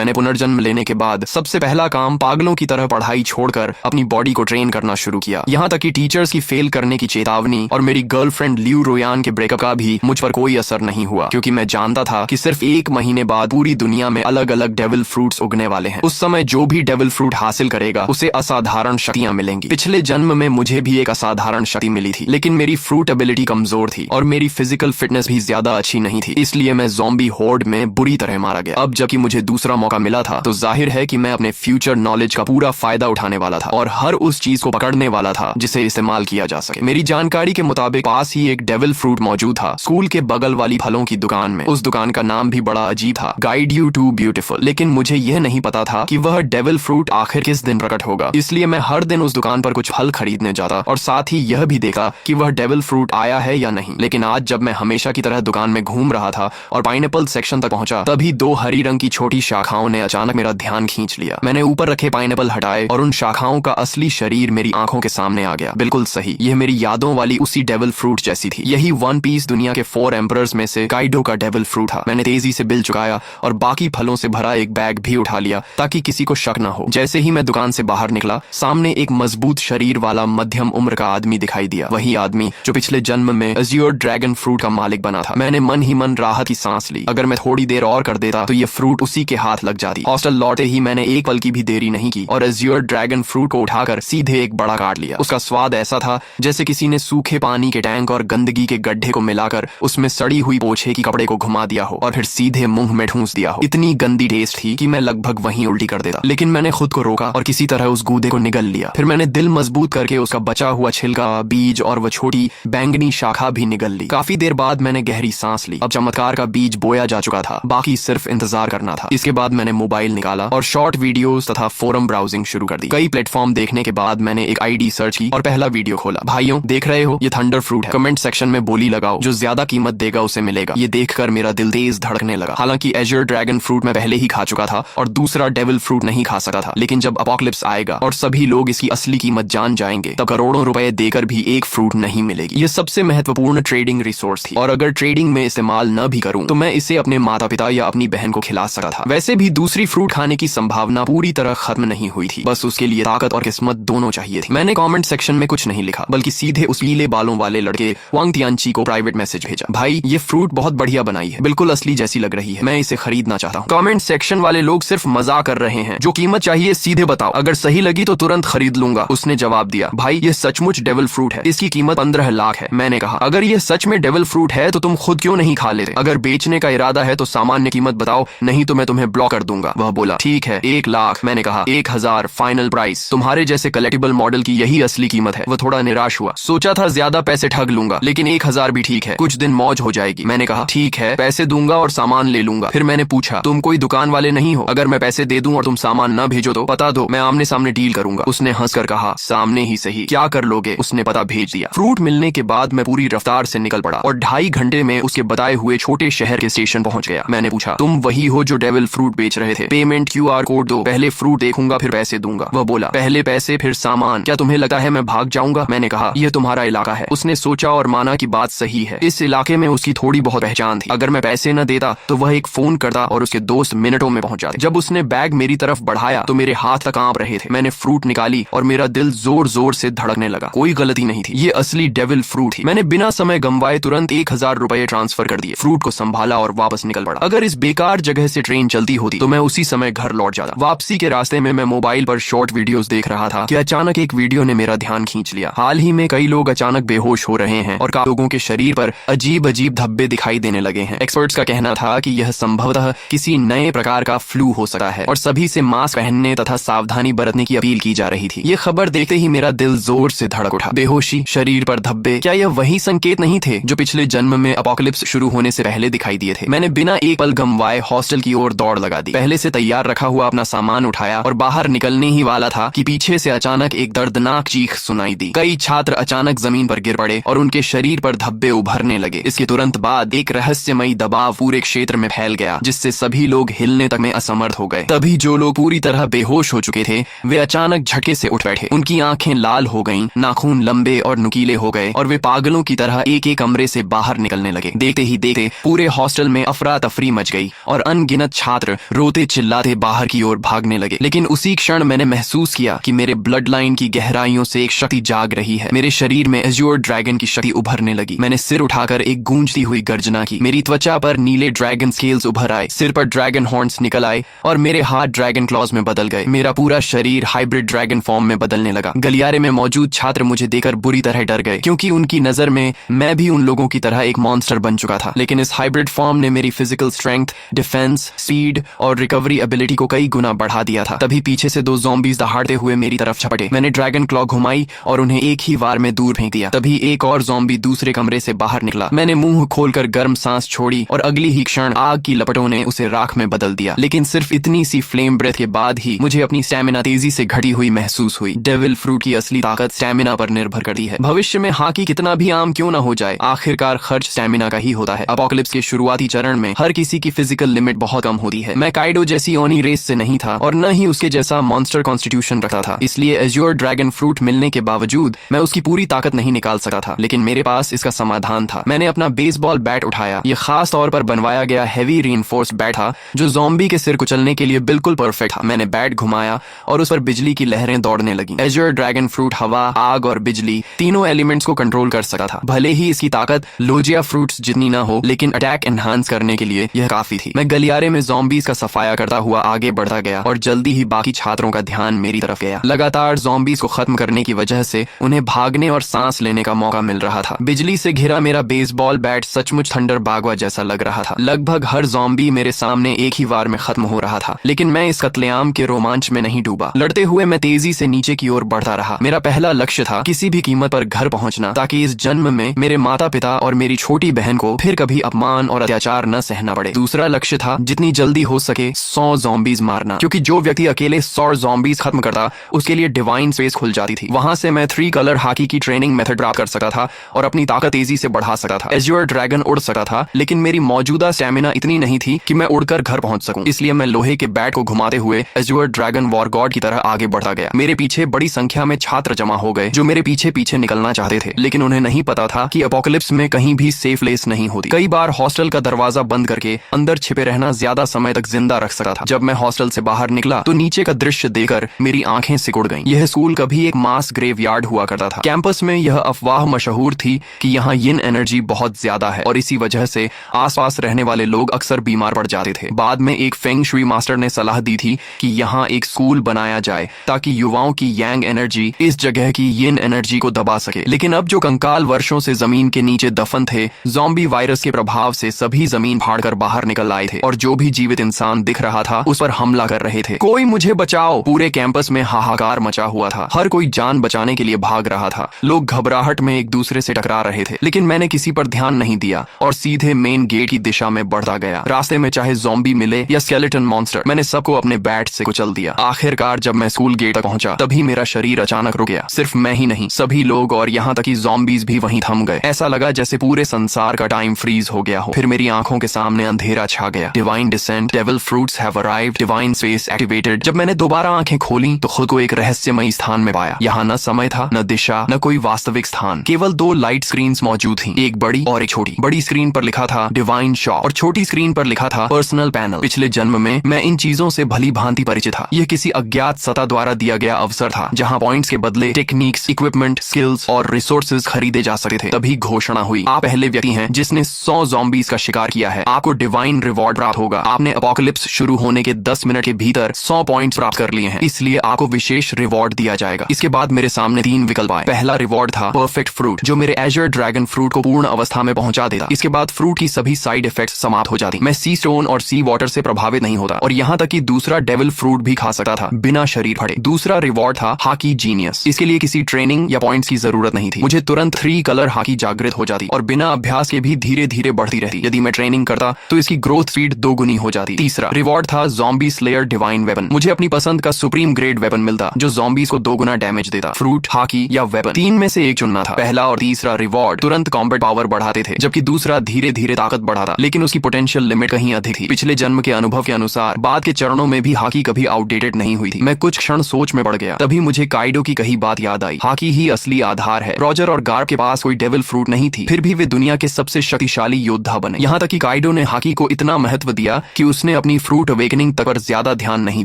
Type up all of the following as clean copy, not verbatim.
मैंने पुनर्जन्म लेने के बाद सबसे पहला काम पागलों की तरह पढ़ाई छोड़कर अपनी बॉडी को ट्रेन करना शुरू किया। यहाँ तक कि टीचर्स की फेल करने की चेतावनी और मेरी गर्लफ्रेंड लियू रोयान के ब्रेकअप का भी मुझ पर कोई असर नहीं हुआ, क्योंकि मैं जानता था कि सिर्फ 1 महीने बाद पूरी दुनिया में अलग अलग डेविल फ्रूट्स उगने वाले हैं। उस समय जो भी डेविल फ्रूट हासिल करेगा उसे असाधारण शक्तियां मिलेंगी। पिछले जन्म में मुझे भी एक असाधारण शक्ति मिली थी, लेकिन मेरी फ्रूट एबिलिटी कमजोर थी और मेरी फिजिकल फिटनेस भी ज्यादा अच्छी नहीं थी, इसलिए मैं ज़ॉम्बी होर्ड में बुरी तरह मारा गया। अब जबकि मुझे दूसरा मौका मिला था तो जाहिर है कि मैं अपने फ्यूचर नॉलेज का पूरा फायदा उठाने वाला था और हर उस चीज को पकड़ने वाला था जिसे इस्तेमाल किया जा सके। मेरी जानकारी के मुताबिक पास ही एक डेविल फ्रूट मौजूद था, स्कूल के बगल वाली फलों की दुकान में। उस दुकान का नाम भी बड़ा अजीब था, गाइड यू टू ब्यूटीफुल। लेकिन मुझे यह नहीं पता था कि वह डेविल फ्रूट आखिर किस दिन प्रकट होगा, इसलिए मैं हर दिन उस दुकान पर कुछ फल खरीदने जाता और साथ ही यह भी देखा कि वह डेविल फ्रूट आया है या नहीं। लेकिन आज जब मैं हमेशा की तरह दुकान में घूम रहा था और पाइनएप्पल सेक्शन तक पहुंचा, तभी 2 हरी रंग की छोटी शाखाओं ने अचानक मेरा ध्यान खींच लिया। मैंने ऊपर रखे पाइनएप्पल हटाए और उन शाखाओं का असली शरीर मेरी आंखों के सामने आ गया। बिल्कुल सही, यह मेरी यादों वाली उसी डेविल फ्रूट जैसी थी। यही वन पीस दुनिया के 4 एम्परर्स में से काइडो का डेविल फ्रूट था। मैंने तेजी से बिल चुकाया और बाकी फलों से भरा एक बैग भी उठा लिया ताकि किसी को शक न हो। जैसे ही मैं दुकान से बाहर निकला, सामने एक मजबूत शरीर वाला मध्यम उम्र का आदमी दिखाई दिया, वही आदमी जो पिछले जन्म में अज़्योर ड्रैगन फ्रूट का मालिक बना था। मैंने मन ही मन राहत की सांस ली। अगर मैं थोड़ी देर और कर देता तो ये फ्रूट उसी के हाथ लग जाती। हॉस्टल लौटे ही मैंने एक पल की भी देरी नहीं की और अज़्योर ड्रैगन फ्रूट को उठाकर सीधे एक बड़ा काट लिया। उसका स्वाद ऐसा था जैसे किसी ने सूखे पानी के टैंक और गंदगी के गड्ढे को मिलाकर उसमें सड़ी हुई पोछे की कपड़े को घुमा दिया हो और फिर सीधे मुंह में ठूंस दिया हो। इतनी गंदी टेस्ट थी कि मैं लगभग वहीं उल्टी कर देता, लेकिन मैंने खुद को रोका और किसी तरह उस गूदे को निगल लिया। फिर मैंने दिल मजबूत करके उसका बचा हुआ छिलका, बीज और वो छोटी बैंगनी शाखा भी निगल ली। काफी देर बाद मैंने गहरी सांस ली। अब चमत्कार का बीज बोया जा चुका था, बाकी सिर्फ इंतजार करना था। इसके बाद मैंने मोबाइल निकाला और शॉर्ट वीडियोस तथा फोरम ब्राउजिंग शुरू कर दी। कई प्लेटफॉर्म देखने के बाद मैंने एक आईडी सर्च की और पहला वीडियो खोला। भाइयों, देख रहे हो, ये थंडर फ्रूट है। कमेंट सेक्शन में बोली लगाओ, जो ज्यादा कीमत देगा उसे मिलेगा। ये देखकर मेरा दिल तेज धड़कने लगा। हालांकि अज़्योर ड्रैगन फ्रूट मैं पहले ही खा चुका था और दूसरा डेविल फ्रूट नहीं खा सका था, लेकिन जब अपोकलिप्स आएगा और सभी लोग इसकी असली कीमत जान जाएंगे, तब करोड़ों रुपए देकर भी एक फ्रूट नहीं मिलेगी। ये सबसे महत्वपूर्ण ट्रेडिंग रिसोर्स थी और अगर ट्रेडिंग में इस्तेमाल न भी करूं तो मैं इसे अपने माता पिता या अपनी बहन को खिला सकता था। वैसे भी दूसरी फ्रूट खाने की संभावना पूरी तरह खत्म नहीं हुई थी, बस उसके लिए ताकत और किस्मत दोनों चाहिए थी। मैंने कमेंट सेक्शन में कुछ नहीं लिखा, बल्कि सीधे उस नीले बालों वाले लड़के वांग तियानची को प्राइवेट मैसेज भेजा। भाई, ये फ्रूट बहुत बढ़िया बनाई है, बिल्कुल असली जैसी लग रही है, मैं इसे खरीदना चाहता हूँ। कमेंट सेक्शन वाले लोग सिर्फ मजाक कर रहे हैं, जो कीमत चाहिए सीधे बताओ, अगर सही लगी तो तुरंत खरीद लूंगा। उसने जवाब दिया, भाई ये सचमुच डेविल फ्रूट है, इसकी कीमत 15 लाख है। मैंने कहा, अगर ये सच में डेविल फ्रूट है तो तुम खुद क्यों नहीं खा लेते? अगर बेचने का इरादा है तो सामान्य कीमत बताओ, नहीं तो मैं तुम्हें ब्लॉक कर दूंगा। वह बोला, ठीक है 1 लाख। मैंने कहा 1000 फाइनल प्राइस। तुम्हारे जैसे कलेक्टिबल मॉडल की यही असली कीमत है। वह थोड़ा निराश हुआ, सोचा था ज्यादा पैसे ठग लूंगा, लेकिन 1000 भी ठीक है, कुछ दिन मौज हो जाएगी। मैंने कहा, ठीक है, पैसे दूंगा और सामान ले लूंगा। फिर मैंने पूछा, तुम कोई दुकान वाले नहीं हो? अगर मैं पैसे दे दूं और तुम सामान न भेजो तो पता दो, मैं आमने सामने डील करूंगा। उसने हंसकर कहा, सामने ही सही, क्या कर लोगे? उसने पता भेज दिया। फ्रूट मिलने के बाद मैं पूरी रफ्तार से निकल पड़ा और 2.5 घंटे में उसके बताए हुए छोटे शहर के स्टेशन पहुंच गया। मैंने पूछा, तुम वही हो जो डेविल फ्रूट बेच रहे थे? पेमेंट QR कोड दो, पहले फ्रूट देखूंगा फिर पैसे दूंगा। वह बोला, पहले पैसे फिर सामान, क्या तुम्हें लगता है मैं भाग जाऊंगा? मैंने कहा, यह तुम्हारा इलाका है। उसने सोचा और माना कि बात सही है, इस इलाके में उसकी थोड़ी बहुत पहचान थी। अगर मैं पैसे न देता तो वह एक फोन करता और उसके दोस्त मिनटों में पहुंच जाते। जब उसने बैग मेरी तरफ बढ़ाया तो मेरे हाथ तक कांप रहे थे। मैंने फ्रूट निकाली और मेरा दिल जोर जोर से धड़कने लगा। कोई गलती नहीं थी, ये असली डेविल फ्रूट थी। मैंने बिना समय गंवाए तुरंत 1000 रुपए ट्रांसफर कर दिए, फ्रूट को संभाला और वापस निकल पड़ा। अगर इस बेकार जगह से ट्रेन चलती होती तो मैं उसी समय घर लौट जाता। वापसी के रास्ते में मैं मोबाइल पर शॉर्ट वीडियोस देख रहा था कि अचानक एक वीडियो ने मेरा ध्यान खींच लिया। हाल ही में कई लोग अचानक बेहोश हो रहे हैं और काफी लोगों के शरीर पर अजीब अजीब धब्बे दिखाई देने लगे हैं। एक्सपर्ट्स का कहना था कि यह संभवतः किसी नए प्रकार का फ्लू हो सकता है और सभी से मास्क पहनने तथा सावधानी बरतने की अपील की जा रही थी। ये खबर देखते ही मेरा दिल जोर से धड़क उठा। बेहोशी, शरीर पर धब्बे, क्या यह वही संकेत नहीं थे जो पिछले जन्म में अपोकलिप्स शुरू होने से पहले दिखाई दिए थे? मैंने बिना एक पल गंवाए हॉस्टल की ओर दौड़ लगा दी। पहले से तैयार रखा हुआ अपना सामान उठाया और बाहर निकलने ही वाला था कि पीछे से अचानक एक दर्दनाक चीख सुनाई दी। कई छात्र अचानक जमीन पर गिर पड़े और उनके शरीर पर धब्बे उभरने लगे। इसके तुरंत बाद एक रहस्यमयी दबाव पूरे क्षेत्र में फैल गया, जिससे सभी लोग हिलने तक में असमर्थ हो गए। तभी जो लोग पूरी तरह बेहोश हो चुके थे वे अचानक झटके से उठ बैठे। उनकी आंखें लाल हो गईं, नाखून लंबे और नुकीले हो गए और वे पागलों की तरह एक एक कमरे से बाहर निकलने लगे। देखते ही देखते पूरे हॉस्टल में अफरा तफरी मच गई और अनगिनत छात्र रोते चिल्लाते बाहर की ओर भागने लगे। लेकिन उसी क्षण मैंने महसूस किया कि मेरे ब्लड लाइन की गहराइयों से एक शक्ति जाग रही है। मेरे शरीर में एज्योर ड्रैगन की शक्ति उभरने लगी। मैंने सिर उठाकर एक गूंजती हुई गर्जना की। मेरी त्वचा पर नीले ड्रैगन स्केल्स उभर आए, सिर पर ड्रैगन हॉर्न्स निकल आए और मेरे हाथ ड्रैगन क्लॉज में बदल गए। मेरा पूरा शरीर हाइब्रिड ड्रैगन फॉर्म में बदलने लगा। गलियारे में मौजूद छात्र मुझे देखकर बुरी तरह डर गए, क्योंकि उनकी नजर में मैं भी उन लोगों की तरह एक मॉन्स्टर बन चुका था। लेकिन इस हाइब्रिड फॉर्म ने मेरी फिजिकल स्ट्रेंथ, डिफेंस, स्पीड और रिकवरी एबिलिटी को कई गुना बढ़ा दिया था। तभी पीछे से 2 ज़ॉम्बीज दहाड़ते हुए मेरी तरफ झपटे। मैंने ड्रैगन क्लॉ घुमाई और उन्हें एक ही वार में दूर फेंक दिया। तभी एक और ज़ॉम्बी दूसरे कमरे से बाहर निकला। मैंने मुंह खोलकर गर्म सांस छोड़ी और अगली ही क्षण आग की लपटों ने उसे राख में बदल दिया। लेकिन सिर्फ इतनी सी फ्लेम ब्रेथ के बाद ही मुझे अपनी स्टैमिना तेजी से घटी हुई महसूस हुई। डेविल फ्रूट की असली ताकत स्टैमिना पर निर्भर करती है। भविष्य में हाकी कितना भी आम क्यों ना हो जाए, आखिरकार खर्च स्टैमिना का ही होता है। अपोकलिप्स के शुरुआती चरण में हर किसी की फिजिकल लिमिट बहुत कम होती है। मैं काइडो जैसी ओनी रेस से नहीं था और न ही उसके जैसा मॉन्स्टर कॉन्स्टिट्यूशन रखता था। इसलिए एज्योर ड्रैगन फ्रूट मिलने के बावजूद मैं उसकी पूरी ताकत नहीं निकाल सका था। लेकिन मेरे पास इसका समाधान था। मैंने अपना बेसबॉल बैट उठाया। यह खास तौर पर बनवाया गया हैवी रीइंफोर्स्ड बैट था, जो ज़ॉम्बी के सिर कुचलने के लिए बिल्कुल परफेक्ट था। मैंने बैट घुमाया और उस पर बिजली की लहरें दौड़ने लगी। एज्योर ड्रैगन फ्रूट हवा, आग और बिजली तीनों एलिमेंट्स को कंट्रोल कर सका था। भले ही इसकी ताकत लोजिया फ्रूट्स जितनी ना हो, लेकिन अटैक एनहांस करने के लिए यह काफी थी। मैं गलियारे में ज़ॉम्बीज का सफाया करता हुआ आगे बढ़ता गया और जल्दी ही बाकी छात्रों का ध्यान मेरी तरफ गया। लगातार ज़ॉम्बीज को खत्म करने की वजह से उन्हें भागने और सांस लेने का मौका मिल रहा था। बिजली से घिरा मेरा बेसबॉल बैट सचमुच थंडर बागवा जैसा लग रहा था। लगभग हर ज़ॉम्बी मेरे सामने एक ही वार में खत्म हो रहा था। लेकिन मैं इस कत्लेआम के रोमांच में नहीं डूबा। लड़ते हुए मैं तेजी से नीचे की ओर बढ़ता रहा। मेरा पहला लक्ष्य था किसी भी कीमत पर घर पहुंचना, ताकि इस जन्म में मेरे माता पिता और मेरी छोटी बहन को फिर कभी अपमान और अत्याचार न सहना पड़े। दूसरा लक्ष्य था जितनी जल्दी हो सके 100 ज़ॉम्बीज मारना, क्योंकि जो व्यक्ति अकेले 100 ज़ॉम्बीज खत्म करता उसके लिए डिवाइन स्पेस खुल जाती थी। वहां से मैं 3 कलर हाकी की ट्रेनिंग मेथड प्राप्त कर सकता था और अपनी ताकत तेजी से बढ़ा सकता था। एज्योर ड्रैगन उड़ सकता था, लेकिन मेरी मौजूदा स्टैमिना इतनी नहीं थी कि मैं उड़कर घर पहुंच सकूं। इसलिए मैं लोहे के बैट को घुमाते हुए एज्योर ड्रैगन वॉर गॉड की तरह आगे बढ़ता गया। मेरे पीछे बड़ी संख्या में छात्र जमा हो गए जो मेरे पीछे पीछे निकलना चाहते थे, लेकिन उन्हें नहीं पता था कि अपोकलिप्स में कहीं भी सेफ प्लेस नहीं होती। कई बार हॉस्टल का दरवाजा बंद करके अंदर छिपे रहना ज्यादा समय तक जिंदा रख सकता था। जब मैं हॉस्टल से बाहर निकला तो नीचे का दृश्य देखकर मेरी आंखें सिकुड़ गईं। यह स्कूल कभी एक मास ग्रेवयार्ड हुआ करता था। कैंपस में यह अफवाह मशहूर थी कि यहाँ यिन एनर्जी बहुत ज्यादा है और इसी वजह से आसपास रहने वाले लोग अक्सर बीमार पड़ जाते थे। बाद में एक फेंग शुई मास्टर ने सलाह दी थी कि यहाँ एक स्कूल बनाया जाए ताकि युवाओं की यांग एनर्जी इस जगह की यिन एनर्जी को दबा सके। लेकिन अब जो कंकाल वर्षों से जमीन के नीचे दफन थे, ज़ॉम्बी वायरस के प्रभाव से सभी जमीन फाड़कर बाहर निकल आए थे और जो भी जीवित इंसान दिख रहा था उस पर हमला कर रहे थे। कोई मुझे बचाओ! पूरे कैंपस में हाहाकार मचा हुआ था। हर कोई जान बचाने के लिए भाग रहा था। लोग घबराहट में एक दूसरे से टकरा रहे थे, लेकिन मैंने किसी पर ध्यान नहीं दिया और सीधे मेन गेट की दिशा में बढ़ता गया। रास्ते में चाहे ज़ॉम्बी मिले या स्केलेटन मॉन्स्टर, मैंने सबको अपने बैट से कुचल दिया। आखिरकार जब मैं स्कूल गेट तक पहुंचा तभी मेरा शरीर अचानक रुक गया। सिर्फ मैं ही नहीं, सभी लोग और यहाँ तक कि ज़ॉम्बीज भी वहीं थम गए। ऐसा लगा जैसे पूरे संसार का टाइम फ्रीज हो गया हो। फिर मेरी आंखों के सामने अंधेरा छा गया। Divine descent, devil fruits have arrived, divine space activated. जब मैंने दोबारा आंखें खोली तो खुद को एक रहस्यमयी स्थान में पाया। यहाँ न समय था, न दिशा, न कोई वास्तविक स्थान। केवल 2 लाइट स्क्रीन्स मौजूद थी, एक बड़ी और एक छोटी। बड़ी स्क्रीन पर लिखा था डिवाइन शॉप और छोटी स्क्रीन पर लिखा था पर्सनल पैनल। पिछले जन्म में मैं इन चीजों से भली भांति परिचित था। यह किसी अज्ञात सत्ता द्वारा दिया गया अवसर था जहाँ पॉइंट्स के बदले टेक्निक्स, इक्विपमेंट, स्किल्स और रिसोर्सेज खरीदे जा सकते थे। तभी घोषणा हुई, आप पहले व्यक्ति हैं जिसने 100 ज़ॉम्बीज का शिकार किया है। आपको डिवाइन रिवॉर्ड प्राप्त होगा। आपने अपोकलिप्स शुरू होने के 10 मिनट के भीतर 100 पॉइंट्स प्राप्त कर लिए हैं, इसलिए आपको विशेष रिवॉर्ड दिया जाएगा। इसके बाद मेरे सामने 3 विकल्प आए। पहला रिवॉर्ड था परफेक्ट फ्रूट, जो मेरे एज्योर ड्रैगन फ्रूट को पूर्ण अवस्था में पहुंचा देता। इसके बाद फ्रूट की सभी साइड इफेक्ट्स समाप्त हो जाती। मैं सी स्टोन और सी वाटर से प्रभावित नहीं होता और यहाँ तक कि दूसरा डेविल फ्रूट भी खा सकता था बिना शरीर फटे। दूसरा रिवॉर्ड था हाकी जीनियस। इसके लिए किसी ट्रेनिंग या पॉइंट्स की जरूरत नहीं थी। मुझे तुरंत 3 कलर हाकी जागृत हो जाती और बिना अभ्यास के भी धीरे धीरे बढ़ती रहती। यदि मैं ट्रेनिंग करता तो इसकी ग्रोथ स्पीड 2 गुनी हो जाती। तीसरा रिवॉर्ड था ज़ॉम्बी स्लेयर डिवाइन वेपन। मुझे अपनी पसंद का सुप्रीम ग्रेड वेपन मिलता जो ज़ॉम्बीज को 2 गुना डैमेज देता। फ्रूट, हाकी या वेपन, 3 में से एक चुनना था। पहला और तीसरा रिवॉर्ड तुरंत कॉम्बैट पावर बढ़ाते थे, जबकि दूसरा धीरे धीरे ताकत बढ़ाता, लेकिन उसकी पोटेंशियल लिमिट कहीं अधिक थी। पिछले जन्म के अनुभव के अनुसार बाद के चरणों में भी हाकी कभी आउटडेटेड नहीं हुई थी। मैं कुछ क्षण सोच में पड़ गया। तभी मुझे काइडो की कही बात याद आई, हाकी ही असली आधार है। रॉजर और गार्ब के पास कोई डेविल फ्रूट नहीं थी, फिर भी वे दुनिया के सबसे शक्तिशाली योद्धा बने। यहाँ तक कि काइडो ने हाकी को इतना महत्व दिया कि उसने मैंने अपनी फ्रूट अवेकनिंग तक पर ज्यादा ध्यान नहीं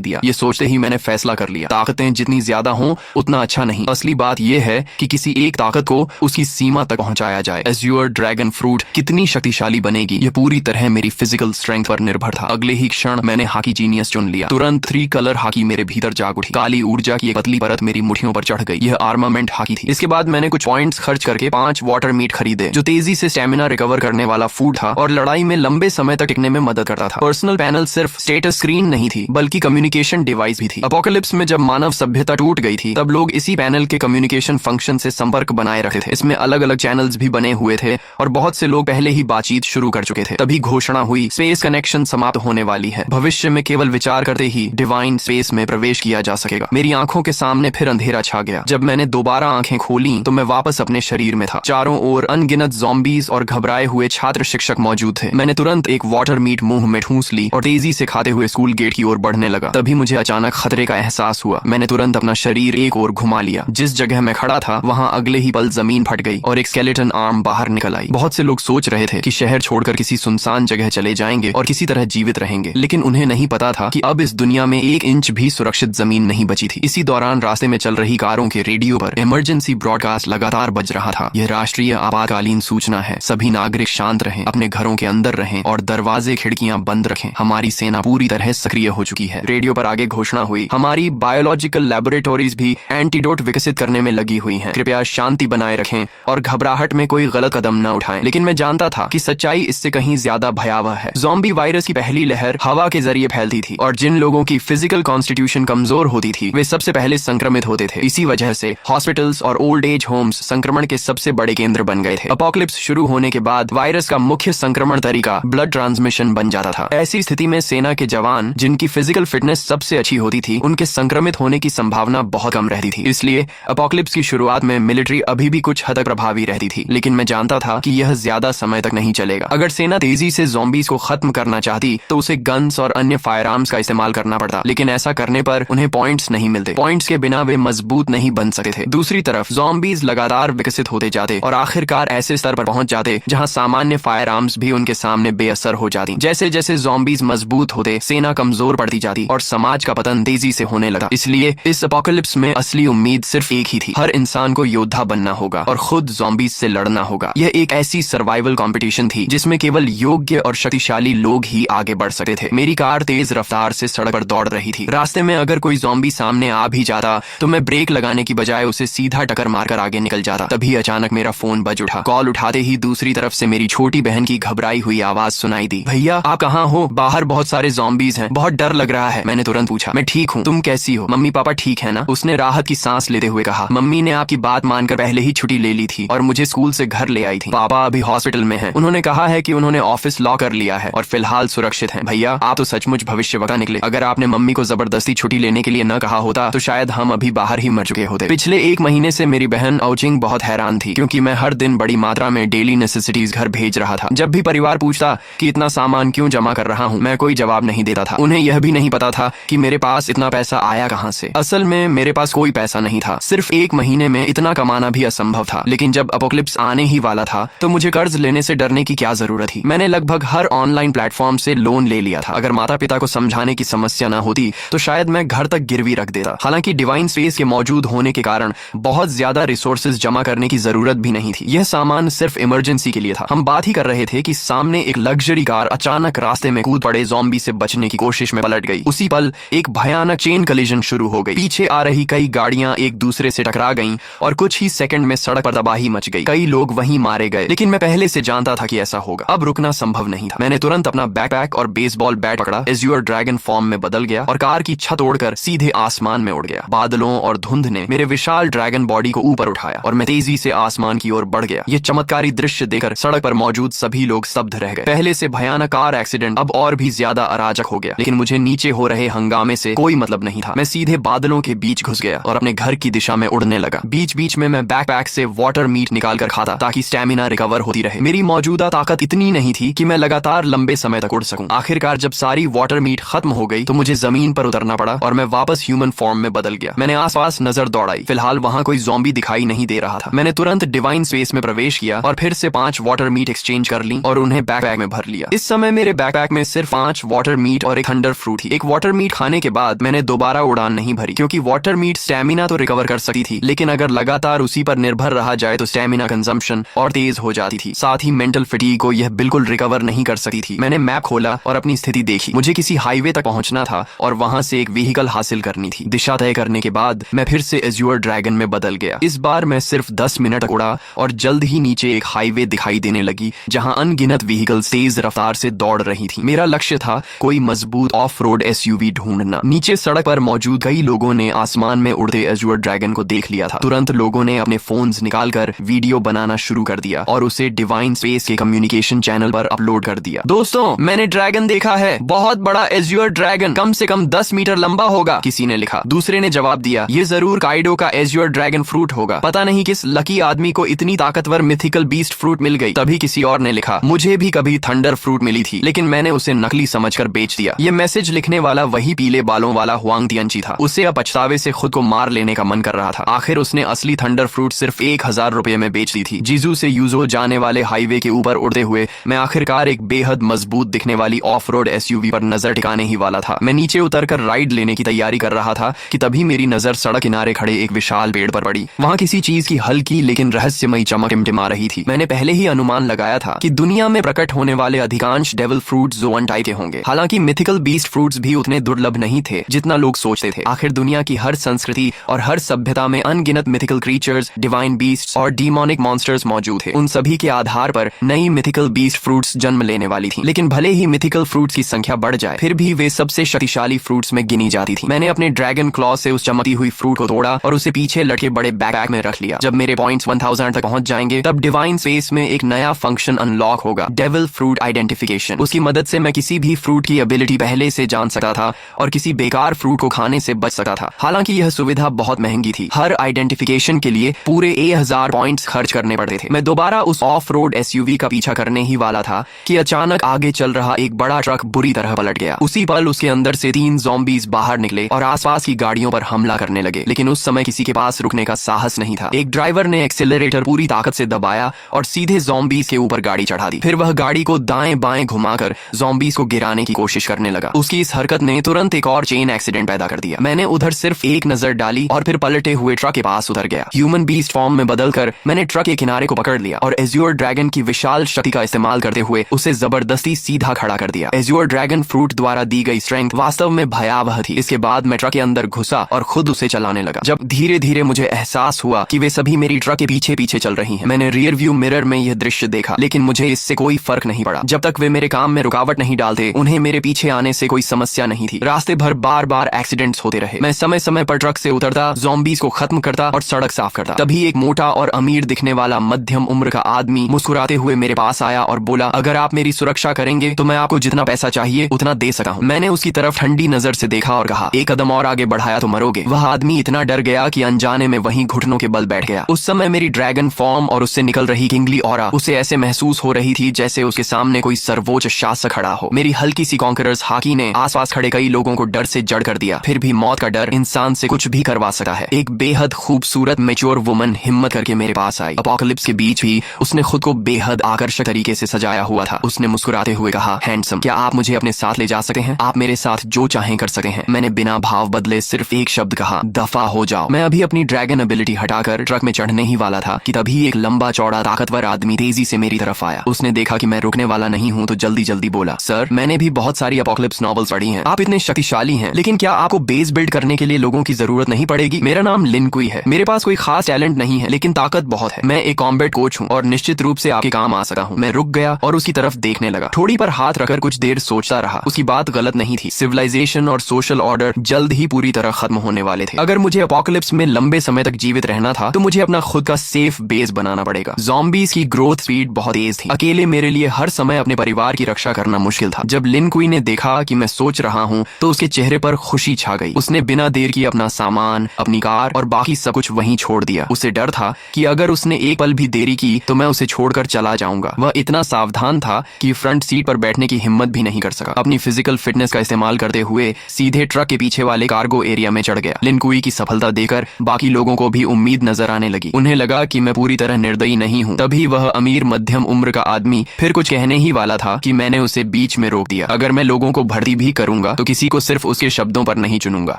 दिया। ये सोचते ही मैंने फैसला कर लिया, ताकतें जितनी ज्यादा हों उतना अच्छा नहीं। असली बात यह है कि किसी एक ताकत को उसकी सीमा तक पहुंचाया जाए। एज्योर ड्रैगन फ्रूट कितनी शक्तिशाली बनेगी ये पूरी तरह मेरी फिजिकल स्ट्रेंथ पर निर्भर था। अगले ही क्षण मैंने हाकी जीनियस चुन लिया। तुरंत 3 कलर हाकी मेरे भीतर जाग उठी। काली ऊर्जा की एक पतली परत मेरी मुठियों पर चढ़ गई। यह आर्मामेंट हाकी थी। इसके बाद मैंने कुछ पॉइंट्स खर्च करके 5 वाटर मीट खरीदे, जो तेजी से स्टेमिना रिकवर करने वाला फूड था और लड़ाई में लंबे समय तक टिकने में मदद करता था। पर्सनल पैनल सिर्फ स्टेटस स्क्रीन नहीं थी, बल्कि कम्युनिकेशन डिवाइस भी थी। अपोकलिप्स में जब मानव सभ्यता टूट गई थी, तब लोग इसी पैनल के कम्युनिकेशन फंक्शन से संपर्क बनाए रखते थे। इसमें अलग अलग चैनल्स भी बने हुए थे और बहुत से लोग पहले ही बातचीत शुरू कर चुके थे। तभी घोषणा हुई, स्पेस कनेक्शन समाप्त होने वाली है। भविष्य में केवल विचार करते ही डिवाइन स्पेस में प्रवेश किया जा सकेगा। मेरी आंखों के सामने फिर अंधेरा छा गया। जब मैंने दोबारा आंखें खोली तो मैं वापस अपने शरीर में था। चारों ओर अनगिनत ज़ॉम्बीज और घबराए हुए छात्र शिक्षक मौजूद थे। मैंने तुरंत एक वाटर मीट मुंह में ठूंस ली और तेजी से खाते हुए स्कूल गेट की ओर बढ़ने लगा। तभी मुझे अचानक खतरे का एहसास हुआ। मैंने तुरंत अपना शरीर एक ओर घुमा लिया। जिस जगह मैं खड़ा था वहां अगले ही पल जमीन फट गई और एक स्केलेटन आर्म बाहर निकल आई। बहुत से लोग सोच रहे थे कि शहर छोड़कर किसी सुनसान जगह चले जाएंगे और किसी तरह जीवित रहेंगे, लेकिन उन्हें नहीं पता था कि अब इस दुनिया में 1 इंच भी सुरक्षित जमीन नहीं बची थी। इसी दौरान रास्ते में चल रही कारों के रेडियो पर इमरजेंसी ब्रॉडकास्ट लगातार बज रहा था। यह राष्ट्रीय आपातकालीन सूचना है। सभी नागरिक शांत रहें, अपने घरों के अंदर रहें और दरवाजे खिड़कियां बंद रखें। हमारी सेना पूरी तरह सक्रिय हो चुकी है। रेडियो पर आगे घोषणा हुई, हमारी बायोलॉजिकल लैबोरेटोरीज भी एंटीडोट विकसित करने में लगी हुई हैं। कृपया शांति बनाए रखें और घबराहट में कोई गलत कदम न उठाएं। लेकिन मैं जानता था कि सच्चाई इससे कहीं ज्यादा भयावह है। ज़ॉम्बी वायरस की पहली लहर हवा के जरिए फैलती थी और जिन लोगों की फिजिकल कॉन्स्टिट्यूशन कमजोर होती थी वे सबसे पहले संक्रमित होते थे। इसी वजह से हॉस्पिटल्स और ओल्ड एज होम्स संक्रमण के सबसे बड़े केंद्र बन गए थे। अपोकलिप्स शुरू होने के बाद वायरस का मुख्य संक्रमण तरीका ब्लड ट्रांसमिशन बन जाता था। ऐसी स्थिति में सेना के जवान जिनकी फिजिकल फिटनेस सबसे अच्छी होती थी, उनके संक्रमित होने की संभावना बहुत कम रहती थी। इसलिए अपोकलिप्स की शुरुआत में मिलिट्री अभी भी कुछ हद तक प्रभावी रहती थी, लेकिन मैं जानता था कि यह ज्यादा समय तक नहीं चलेगा। अगर सेना तेजी से ज़ॉम्बीज को खत्म करना चाहती तो उसे गन्स और अन्य फायर आर्म्स का इस्तेमाल करना पड़ता, लेकिन ऐसा करने पर उन्हें पॉइंट्स नहीं मिलते। पॉइंट्स के बिना वे मजबूत नहीं बन सकते थे। दूसरी तरफ ज़ॉम्बीज लगातार विकसित होते जाते और आखिरकार ऐसे स्तर पर पहुंच जाते जहां सामान्य फायर आर्म्स भी उनके सामने बेअसर हो जाती। जैसे जैसे ज़ॉम्बीज मजबूत होते, सेना कमजोर पड़ती जाती और समाज का पतन तेजी से होने लगा। इसलिए इस अपोकलिप्स में असली उम्मीद सिर्फ एक ही थी, हर इंसान को योद्धा बनना होगा और खुद ज़ॉम्बीज से लड़ना होगा। यह एक ऐसी सर्वाइवल कंपटीशन थी जिसमें केवल योग्य और शक्तिशाली लोग ही आगे बढ़ सकते थे। मेरी कार तेज रफ्तार से सड़क पर दौड़ रही थी। रास्ते में अगर कोई ज़ॉम्बी सामने आ भी जाता तो मैं ब्रेक लगाने की बजाय उसे सीधा टक्कर मारकर आगे निकल जाता। तभी अचानक मेरा फोन बज उठा। कॉल उठाते ही दूसरी तरफ से मेरी छोटी बहन की घबराई हुई आवाज सुनाई दी, भैया आप कहाँ हो? बाहर बहुत सारे ज़ॉम्बीज हैं, बहुत डर लग रहा है। मैंने तुरंत पूछा, मैं ठीक हूँ, तुम कैसी हो? मम्मी पापा ठीक है ना? उसने राहत की सांस लेते हुए कहा, मम्मी ने आपकी बात मानकर पहले ही छुट्टी ले ली थी और मुझे स्कूल से घर ले आई थी। पापा अभी हॉस्पिटल में हैं। उन्होंने कहा है कि उन्होंने ऑफिस लॉक कर लिया है और फिलहाल सुरक्षित हैं। भैया आप तो सचमुच भविष्यवक्ता निकले। अगर आपने मम्मी को जबरदस्ती छुट्टी लेने के लिए न कहा होता तो शायद हम अभी बाहर ही मर चुके होते। पिछले 1 महीने से मेरी बहन औचिंग बहुत हैरान थी, क्योंकि मैं हर दिन बड़ी मात्रा में डेली नेसेसिटीज घर भेज रहा था। जब भी परिवार पूछता कि इतना सामान क्यों जमा कर रहा हूँ, मैं कोई जवाब नहीं देता था। उन्हें यह भी नहीं पता था कि मेरे पास इतना पैसा आया कहाँ से। असल में मेरे पास कोई पैसा नहीं था, सिर्फ 1 महीने में इतना कमाना भी असंभव था। लेकिन जब अपोकलिप्स आने ही वाला था तो मुझे कर्ज लेने से डरने की क्या जरूरत थी। मैंने लगभग हर ऑनलाइन प्लेटफॉर्म से लोन ले लिया था। अगर माता पिता को समझाने की समस्या न होती तो शायद मैं घर तक गिरवी रख देता। हालांकि डिवाइन स्पेस के मौजूद होने के कारण बहुत ज्यादा रिसोर्सेज जमा करने की जरूरत भी नहीं थी। यह सामान सिर्फ इमरजेंसी के लिए था। हम बात ही कर रहे थे कि सामने एक लग्जरी कार अचानक रास्ते में कूद पड़े ज़ॉम्बी से बचने की कोशिश में पलट गई। उसी पल एक भयानक चेन कलिजन शुरू हो गई। पीछे आ रही कई गाड़ियां एक दूसरे से टकरा गईं और कुछ ही सेकंड में सड़क पर तबाही मच गई। कई लोग वहीं मारे गए, लेकिन मैं पहले से जानता था कि ऐसा होगा। अब रुकना संभव नहीं था। मैंने तुरंत अपना बैकपैक और बेसबॉल बैट पकड़ा, एज्योर ड्रैगन फॉर्म में बदल गया और कार की छत ओढ़कर सीधे आसमान में उड़ गया। बादलों और धुंध ने मेरे विशाल ड्रैगन बॉडी को ऊपर उठाया और मैं तेजी से आसमान की ओर बढ़ गया। यह चमत्कारी दृश्य देखकर सड़क पर मौजूद सभी लोग स्तब्ध रह गए। पहले से भयानक कार एक्सीडेंट अब और भी ज्यादा अराजक हो गया, लेकिन मुझे नीचे हो रहे हंगामे से कोई मतलब नहीं था। मैं सीधे बादलों के बीच घुस गया और अपने घर की दिशा में उड़ने लगा। बीच बीच में मैं बैकपैक से वाटर मीट निकाल कर खाता ताकि स्टेमिना रिकवर होती रहे। मेरी मौजूदा ताकत इतनी नहीं थी कि मैं लगातार लंबे समय तक उड़ सकूं। आखिरकार जब सारी वाटर मीट खत्म हो गई तो मुझे जमीन पर उतरना पड़ा और मैं वापस ह्यूमन फॉर्म में बदल गया। मैंने आसपास नजर दौड़ाई। फिलहाल वहां कोई ज़ॉम्बी दिखाई नहीं दे रहा था। मैंने तुरंत डिवाइन स्पेस में प्रवेश किया और फिर से 5 वाटर मीट एक्सचेंज कर ली और उन्हें बैकपैक में भर लिया। इस समय मेरे बैकपैक में सिर्फ 5 वाटर मीट और एक थंडर फ्रूट थी। एक वाटर मीट खाने के बाद मैंने दोबारा उड़ान नहीं भरी, क्योंकि वाटर मीट स्टैमिना तो रिकवर कर सकती थी, लेकिन अगर लगातार उसी पर निर्भर रहा जाए तो स्टैमिना कंजम्पशन और तेज हो जाती थी। साथ ही मेंटल फटीग को यह बिल्कुल रिकवर नहीं कर सकती थी। मैंने मैप खोला और अपनी स्थिति देखी। मुझे किसी हाईवे तक पहुंचना था और वहां से एक व्हीकल हासिल करनी थी। दिशा तय करने के बाद मैं फिर से एज्योर ड्रैगन में बदल गया। इस बार मैं सिर्फ 10 मिनट तक उड़ा और जल्द ही नीचे एक हाईवे दिखाई देने लगी, जहां अनगिनत व्हीकल तेज रफ्तार से दौड़ रही थी। मेरा लक्ष्य था कोई मजबूत ऑफ रोड एसयूवी ढूंढना। नीचे सड़क पर मौजूद कई लोगों ने आसमान में उड़ते एज्योर ड्रैगन को देख लिया था। तुरंत लोगों ने अपने फोन्स निकालकर वीडियो बनाना शुरू कर दिया और उसे डिवाइन स्पेस के कम्युनिकेशन चैनल पर अपलोड कर दिया। दोस्तों, मैंने ड्रैगन देखा है, बहुत बड़ा एज्योर ड्रैगन, कम से कम 10 मीटर लंबा होगा, किसी ने लिखा। दूसरे ने जवाब दिया, ये जरूर काइडो का एज्योर ड्रैगन फ्रूट होगा। पता नहीं किस लकी आदमी को इतनी ताकतवर मिथिकल बीस्ट फ्रूट मिल गई। तभी किसी और ने लिखा, मुझे भी कभी थंडर फ्रूट मिली थी, लेकिन मैंने उसे नकली समझकर बेच दिया। ये मैसेज लिखने वाला वही पीले बालों वाला हुआंग तियंची था। उसे अब पछतावे से खुद को मार लेने का मन कर रहा था। आखिर उसने असली थंडर फ्रूट सिर्फ 1000 रुपए में बेच दी थी। जीजू से यूजो जाने वाले हाईवे के ऊपर उड़ते हुए मैं आखिरकार एक बेहद मजबूत दिखने वाली ऑफ रोड एसयूवी पर नजर टिकाने ही वाला था। मैं नीचे उतरकर राइड लेने की तैयारी कर रहा था कि तभी मेरी नजर सड़क किनारे खड़े एक विशाल पेड़ पर पड़ी। वहां किसी चीज की हल्की लेकिन रहस्यमयी चमक टिमटिमा रही थी। मैंने पहले ही अनुमान लगाया था कि दुनिया में प्रकट होने वाले अधिकांश डेविल फ्रूट जोवन टाइप के होंगे। हालांकि मिथिकल बीस्ट फ्रूट्स भी उतने दुर्लभ नहीं थे जितना लोग सोचते थे। आखिर दुनिया की हर संस्कृति और हर सभ्यता में अनगिनत मिथिकल क्रीचर्स, डिवाइन बीस्ट्स और डीमोनिक मॉन्स्टर्स मौजूद थे। उन सभी के आधार पर नई मिथिकल बीस्ट फ्रूट्स जन्म लेने वाली थी। लेकिन भले ही मिथिकल फ्रूट्स की संख्या बढ़ जाए, फिर भी वे सबसे शक्तिशाली फ्रूट्स में गिनी जाती थी। मैंने अपने ड्रैगन क्लॉ से उस चमकती हुई फ्रूट को तोड़ा और उसे पीछे लटके बड़े बैकपैक में रख लिया। जब मेरे पॉइंट्स 1000 तक पहुंच जाएंगे, तब डिवाइन स्पेस में एक नया फंक्शन अनलॉक होगा, डेविल फ्रूट आइडेंटिफिकेशन। उसकी मदद से मैं किसी भी फ्रूट की एबिलिटी पहले से जान सकता था और किसी बेकार फ्रूट को खाने से बच सकता था। हालांकि यह सुविधा बहुत महंगी थी। हर आइडेंटिफिकेशन के लिए पूरे 1000 पॉइंट्स खर्च करने पड़ते थे। मैं दोबारा उस ऑफ रोड एसयूवी का पीछा करने ही वाला था कि अचानक आगे चल रहा एक बड़ा ट्रक बुरी तरह पलट गया। उसी पल उसके अंदर से 3 ज़ॉम्बीज बाहर निकले और आसपास की गाड़ियों पर हमला करने लगे। लेकिन उस समय किसी के पास रुकने का साहस नहीं था। एक ड्राइवर ने एक्सेलरेटर पूरी ताकत से दबाया और सीधे ज़ॉम्बीज के ऊपर गाड़ी चढ़ा दी। फिर वह गाड़ी को दाएं बाएं घुमाकर ज़ॉम्बीज को गिराने की कोशिश करने लगा। उसकी इस हरकत ने तुरंत एक और चेन एक्सीडेंट पैदा कर दिया। मैंने उधर सिर्फ एक नजर डाली और फिर पलटे हुए ट्रक के पास उतर गया। ह्यूमन बीस्ट फॉर्म में बदलकर मैंने ट्रक के किनारे को पकड़ लिया और एज्योर ड्रैगन की विशाल शक्ति का इस्तेमाल करते हुए उसे जबरदस्ती सीधा खड़ा कर दिया। एज्योर ड्रैगन फ्रूट द्वारा दी गई स्ट्रेंथ वास्तव में भयावह थी। इसके बाद मैं ट्रक के अंदर घुसा और खुद उसे चलाने लगा। जब धीरे धीरे मुझे एहसास हुआ कि वे सभी मेरी ट्रक के पीछे पीछे चल रही हैं। मैंने रियर व्यू मिरर में यह दृश्य देखा, लेकिन मुझे इससे कोई फर्क नहीं पड़ा। जब तक वे मेरे काम में रुकावट नहीं डालते, उन्हें मेरे पीछे आने से कोई समस्या नहीं थी। रास्ते भर बार बार एक्सीडेंट्स होते रहे। मैं समय समय पर ट्रक से उतरता, ज़ॉम्बीज को खत्म करता और सड़क साफ करता। तभी एक मोटा और अमीर दिखने वाला मध्यम उम्र का आदमी मुस्कुराते हुए मेरे पास आया और बोला, अगर आप मेरी सुरक्षा करेंगे तो मैं आपको जितना पैसा चाहिए उतना दे सका हूँ। मैंने उसकी तरफ ठंडी नजर से देखा और कहा, एक कदम और आगे बढ़ाया तो मरोगे। वह आदमी इतना डर गया कि अनजाने में वहीं घुटनों के बल बैठ गया। उस समय मेरी ड्रैगन फॉर्म और उससे निकल रही किंगली ऑरा उसे ऐसे महसूस हो रही थी जैसे उसके सामने कोई सर्वोच्च शासक खड़ा हो। मेरी हल्की सी कॉन्करर्स हाकी ने आसपास खड़े कई लोगों को डर से जड़ कर दिया। फिर भी मौत का डर इंसान से कुछ भी करवा सकता है। एक बेहद खूबसूरत मैच्योर वुमन हिम्मत करके मेरे पास आई। अपोकलिप्स के बीच भी उसने खुद को बेहद आकर्षक तरीके से सजाया हुआ था। उसने मुस्कुराते हुए कहा, हैंडसम, क्या आप मुझे अपने साथ ले जा सकते हैं? आप मेरे साथ जो चाहें कर सकते हैं। मैंने बिना भाव बदले सिर्फ एक शब्द कहा, दफा हो जाओ। मैं अभी अपनी ड्रैगन एबिलिटी हटाकर ट्रक में चढ़ने ही वाला था कि तभी एक लंबा चौड़ा ताकतवर आदमी तेजी से मेरी तरफ आया। उसने देखा कि मैं रुकने वाला नहीं हूँ तो जल्दी जल्दी बोला, सर, मैंने भी बहुत सारी अपोकलिप्स नॉवेल्स पढ़ी हैं। आप इतने शक्तिशाली हैं, लेकिन क्या आपको बेस बिल्ड करने के लिए लोगों की जरूरत नहीं पड़ेगी? मेरा नाम लिन कुई है। मेरे पास कोई खास टैलेंट नहीं है, लेकिन ताकत बहुत है। मैं एक कॉम्बैट कोच हूँ और निश्चित रूप से आपके काम आ सकता हूँ। मैं रुक गया और उसकी तरफ देखने लगा। ठोड़ी पर हाथ रखकर कुछ देर सोचता रहा। उसकी बात गलत नहीं थी। सिविलाइजेशन और सोशल ऑर्डर जल्द ही पूरी तरह खत्म होने वाले थे। अगर मुझे अपोकलिप्स में लंबे समय तक जीवित रहना था तो मुझे अपना खुद का सेफ बेस बनाना पड़ेगा। ज़ॉम्बीज की ग्रोथ स्पीड बहुत तेज थी। अकेले मेरे लिए हर समय अपने परिवार की रक्षा करना मुश्किल था। जब लिन कुई ने देखा कि मैं सोच रहा हूँ तो उसके चेहरे पर खुशी छा गई। उसने बिना देर किए अपना सामान, अपनी कार और बाकी सब कुछ वहीं छोड़ दिया। उसे डर था कि अगर उसने एक पल भी देरी की तो मैं उसे छोड़कर चला जाऊंगा। वह इतना सावधान था कि फ्रंट सीट पर बैठने की हिम्मत भी नहीं कर सका। अपनी फिजिकल फिटनेस का इस्तेमाल करते हुए सीधे ट्रक के पीछे वाले कार्गो एरिया में चढ़ गया। लिन कुई की सफलता देखकर बाकी लोगों को भी उम्मीद नजर आने लगी। उन्हें लगा कि मैं पूरी तरह निर्दयी नहीं हूँ। तभी वह अमीर मध्यम उम्र का आदमी फिर कुछ कहने ही वाला था कि मैंने उसे बीच में में रोक दिया। अगर मैं लोगों को भर्ती भी करूंगा तो किसी को सिर्फ उसके शब्दों पर नहीं चुनूंगा।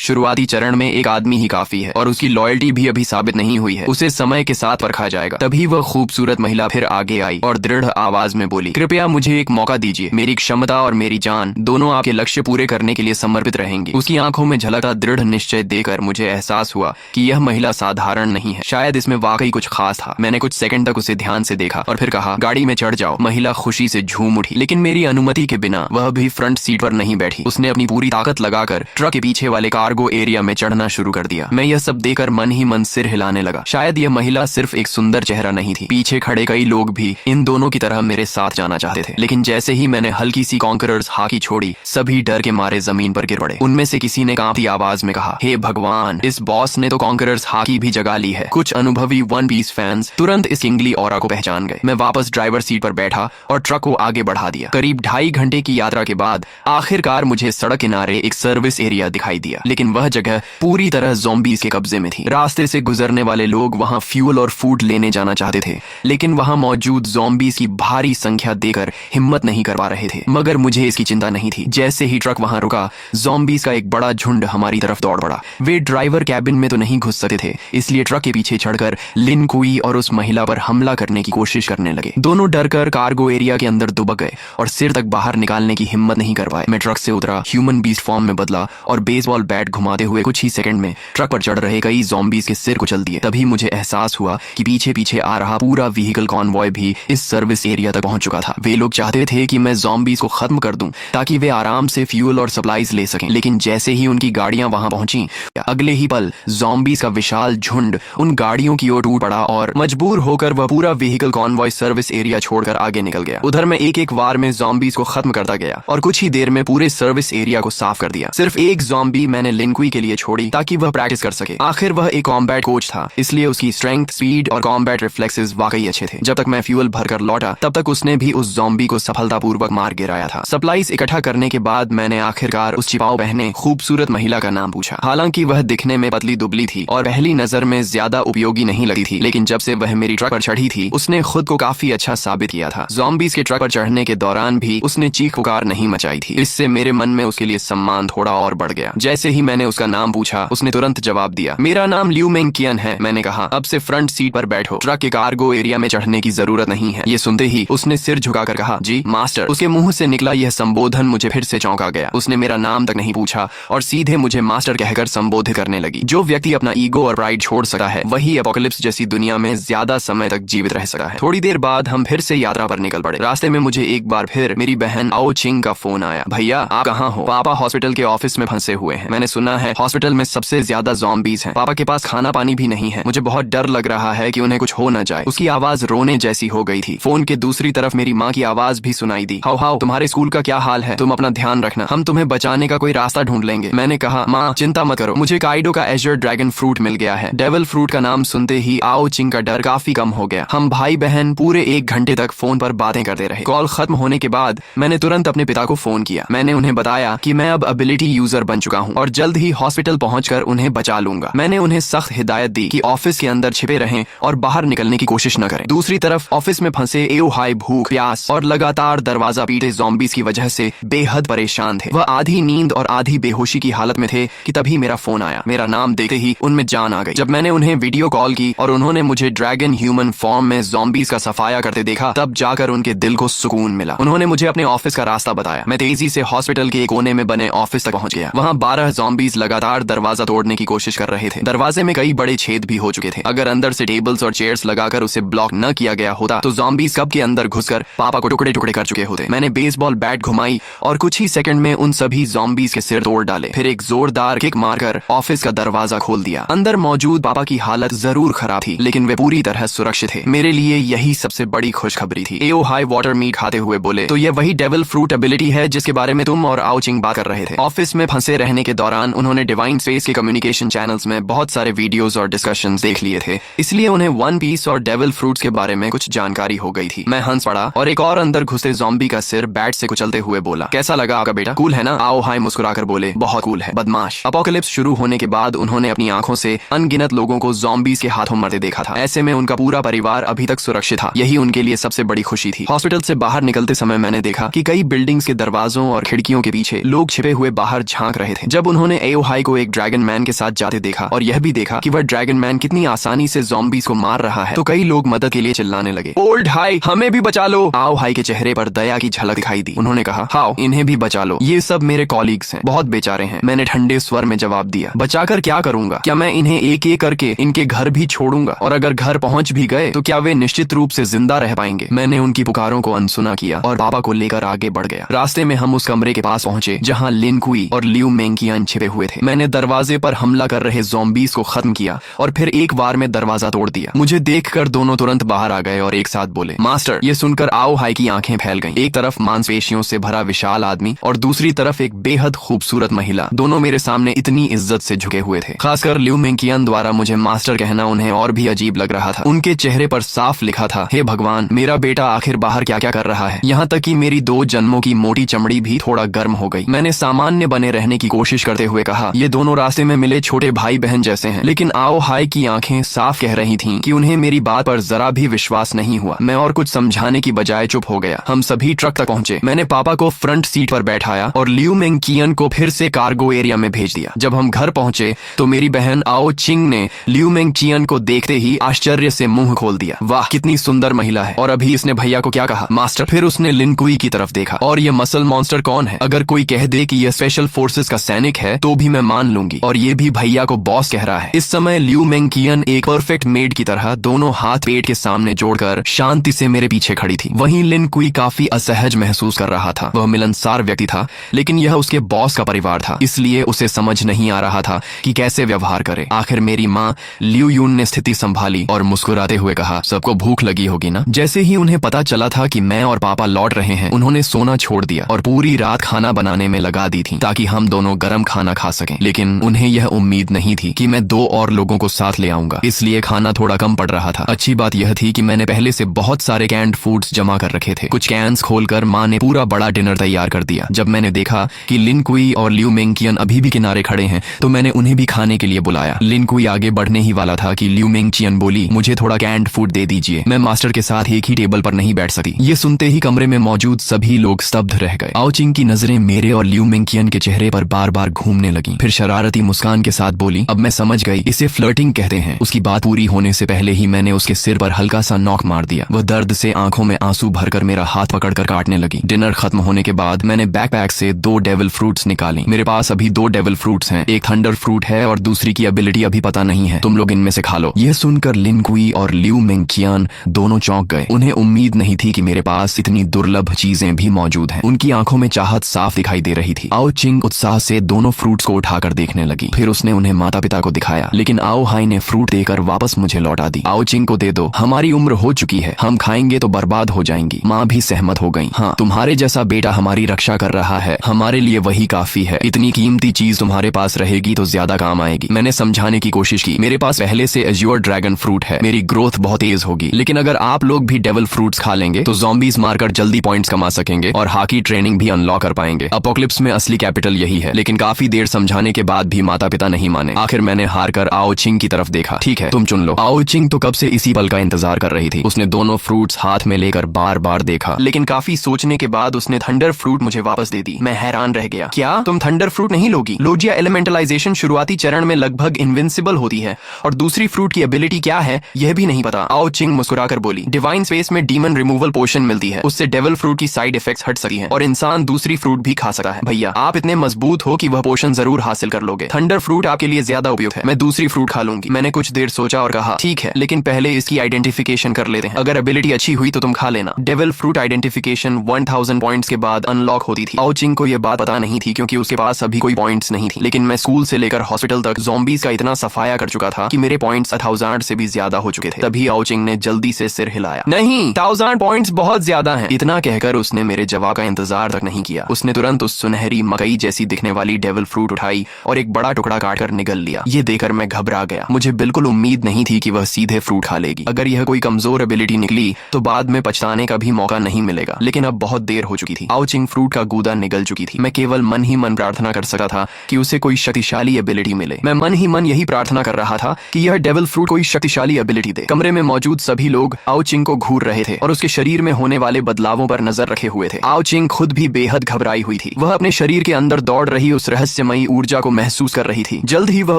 शुरुआती चरण में एक आदमी ही काफी है और उसकी लॉयल्टी भी अभी साबित नहीं हुई है, उसे समय के साथ परखा जाएगा। तभी वह खूबसूरत महिला फिर आगे आई और दृढ़ आवाज में बोली, कृपया मुझे एक मौका दीजिए, मेरी क्षमता और मेरी जान दोनों आपके लक्ष्य पूरे करने के लिए समर्पित रहेंगी। उसकी आंखों में झलकता दृढ़ निश्चय देकर मुझे एहसास हुआ कि यह महिला साधारण नहीं है, शायद इसमें वाकई कुछ खास था। मैंने कुछ सेकंड तक उसे ध्यान से देखा और फिर कहा, गाड़ी में चढ़ जाओ। महिला खुशी से झूम उठी, लेकिन मेरी अनुमति के बिना वह भी फ्रंट सीट पर नहीं बैठी। उसने अपनी पूरी ताकत लगाकर ट्रक के पीछे वाले कार्गो एरिया में चढ़ना शुरू कर दिया। मैं यह सब देखकर मन ही मन सिर हिलाने लगा। शायद यह महिला सिर्फ एक सुंदर चेहरा नहीं थी, पीछे खड़े कई लोग भी इन दोनों की तरह मेरे साथ जाना चाहते थे। लेकिन जैसे ही मैंने हल्की सी कॉन्करर्स हाकी छोड़ी, सभी डर के मारे जमीन पर गिर पड़े। उनमें से किसी ने कांपती आवाज में कहा, हे भगवान, इस बॉस ने तो कॉन्करर्स हाकी भी जगा ली है। कुछ अनुभवी वन पीस फैंस तुरंत इस किंगली ऑरा को पहचान गए। मैं वापस ड्राइवर सीट पर बैठा और ट्रक को आगे बढ़ा दिया। करीब 2.5 घंटे की यात्रा के बाद आखिरकार मुझे सड़क किनारे एक सर्विस एरिया दिखाई दिया, लेकिन वह जगह पूरी तरह ज़ॉम्बीज़ के कब्जे में थी। रास्ते से गुजरने वाले लोग वहां फ्यूल और फूड लेने जाना चाहते थे, लेकिन वहां मौजूद ज़ॉम्बीज़ की भारी संख्या देखकर हिम्मत नहीं कर पा रहे थे। मगर मुझे इसकी चिंता नहीं थी। जैसे ही ट्रक वहां रुका, ज़ॉम्बीज़ का एक बड़ा झुंड हमारी तरफ दौड़ पड़ा। वे ड्राइवर कैबिन में तो नहीं घुस सकते थे, इसलिए ट्रक के पीछे चढ़कर लिन कुई और उस महिला पर हमला करने की कोशिश करने लगे। दोनों डरकर कार्गो एरिया के अंदर दुबक गए और सिर तक बाहर निकालने की हिम्मत नहीं कर पाए। मैं ट्रक से उतरा, ह्यूमन बीस्ट फॉर्म में बदला और बेसबॉल बैट घुमाते हुए कुछ ही सेकंड में ट्रक पर चढ़ रहे कई ज़ॉम्बीज़ के सिर कुचल दिए। तभी मुझे एहसास हुआ कि पीछे पीछे आ रहा पूरा व्हीकल कॉन्वॉय भी इस सर्विस एरिया तक पहुंच चुका था। वे लोग चाहते थे कि मैं ज़ॉम्बीज़ को खत्म कर दूं ताकि वे आराम से फ्यूल और सप्लाईज ले सकें। लेकिन जैसे ही उनकी गाड़ियां वहां पहुंची, अगले ही पल ज़ॉम्बीज़ का विशाल झुंड उन गाड़ियों की ओर टूट पड़ा और मजबूर होकर वह पूरा व्हीकल कॉन्वॉय सर्विस एरिया छोड़कर आगे निकल गया। उधर मैं एक एक वार में ज़ॉम्बीज़ को खत्म करता गया और कुछ ही देर में पूरे सर्विस एरिया को साफ कर दिया। सिर्फ एक ज़ॉम्बी मैंने लिनकुई के लिए छोड़ी ताकि वह प्रैक्टिस कर सके। आखिर वह एक कॉम्बैट कोच था, इसलिए उसकी स्ट्रेंथ, स्पीड और कॉम्बैट रिफ्लेक्सेस वाकई अच्छे थे। जब तक मैं फ्यूल भरकर लौटा, तब तक उसने भी उस ज़ॉम्बी को सफलतापूर्वक मार गिराया था। सप्लाईज इकट्ठा करने के बाद मैंने आखिरकार उस छिपाव पहने खूबसूरत महिला का नाम पूछा। हालांकि वह दिखने में पतली दुबली थी और पहली नजर में ज्यादा उपयोगी नहीं लगी थी, लेकिन जब से वह मेरी ट्रक पर चढ़ी थी, उसने खुद को काफी अच्छा साबित किया था। ज़ॉम्बीज़ के ट्रक पर चढ़ने के दौरान भी उसने चीख पुकार नहीं मचाई थी। इससे मेरे मन में उसके लिए सम्मान थोड़ा और बढ़ गया। जैसे ही मैंने उसका नाम पूछा, उसने तुरंत जवाब दिया, मेरा नाम लियू मेंग कियन है। मैंने कहा, अब से फ्रंट सीट पर बैठो, ट्रक के कार्गो एरिया में चढ़ने की जरूरत नहीं है। ये सुनते ही उसने सिर झुकाकर कहा, जी मास्टर। उसके मुंह से निकला यह संबोधन मुझे फिर से चौंका गया। उसने मेरा नाम तक नहीं पूछा और सीधे मुझे मास्टर कहकर संबोधित करने लगी। जो व्यक्ति अपना ईगो और प्राइड छोड़ सकता है, वही एपोकलिप्स जैसी दुनिया में ज्यादा समय तक जीवित रह सकता है। थोड़ी देर बाद हम फिर से यात्रा पर निकल पड़े। रास्ते में मुझे एक बार फिर मेरी बहन आओ चिंग का फोन आया। भैया आप कहाँ हो? पापा हॉस्पिटल के ऑफिस में फंसे हुए हैं। मैंने सुना है हॉस्पिटल में सबसे ज्यादा ज़ॉम्बीज़ हैं। पापा के पास खाना पानी भी नहीं है। मुझे बहुत डर लग रहा है कि उन्हें कुछ हो न जाए। उसकी आवाज रोने जैसी हो गई थी। फोन के दूसरी तरफ मेरी माँ की आवाज भी सुनाई दी। हाउ हाउ, तुम्हारे स्कूल का क्या हाल है? तुम अपना ध्यान रखना, हम तुम्हें बचाने का कोई रास्ता ढूंढ लेंगे। मैंने कहा, माँ चिंता मत करो, मुझे काइडो का एजर ड्रैगन फ्रूट मिल गया है। डेविल फ्रूट का नाम सुनते ही आओ चिंग का डर काफी कम हो गया। हम भाई बहन पूरे 1 घंटे तक फोन पर बातें करते रहे। कॉल खत्म होने के बाद मैंने तुरंत अपने पिता को फोन किया। मैंने उन्हें बताया कि मैं अब एबिलिटी यूजर बन चुका हूँ और जल्द ही हॉस्पिटल पहुंचकर उन्हें बचा लूंगा। मैंने उन्हें सख्त हिदायत दी कि ऑफिस के अंदर छिपे रहें और बाहर निकलने की कोशिश न करें। दूसरी तरफ ऑफिस में फंसे एओ हाई भूख, प्यास और लगातार दरवाजा पीटे ज़ॉम्बीज़ की वजह से बेहद परेशान थे। वह आधी नींद और आधी बेहोशी की हालत में थे कि तभी मेरा फोन आया। मेरा नाम देखते ही उनमें जान आ गई। जब मैंने उन्हें वीडियो कॉल की और उन्होंने मुझे ड्रैगन ह्यूमन फॉर्म में ज़ॉम्बीज़ का सफाया करते देखा, तब जाकर उनके दिल को सुकून मिला। उन्होंने मुझे अपने ऑफिस का रास्ता बताया। मैं तेजी से हॉस्पिटल के एक कोने में बने ऑफिस तक पहुंच गया। वहां 12 ज़ॉम्बीज़ लगातार दरवाजा तोड़ने की कोशिश कर रहे थे। दरवाजे में कई बड़े छेद भी हो चुके थे। अगर अंदर से टेबल्स और चेयर्स लगाकर उसे ब्लॉक न किया गया होता तो ज़ॉम्बीज़ कब के अंदर घुसकर पापा को टुकड़े टुकड़े कर चुके होते। मैंने बेसबॉल बैट घुमाई और कुछ ही सेकंड में उन सभी ज़ॉम्बीज़ के सिर तोड़ डाले। फिर एक जोरदार किक मारकर ऑफिस का दरवाजा खोल दिया। अंदर मौजूद पापा की हालत जरूर खराब थी, लेकिन वे पूरी तरह सुरक्षित थे। मेरे लिए यही सबसे बड़ी खुशखबरी थी। एओ हाई वाटर मीट खाते हुए बोले, तो ये वही डेविल फ्रूट एबिलिटी है जिसके बारे में तुम और आओ चिंग बात कर रहे थे। ऑफिस में फंसे रहने के दौरान उन्होंने डिवाइन स्पेस के कम्युनिकेशन चैनल्स में बहुत सारे वीडियोस और डिस्कशंस देख लिए थे, इसलिए उन्हें वन पीस और डेविल फ्रूट्स के बारे में कुछ जानकारी हो गई थी। मैं हंस पड़ा और एक और अंदर घुसे ज़ॉम्बी का सिर बैट से कुचलते हुए बोला, कैसा लगा आपका बेटा? कूल है ना? आओ हाई मुस्कुराकर बोले, बहुत कूल है बदमाश। अपोकलिप्स शुरू होने के बाद उन्होंने अपनी आंखों से अनगिनत लोगों को ज़ॉम्बीज़ के हाथों मरते देखा था। ऐसे में उनका पूरा परिवार अभी तक सुरक्षित था। यही उनके लिए सबसे बड़ी खुशी थी। हॉस्पिटल से बाहर निकलते समय मैंने देखा कि कई कई बिल्डिंग्स के दरवाजों और खिड़कियों के पीछे लोग छिपे हुए बाहर झांक रहे थे। जब उन्होंने आओ हाई को एक ड्रैगन मैन के साथ जाते देखा और यह भी देखा कि वह ड्रैगन मैन कितनी आसानी से ज़ॉम्बीज को मार रहा है, तो कई लोग मदद के लिए चिल्लाने लगे, ओल्ड हाई हमें भी बचा लो। आओ हाई के चेहरे पर दया की झलक दिखाई दी। उन्होंने कहा, हाओ इन्हें भी बचा लो, ये सब मेरे कॉलीग्स हैं, बहुत बेचारे हैं। मैंने ठंडे स्वर में जवाब दिया, बचाकर क्या करूंगा? क्या मैं इन्हें एक एक करके इनके घर भी छोड़ूंगा? और अगर घर पहुंच भी गए तो क्या वे निश्चित रूप से जिंदा रह पाएंगे? मैंने उनकी पुकारों को अनसुना किया और पापा को लेकर आगे बढ़ गया। रास्ते में हम उस कमरे के पास पहुंचे जहां लिन कुई और लियू मेंकियान छिपे हुए थे। मैंने दरवाजे पर हमला कर रहे ज़ॉम्बीज को खत्म किया और फिर एक बार में दरवाजा तोड़ दिया। मुझे देखकर दोनों तुरंत बाहर आ गए और एक साथ बोले, मास्टर। ये सुनकर आओ हाई की आंखें फैल गईं। एक तरफ मांसपेशियों से भरा विशाल आदमी और दूसरी तरफ एक बेहद खूबसूरत महिला, दोनों मेरे सामने इतनी इज्जत से झुके हुए थे। खासकर लियू मेंकियान द्वारा मुझे मास्टर कहना उन्हें और भी अजीब लग रहा था। उनके चेहरे पर साफ लिखा था, हे भगवान, मेरा बेटा आखिर बाहर क्या क्या कर रहा है। यहाँ तक कि मेरी 2 जन्मों की मोटी चमड़ी भी थोड़ा गर्म हो गई। मैंने सामान्य बने रहने की कोशिश करते हुए कहा, ये दोनों रास्ते में मिले छोटे भाई बहन जैसे हैं। लेकिन आओ हाई की आंखें साफ कह रही थीं कि उन्हें मेरी बात पर जरा भी विश्वास नहीं हुआ। मैं और कुछ समझाने की बजाय चुप हो गया। हम सभी ट्रक तक पहुंचे। मैंने पापा को फ्रंट सीट पर बैठाया और लियू मेंकियन को फिर से कार्गो एरिया में भेज दिया। जब हम घर पहुंचे तो मेरी बहन आओ चिंग ने लियू मेंकियन को देखते ही आश्चर्य से मुंह खोल दिया। वाह कितनी सुंदर महिला है। और अभी इसने भैया को क्या कहा, मास्टर? फिर उसने लिन कुई की तरफ देखा, और ये मसल मॉन्स्टर कौन है? अगर कोई कह दे कि यह स्पेशल फोर्सेस का सैनिक है तो भी मैं मान लूंगी, और ये भी भैया को बॉस कह रहा है। इस समय लियू मेंकियन एक परफेक्ट मेड की तरह दोनों हाथ पेट के सामने जोड़कर शांति से मेरे पीछे खड़ी थी। वहीं लिन कुई काफी असहज महसूस कर रहा था। वह मिलनसार व्यक्ति था, लेकिन यह उसके बॉस का परिवार था, इसलिए उसे समझ नहीं आ रहा था कि कैसे व्यवहार करे। आखिर मेरी माँ लियू यून ने स्थिति संभाली और मुस्कुराते हुए कहा, सबको भूख लगी होगी ना? जैसे ही उन्हें पता चला था कि मैं और पापा लौट रहे हैं, उन्होंने सोना छोड़ दिया और पूरी रात खाना बनाने में लगा दी थी ताकि हम दोनों गर्म खाना खा सकें। लेकिन उन्हें यह उम्मीद नहीं थी कि मैं 2 और लोगों को साथ ले आऊंगा, इसलिए खाना थोड़ा कम पड़ रहा था। अच्छी बात यह थी कि मैंने पहले से बहुत सारे कैंड फूड्स जमा कर रखे थे। कुछ कैंस खोलकर माँ ने पूरा बड़ा डिनर तैयार कर दिया। जब मैंने देखा कि लिन कुई और लियू मेंकियन अभी भी किनारे खड़े हैं तो मैंने उन्हें भी खाने के लिए बुलाया। लिन कुई आगे बढ़ने ही वाला था कि लियू मेंकियन बोली, मुझे थोड़ा कैंड फूड दे दीजिए, मैं मास्टर के साथ एक ही टेबल पर नहीं बैठ सकती। ये सुनते ही कमरे में मौजूद सभी लोग स्तब्ध रह गए। आओ चिंग की नजरें मेरे और लियू मेंकियन के चेहरे पर बार बार घूमने लगी। फिर शरारती मुस्कान के साथ बोली, अब मैं समझ गई, इसे फ्लर्टिंग कहते हैं। उसकी बात पूरी होने से पहले ही मैंने उसके सिर पर हल्का सा नॉक मार दिया। वह दर्द से आंखों में आंसू भरकर मेरा हाथ पकड़कर काटने लगी। डिनर खत्म होने के बाद मैंने बैकपैक से 2 डेविल फ्रूट्स निकाली। मेरे पास अभी 2 डेविल फ्रूट्स हैं, एक थंडर फ्रूट है और दूसरी की एबिलिटी अभी पता नहीं है। तुम लोग इनमें से खा लो। यह सुनकर लिन कुई और लियू मेंकियन दोनों चौंक गए। उन्हें उम्मीद नहीं थी कि मेरे पास इतनी दुर्लभ चीजें भी मौजूद हैं। उनकी आंखों में चाहत साफ दिखाई दे रही थी। आओ चिंग उत्साह से दोनों फ्रूट्स को उठाकर देखने लगी। फिर उसने उन्हें माता पिता को दिखाया, लेकिन आओ हाई ने फ्रूट देकर वापस मुझे लौटा दी। आओ चिंग को दे दो, हमारी उम्र हो चुकी है, हम खाएंगे तो बर्बाद हो जाएंगी। माँ भी सहमत हो गई। हाँ, तुम्हारे जैसा बेटा हमारी रक्षा कर रहा है, हमारे लिए वही काफी है। इतनी कीमती चीज तुम्हारे पास रहेगी तो ज्यादा काम आएगी। मैंने समझाने की कोशिश की, मेरे पास पहले से एज्योर ड्रैगन फ्रूट है, मेरी ग्रोथ बहुत तेज होगी। लेकिन अगर आप लोग भी डेविल फ्रूट्स खा लेंगे तो ज़ॉम्बीज मारकर जल्दी पॉइंट्स कमा सकेंगे और हाकी ट्रेनिंग भी अनलॉक कर पाएंगे। अपोकलिप्स में असली कैपिटल यही है। लेकिन काफी देर समझाने के बाद भी माता पिता नहीं माने। आखिर मैंने हार कर आओ चिंग की तरफ देखा। ठीक है, तुम चुन लो। आओ चिंग तो कब से इसी पल का इंतजार कर रही थी। उसने दोनों फ्रूट्स हाथ में लेकर बार बार देखा, लेकिन काफी सोचने के बाद उसने थंडर फ्रूट मुझे वापस दे दी। मैं हैरान रह गया, क्या तुम थंडर फ्रूट नहीं लोगी? लोजिया एलिमेंटलाइजेशन शुरुआती चरण में लगभग इनविंसिबल होती है, और दूसरी फ्रूट की एबिलिटी क्या है यह भी नहीं पता। आओ चिंग मुस्कुराकर बोली, डिवाइन स्पेस में डीमन रिमूवल पोशन मिलती है, उससे डेविल फ्रूट की साइड इफेक्ट्स हट सकती हैं और इंसान दूसरी फ्रूट भी खा सकता है। भैया आप इतने मजबूत हो कि वह पोशन जरूर हासिल कर लोगे। थंडर फ्रूट आपके लिए ज्यादा उपयुक्त है, मैं दूसरी फ्रूट खा लूंगी। मैंने कुछ देर सोचा और कहा, ठीक है, लेकिन पहले इसकी आइडेंटिफिकेशन कर लेते हैं। अगर एबिलिटी अच्छी हुई तो तुम खा लेना। डेविल फ्रूट आइडेंटिफिकेशन 1000 पॉइंट्स के बाद अनलॉक होती थी। आओ चिंग को यह बात पता नहीं थी क्योंकि उसके पास अभी कोई पॉइंट्स नहीं थी। लेकिन मैं स्कूल से लेकर हॉस्पिटल तक ज़ॉम्बीज का इतना सफाया कर चुका था कि मेरे पॉइंट्स 1000 से भी ज्यादा हो चुके थे। तभी आओ चिंग ने जल्दी से सिर हिलाया, नहीं, 1000 पॉइंट्स बहुत ज्यादा हैं। इतना कहकर उसने मेरे जवाब का इंतजार तक नहीं किया। उसने तुरंत उस सुनहरी मकई जैसी दिखने वाली डेविल फ्रूट उठाई और एक बड़ा टुकड़ा काटकर निगल लिया। ये देखकर मैं घबरा गया। मुझे बिल्कुल उम्मीद नहीं थी कि वह सीधे फ्रूट खा लेगी। अगर यह कोई कमजोर एबिलिटी निकली तो बाद में पछताने का भी मौका नहीं मिलेगा। लेकिन अब बहुत देर हो चुकी थी। आओ चिंग फ्रूट का गूदा निगल चुकी थी। मैं केवल मन ही मन प्रार्थना कर सकता था कि उसे कोई शक्तिशाली एबिलिटी मिले। मैं मन ही मन यही प्रार्थना कर रहा था कि यह डेविल फ्रूट कोई शक्तिशाली एबिलिटी दे। कमरे में मौजूद सभी लोग आओ चिंग को घूर रहे थे और उसके शरीर में होने वाले बदलावों पर नजर रखे हुए हुए थे। आओ चिंग खुद भी बेहद घबराई हुई थी। वह अपने शरीर के अंदर दौड़ रही उस रहस्यमयी ऊर्जा को महसूस कर रही थी। जल्द ही वह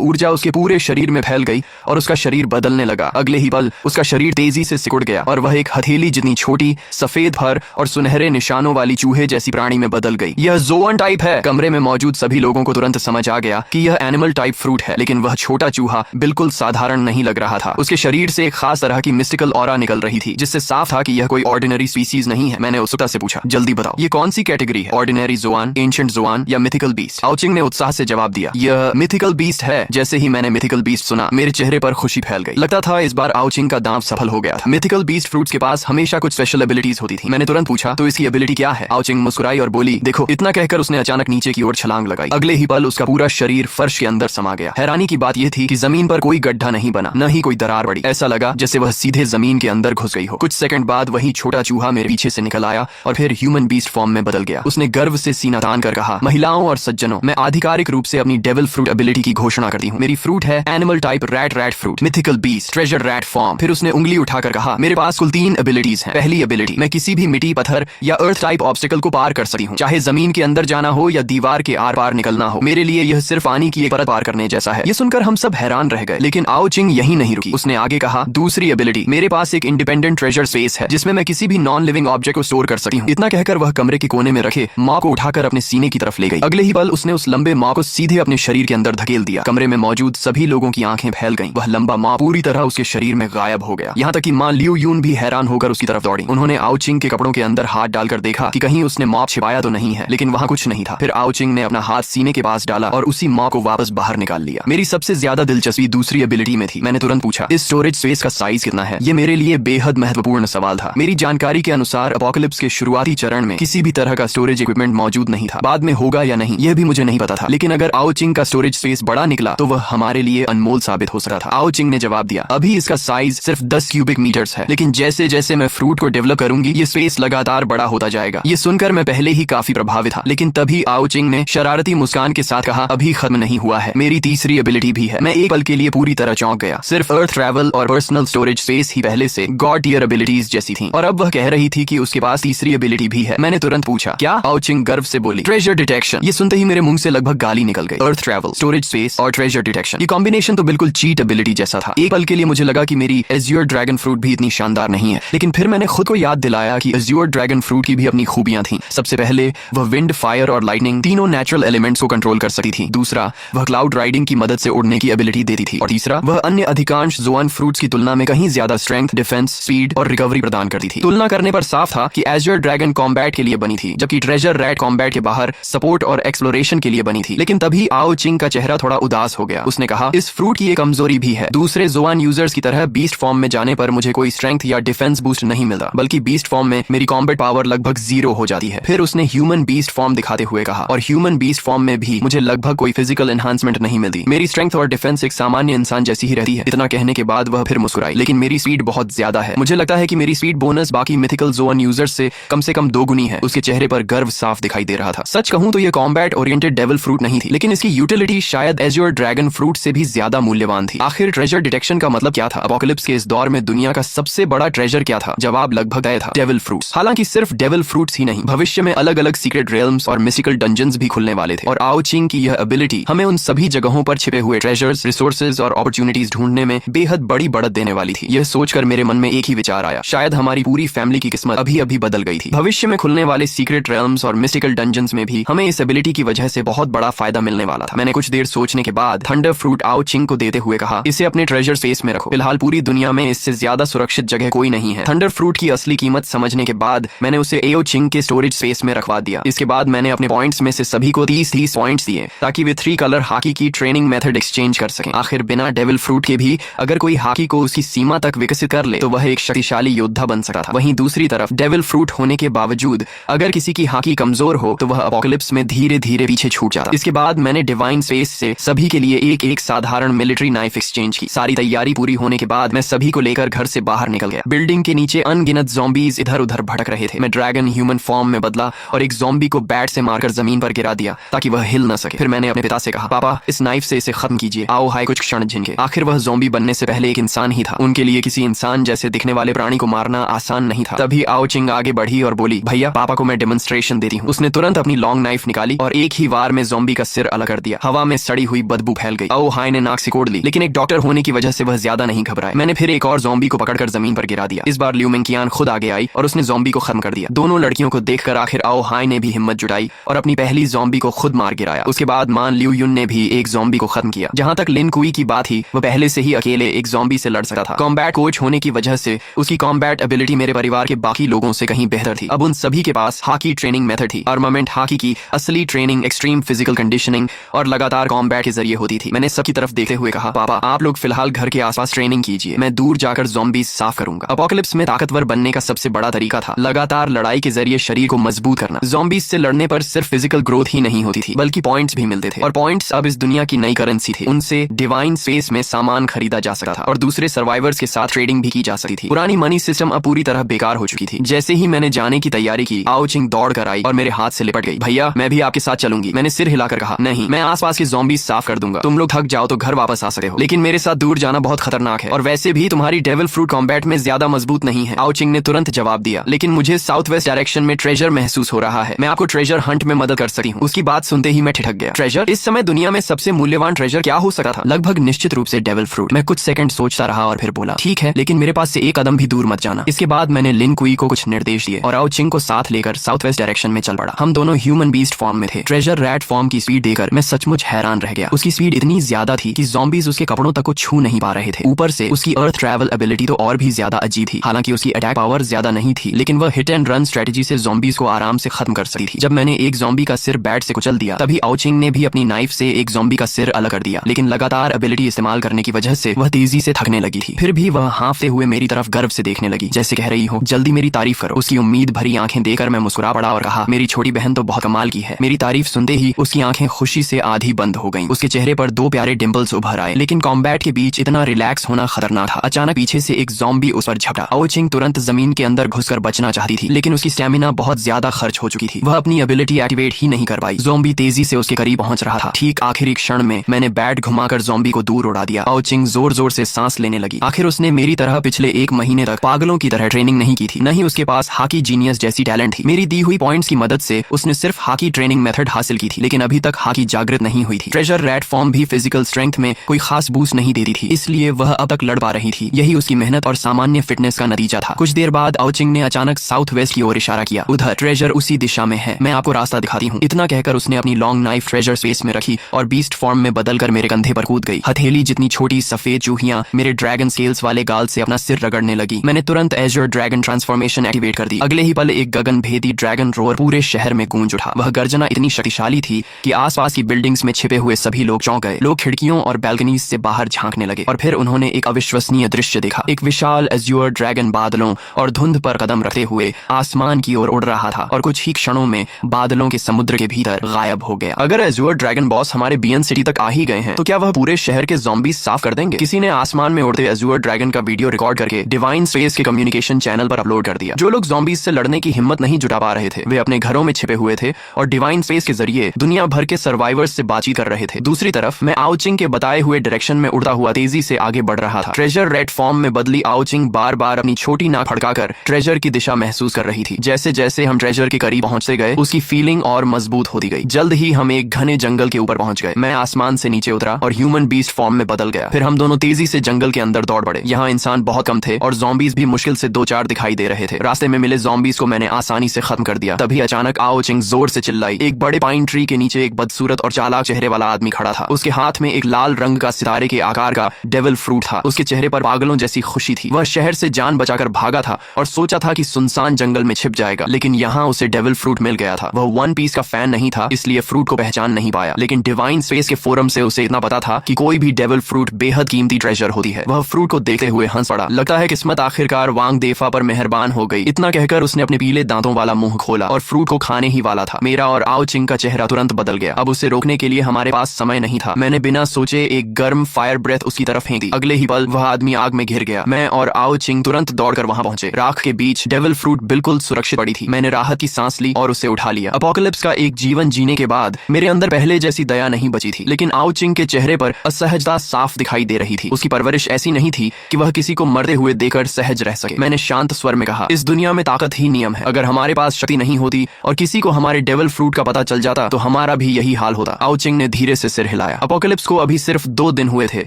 ऊर्जा उसके पूरे शरीर में फैल गई और उसका शरीर बदलने लगा। अगले ही पल उसका शरीर तेजी से सिकुड़ गया और वह एक हथेली जितनी छोटी, सफेद फर और सुनहरे निशानों वाली चूहे जैसी प्राणी में बदल गई। यह ज़ोअन टाइप है। कमरे में मौजूद सभी लोगों को तुरंत समझ आ गया कि यह एनिमल टाइप फ्रूट है, लेकिन वह छोटा चूहा बिल्कुल साधारण नहीं लग रहा था। उसके शरीर से एक खास तरह की मिस्टिकल ऑरा निकल रही थी, जिससे साफ था कि यह कोई ऑर्डिनरी स्पीसीज नहीं है। मैंने उत्सुकता से पूछा, जल्दी बताओ, ये कौन सी कैटेगरी है? ऑर्डिनरी ज़ोआन, एंशिएंट ज़ोआन या मिथिकल बीस्ट? आओ चिंग ने उत्साह से जवाब दिया, यह मिथिकल बीस्ट है। जैसे ही मैंने मिथिकल बीस्ट सुना, मेरे चेहरे पर खुशी फैल गई। लगता था इस बार आओ चिंग का दांव सफल हो गया था। मिथिकल बीस्ट फ्रूट्स के पास हमेशा कुछ स्पेशल एबिलिटीज होती थी। मैंने तुरंत पूछा, तो इसकी एबिलिटी क्या है? आओ चिंग मुस्कुराई और बोली, देखो। इतना कहकर उसने अचानक नीचे की ओर छलांग लगाई। अगले ही पल उसका पूरा शरीर फर्श के अंदर समा गया। हैरानी की बात यह थी कि जमीन पर कोई गड्ढा नहीं बना, न ही कोई दरार पड़ी। ऐसा लगा जैसे वह सीधे जमीन के अंदर घुस गई हो। कुछ सेकंड बाद वही छोटा चूहा मेरे पीछे से निकल आया और फिर ह्यूमन बीस्ट फॉर्म में बदल गया। उसने गर्व से सीना तान कर कहा, महिलाओं और सज्जनों, मैं आधिकारिक रूप से अपनी डेविल फ्रूट एबिलिटी की घोषणा करती हूँ। मेरी फ्रूट है animal type rat fruit, mythical beast, treasure rat form. फिर उसने उंगली उठाकर कहा, मेरे पास कुल 3 एबिलिटीज हैं। पहली एबिलिटी, मैं किसी भी मिट्टी, पत्थर या अर्थ टाइप ऑब्स्टिकल को पार कर सकती हूँ, चाहे जमीन के अंदर जाना हो या दीवार के आर पार निकलना हो। मेरे लिए यह सिर्फ पानी की एक परत पार करने जैसा है। ये सुनकर हम सब हैरान रह गए, लेकिन आओ चिंग यहीं नहीं रुकी। उसने आगे कहा, दूसरी एबिलिटी, मेरे पास एक इंडिपेंडेंट ट्रेजर स्पेस है, जिसमें मैं किसी भी नॉन लिविंग ऑब्जेक्ट को स्टोर कर सकती हूँ। इतना कहकर वह कमरे के कोने में रखे माँ को उठाकर अपने सीने की तरफ ले गई। अगले ही पल उसने उस लंबे माँ को सीधे अपने शरीर के अंदर धकेल दिया। कमरे में मौजूद सभी लोगों की आंखें फैल गईं। वह लंबा माँ पूरी तरह उसके शरीर में गायब हो गया। यहाँ तक कि माँ लियू यून भी हैरान होकर उसकी तरफ दौड़ी। उन्होंने आओ चिंग के कपड़ों के अंदर हाथ डालकर देखा कि कहीं उसने मॉप छिपाया तो नहीं है, लेकिन वहाँ कुछ नहीं था। फिर आओ चिंग ने अपना हाथ सीने के पास डाला और उसी माँ को वापस बाहर निकाल लिया। मेरी सबसे ज्यादा दिलचस्पी दूसरी एबिलिटी में थी। मैंने तुरंत पूछा, इस स्टोरेज स्पेस का साइज कितना है? ये मेरे लिए बेहद महत्वपूर्ण सवाल था। मेरी जानकारी के अनुसार अपोकलिप्स के शुरुआती चरण में किसी भी तरह का स्टोरेज इक्विपमेंट मौजूद नहीं था। बाद में होगा या नहीं, यह भी मुझे नहीं पता था, लेकिन अगर आओ चिंग का स्टोरेज स्पेस बड़ा निकला तो वह हमारे लिए अनमोल साबित हो सकता था। आओ चिंग ने जवाब दिया, अभी इसका साइज सिर्फ 10 क्यूबिक मीटर्स है, लेकिन जैसे जैसे मैं फ्रूट को डेवलप करूंगी, ये स्पेस लगातार बड़ा होता जाएगा। ये सुनकर मैं पहले ही काफी प्रभावित था, लेकिन तभी आओ चिंग ने शरारती मुस्कान के साथ कहा, अभी खत्म नहीं हुआ है, मेरी तीसरी एबिलिटी भी है। मैं एक पल के लिए पूरी तरह चौंक गया। सिर्फ अर्थ ट्रैवल और पर्सनल स्टोरेज स्पेस ही पहले से गॉड टियर एबिलिटीज जैसी थी, और अब वह कह रही थी कि उसके पास तीसरी एबिलिटी भी है। मैंने तुरंत पूछा, क्या? आओ चिंग गर्व से बोली, ट्रेजर डिटेक्शन। ये सुनते ही मेरे मुंह से लगभग गाली निकल गई। अर्थ ट्रैवल, स्टोरेज स्पेस और ट्रेजर डिटेक्शन, ये कॉम्बिनेशन तो बिल्कुल चीट एबिलिटी जैसा था। एक पल के लिए मुझे लगा कि मेरी एज्योर ड्रैगन फ्रूट भी इतनी शानदार नहीं है, लेकिन फिर मैंने खुद को याद दिलाया कि एज्योर ड्रैगन फ्रूट की भी अपनी खूबियां थी। सबसे पहले वह विंड, फायर और लाइटनिंग तीनों नेचुरल एलिमेंट्स को कंट्रोल कर सकती थी। दूसरा, वह क्लाउड राइडिंग की मदद से उड़ने की एबिलिटी देती थी। और तीसरा, वह अन्य अधिकांश ज़ोआन फ्रूट्स की तुलना में कहीं ज्यादा स्ट्रेंथ, डिफेंस, स्पीड और रिकवरी प्रदान करती थी। तुलना करने पर साफ था कि एज्योर ड्रैगन कॉम्बैट के लिए बनी थी, जबकि ट्रेजर रैट कॉम्बैट के बाहर सपोर्ट और एक्सप्लोरेशन के लिए बनी थी। लेकिन तभी आओ चिंग का चेहरा थोड़ा उदास हो गया। उसने कहा, इस फ्रूट की एक कमजोरी भी है। दूसरे ज़ोआन यूजर्स की तरह बीस्ट फॉर्म में जाने पर मुझे कोई स्ट्रेंथ या डिफेंस बूस्ट नहीं मिलता, बल्कि बीस्ट फॉर्म में मेरी कॉम्बैट पावर लगभग 0 हो जाती है। फिर उसने ह्यूमन बीस्ट फॉर्म दिखाते हुए कहा, और ह्यूमन बीस्ट फॉर्म में भी मुझे लगभग कोई फिजिकल एनहांसमेंट नहीं मिलती। मेरी स्ट्रेंथ और डिफेंस एक सामान्य इंसान जैसी ही रहती है। इतना कहने के बाद वह फिर मुस्कुराई, लेकिन मेरी स्पीड बहुत ज्यादा है। मुझे लगता है कि मेरी स्पीड बोनस बाकी मिथिकल ज़ोआन यूजर्स से कम 2 गुनी है। उसके चेहरे पर गर्व साफ दिखाई दे रहा था। सच कहूं तो यह कॉम्बैट ओरिएंटेड डेविल फ्रूट नहीं थी, लेकिन इसकी यूटिलिटी शायद एज्योर ड्रैगन फ्रूट से भी ज्यादा मूल्यवान थी। आखिर ट्रेजर डिटेक्शन का मतलब क्या था? अपोकलिप्स के इस दौर में दुनिया का सबसे बड़ा ट्रेजर क्या था? जवाब लगभग तय था, डेविल फ्रूट्स। हालांकि सिर्फ डेविल फ्रूट्स ही नहीं, भविष्य में अलग अलग सीक्रेट रेल्म्स और मिस्टिकल डंजन्स भी खुलने वाले थे। और आओ चिंग की यह एबिलिटी हमें उन सभी जगहों पर छिपे हुए ट्रेजर्स, रिसोर्सेज और अपॉर्चुनिटीज ढूंढने में बेहद बड़ी बढ़त देने वाली थी। यह सोचकर मेरे मन में एक ही विचार आया, शायद हमारी पूरी फैमिली की किस्मत अभी अभी बदल गई थी। भविष्य में खुलने वाले सीक्रेट रेल्म्स और मिस्टिकल डंजन्स में भी हमें इस एबिलिटी की वजह से बहुत बड़ा फायदा मिलने वाला था। मैंने कुछ देर सोचने के बाद थंडर फ्रूट आओ चिंग को देते हुए कहा, इसे अपने ट्रेजर स्पेस में रखो। फिलहाल पूरी दुनिया में इससे ज्यादा सुरक्षित जगह कोई नहीं है। थंडर फ्रूट की असली कीमत समझने के बाद मैंने उसे एओ चिंग के स्टोरेज स्पेस में रखवा दिया। इसके बाद मैंने अपने पॉइंट्स में से सभी को 30 पॉइंट्स दिए, ताकि वे 3 कलर हॉकी की ट्रेनिंग मेथड एक्सचेंज कर सकें। आखिर बिना डेविल फ्रूट के भी अगर कोई हॉकी को उसकी सीमा तक विकसित कर ले तो वह एक शक्तिशाली योद्धा बन सकता था। वहीं दूसरी तरफ डेविल फ्रूट होने के बावजूद अगर किसी की हॉकी कमजोर हो तो वह अपोकलिप्स में धीरे धीरे पीछे छूट जाता। इसके बाद मैंने डिवाइन स्पेस से सभी के लिए एक साधारण मिलिट्री नाइफ एक्सचेंज की। सारी तैयारी पूरी होने के बाद मैं सभी को लेकर घर से बाहर निकल गया। बिल्डिंग के नीचे अनगिनत ज़ॉम्बीज इधर उधर भटक रहे थे। मैं ड्रैगन ह्यूमन फॉर्म में बदला और एक ज़ॉम्बी को बैट से मारकर जमीन पर गिरा दिया ताकि वह हिल न सके। फिर मैंने अपने पिता से कहा, पापा इस नाइफ से इसे खत्म कीजिए। आओ हाय कुछ क्षण झिनके। आखिर वह ज़ॉम्बी बनने से पहले एक इंसान ही था। उनके लिए किसी इंसान जैसे दिखने वाले प्राणी को मारना आसान नहीं था। तभी आओ चिंग आगे बढ़ी और बोली, भैया पापा को मैं डेमोन्स्ट्रेशन देती हूँ। उसने तुरंत अपनी लॉन्ग नाइफ निकाली और एक ही वार में ज़ॉम्बी का सिर अलग कर दिया। हवा में सड़ी हुई बदबू फैल गई। आओ हाय ने नाक सिकोड़ ली, लेकिन एक डॉक्टर होने की वजह से वह ज्यादा नहीं घबराए। मैंने फिर एक और ज़ॉम्बी को पकड़कर जमीन पर गिरा दिया। इस बार लियू मिंग खुद आगे आई और उसने ज़ॉम्बी को खत्म कर दिया। दोनों लड़कियों को देखकर आखिर आओ हाय ने भी हिम्मत जुटाई और अपनी पहली ज़ॉम्बी को खुद मार गिराया। उसके बाद मान लियू युन ने भी एक ज़ॉम्बी को खत्म किया। जहां तक लिन कुई की बात थी, वह पहले से ही अकेले एक ज़ॉम्बी से लड़ सकता था। कॉम्बैट कोच होने की वजह से उसकी कॉम्बैट एबिलिटी मेरे परिवार के बाकी लोगों से कहीं बेहतर थी। अब उन सभी के पास हाकी ट्रेनिंग मेथड थी। आर्मामेंट हाकी की असली ट्रेनिंग एक्सट्रीम फिजिकल कंडीशनिंग और लगातार कॉम्बैट के जरिए होती थी। मैंने सबकी तरफ देखते हुए कहा, पापा आप लोग फिलहाल घर के आसपास ट्रेनिंग कीजिए, मैं दूर जाकर ज़ॉम्बीज साफ करूंगा। अपोकलिप्स में ताकतवर बनने का सबसे बड़ा तरीका था लगातार लड़ाई के जरिए शरीर को मजबूत करना। ज़ॉम्बीज से लड़ने पर सिर्फ फिजिकल ग्रोथ ही नहीं होती थी, बल्कि पॉइंट्स भी मिलते थे, और पॉइंट्स अब इस दुनिया की नई करेंसी थी। उनसे डिवाइन स्पेस में सामान खरीदा जा सकता था और दूसरे सर्वाइवर्स के साथ ट्रेडिंग भी की जा सकती थी। पुरानी मनी सिस्टम अब पूरी तरह बेकार हो चुकी थी। जैसे ही मैंने जाने की तैयारी की, आओ चिंग दौड़ कर आई और मेरे हाथ से लिपट गई। भैया मैं भी आपके साथ चलूंगी। मैंने सिर हिलाकर कहा, नहीं, मैं आसपास के ज़ॉम्बीज साफ कर दूंगा। तुम लोग थक जाओ तो घर वापस आ सकते हो, लेकिन मेरे साथ दूर जाना बहुत खतरनाक है, और वैसे भी तुम्हारी डेविल फ्रूट कॉम्बैट में ज्यादा मजबूत नहीं है। आओ चिंग ने तुरंत जवाब दिया, लेकिन मुझे साउथ वेस्ट डायरेक्शन में ट्रेजर महसूस हो रहा है। मैं आपको ट्रेजर हंट में मदद कर सकती हूँ। उसकी बात सुनते ही मैं ठिठक गया। ट्रेजर? इस समय दुनिया में सबसे मूल्यवान ट्रेजर क्या हो सकता था? लगभग निश्चित रूप से डेविल फ्रूट। मैं कुछ सेकंड सोचता रहा और फिर बोला, ठीक है, लेकिन मेरे पास से एक कदम भी दूर मत जाना। इसके बाद मैंने लिन कुई को कुछ निर्देश दिए और आओ चिंग को साथ लेकर साउथ वेस्ट डायरेक्शन में चल पड़ा। हम दोनों ह्यूमन बीस्ट फॉर्म में थे। ट्रेजर रैट फॉर्म की स्पीड देखकर मैं सचमुच हैरान रह गया। उसकी स्पीड इतनी ज्यादा थी कि ज़ॉम्बीज उसके कपड़ों तक को छू नहीं पा रहे थे। ऊपर से उसकी अर्थ ट्रैवल एबिलिटी तो और भी ज्यादा अजीब थी। हालांकि उसकी अटैक पावर ज्यादा नहीं थी, लेकिन वह हिट एंड रन स्ट्रेटजी से ज़ॉम्बीज को आराम से खत्म कर सकती थी। जब मैंने एक ज़ॉम्बी का सिर बैट से कुचल दिया, तभी आओ चिंग ने भी अपनी नाइफ से एक ज़ॉम्बी का सिर अलग कर दिया, लेकिन लगातार एबिलिटी इस्तेमाल करने की वजह से वह तेजी से थकने लगी थी। फिर भी वह हाँफते हुए मेरी तरफ गर्व से देखने लगी, जैसे कह रही हो, जल्दी मेरी तारीफ करो। उसकी उम्मीद भरी आंखें देखकर मैं मुस्कुरा पड़ा और कहा, मेरी छोटी बहन तो बहुत कमाल की है। मेरी तारीफ सुनते ही उसकी आंखें खुशी से आधी बंद हो गईं। उसके चेहरे पर दो प्यारे डिंपल्स उभर आए। लेकिन कॉम्बैट के बीच इतना रिलैक्स होना खतरनाक था। अचानक पीछे से एक ज़ॉम्बी उस पर झपटा। आओ चिंग तुरंत जमीन के अंदर घुसकर बचना चाहती थी, लेकिन उसकी स्टैमिना बहुत ज्यादा खर्च हो चुकी थी। वह अपनी एबिलिटी एक्टिवेट ही नहीं कर पाई। ज़ॉम्बी तेजी से उसके करीब पहुंच रहा था। ठीक आखिरी क्षण में मैंने बैट घुमाकर ज़ॉम्बी को दूर उड़ा दिया। आओ चिंग जोर जोर से सांस लेने लगी। आखिर उसने मेरी तरह पिछले एक महीने तक पागलों की तरह ट्रेनिंग नहीं की थी, न ही उसके पास हाकी जीनियस जैसी टैलेंट थी। मेरी दी हुई पॉइंट्स की मदद से उसने सिर्फ हाकी ट्रेनिंग मेथड हासिल की थी, लेकिन अभी तक हाकी जागृत नहीं हुई थी। ट्रेजर रैट फॉर्म भी फिजिकल स्ट्रेंथ में कोई खास बूस्ट नहीं देती थी, इसलिए वह अब तक लड़ पा रही थी। यही उसकी मेहनत और सामान्य फिटनेस का नतीजा था। कुछ देर बाद आओ चिंग ने अचानक साउथ वेस्ट की ओर इशारा किया। उधर ट्रेजर उसी दिशा में है, मैं आपको रास्ता दिखाती हूँ। इतना कहकर उसने अपनी लॉन्ग नाइफ ट्रेजर स्पेस में रखी और बीस्ट फॉर्म में बदलकर मेरे कंधे पर कूद गई। हथेली जितनी छोटी सफेद चूहियां मेरे ड्रैगन स्केल्स वाले गाल से अपना सिर रगड़ने लगी। मैंने तुरंत एज़्योर ड्रैगन ट्रांसफॉर्मेशन एक्टिवेट कर दी। अगले ही पल एक गगन भेदी ड्रैगन रोर पूरे शहर में गूंज उठा। वह गर्जना इतनी शक्तिशाली थी कि आसपास की बिल्डिंग्स में छिपे हुए सभी लोग चौंक गए। लोग खिड़कियों और बैल्कनीज से बाहर झांकने लगे और फिर उन्होंने एक अविश्वसनीय दृश्य देखा। एक विशाल एज़्योर ड्रैगन बादलों और धुंध पर कदम रखते हुए आसमान की ओर उड़ रहा था और कुछ ही क्षणों में बादलों के समुद्र के भीतर गायब हो गया। अगर एज़्योर ड्रैगन बॉस हमारे बीएन सिटी तक आ ही गए हैं, तो क्या वह पूरे शहर के ज़ॉम्बीज साफ कर देंगे? किसी ने आसमान में उड़ते एज़्योर ड्रैगन का वीडियो रिकॉर्ड करके डिवाइन स्पेस के कम्युनिकेशन चैनल पर अपलोड कर दिया। जो लोग ज़ॉम्बीज से लड़ने की हिम्मत नहीं जुटा पा रहे थे, वे अपने घरों में छिपे हुए थे और डिवाइन स्पेस के जरिए दुनिया भर के सर्वाइवर्स से बातचीत कर रहे थे। दूसरी तरफ मैं आओ चिंग के बताए हुए डायरेक्शन में उड़ता हुआ तेजी से आगे बढ़ रहा था। ट्रेजर रेड फॉर्म में बदली आओ चिंग बार बार अपनी छोटी नाक फड़काकर ट्रेजर की दिशा महसूस कर रही थी। जैसे जैसे हम ट्रेजर के करीब पहुंचते गए, उसकी फीलिंग और मजबूत होती गई। जल्द ही हम एक घने जंगल के ऊपर पहुंच गए। मैं आसमान से नीचे उतरा और ह्यूमन बीस्ट फॉर्म में बदल गया। फिर हम दोनों तेजी से जंगल के अंदर दौड़ पड़े। यहाँ इंसान बहुत कम थे और ज़ॉम्बीज भी मुश्किल से 2-4 दिखाई दे रहे थे। रास्ते में मिले ज़ॉम्बीज को मैंने आसानी से खत्म कर दिया। तभी अचानक आओ चिंग जोर से चिल्लाई। एक बड़े पाइन ट्री के नीचे एक बदसूरत और चालाक चेहरे वाला आदमी खड़ा था। उसके हाथ में एक लाल रंग का सितारे के आकार का डेविल फ्रूट था। उसके चेहरे पर पागलों जैसी खुशी थी। वह शहर से जान बचाकर भागा था और सोचा था कि सुनसान जंगल में छिप जाएगा, लेकिन यहाँ उसे डेविल फ्रूट मिल गया था। वह वन पीस का फैन नहीं था, इसलिए फ्रूट को पहचान नहीं पाया, लेकिन डिवाइन स्पेस के फोरम से उसे इतना पता था कि कोई भी डेविल फ्रूट बेहद कीमती ट्रेजर होती है। वह फ्रूट को देखते हुए हंस पड़ा। लगता है किस्मत आखिरकार वांग देफा पर मेहरबान हो गई। इतना कहकर उसने अपने पीले दांतों वाला मुंह खोला और फ्रूट को खाने ही वाला था। मेरा और आओ चिंग का चेहरा तुरंत बदल गया। अब उसे रोकने के लिए हमारे पास समय नहीं था। मैंने बिना सोचे एक गर्म फायर ब्रेथ उसकी तरफ फेंक दी। अगले ही पल वह आदमी आग में घिर गया। मैं और आओ चिंग तुरंत दौड़कर वहां पहुंचे। राख के बीच डेविल फ्रूट बिल्कुल सुरक्षित पड़ी थी। मैंने राहत की सांस ली और उसे उठा लिया। अपोकलिप्स का एक जीवन जीने के बाद मेरे अंदर पहले जैसी दया नहीं बची थी, लेकिन आओ चिंग के चेहरे पर असहजता साफ दिखाई दे रही थी। उसकी परवरिश ऐसी नहीं थी कि वह किसी को मरते हुए देखकर सहज रह सके। मैंने शांत स्वर में कहा, इस दुनिया में ताकत ही नियम है। अगर हमारे पास शक्ति नहीं होती और किसी को हमारे डेविल फ्रूट का पता चल जाता तो हमारा भी यही हाल होता। आओ चिंग ने धीरे से सिर हिलाया। अपोकलिप्स को अभी सिर्फ 2 दिन हुए थे,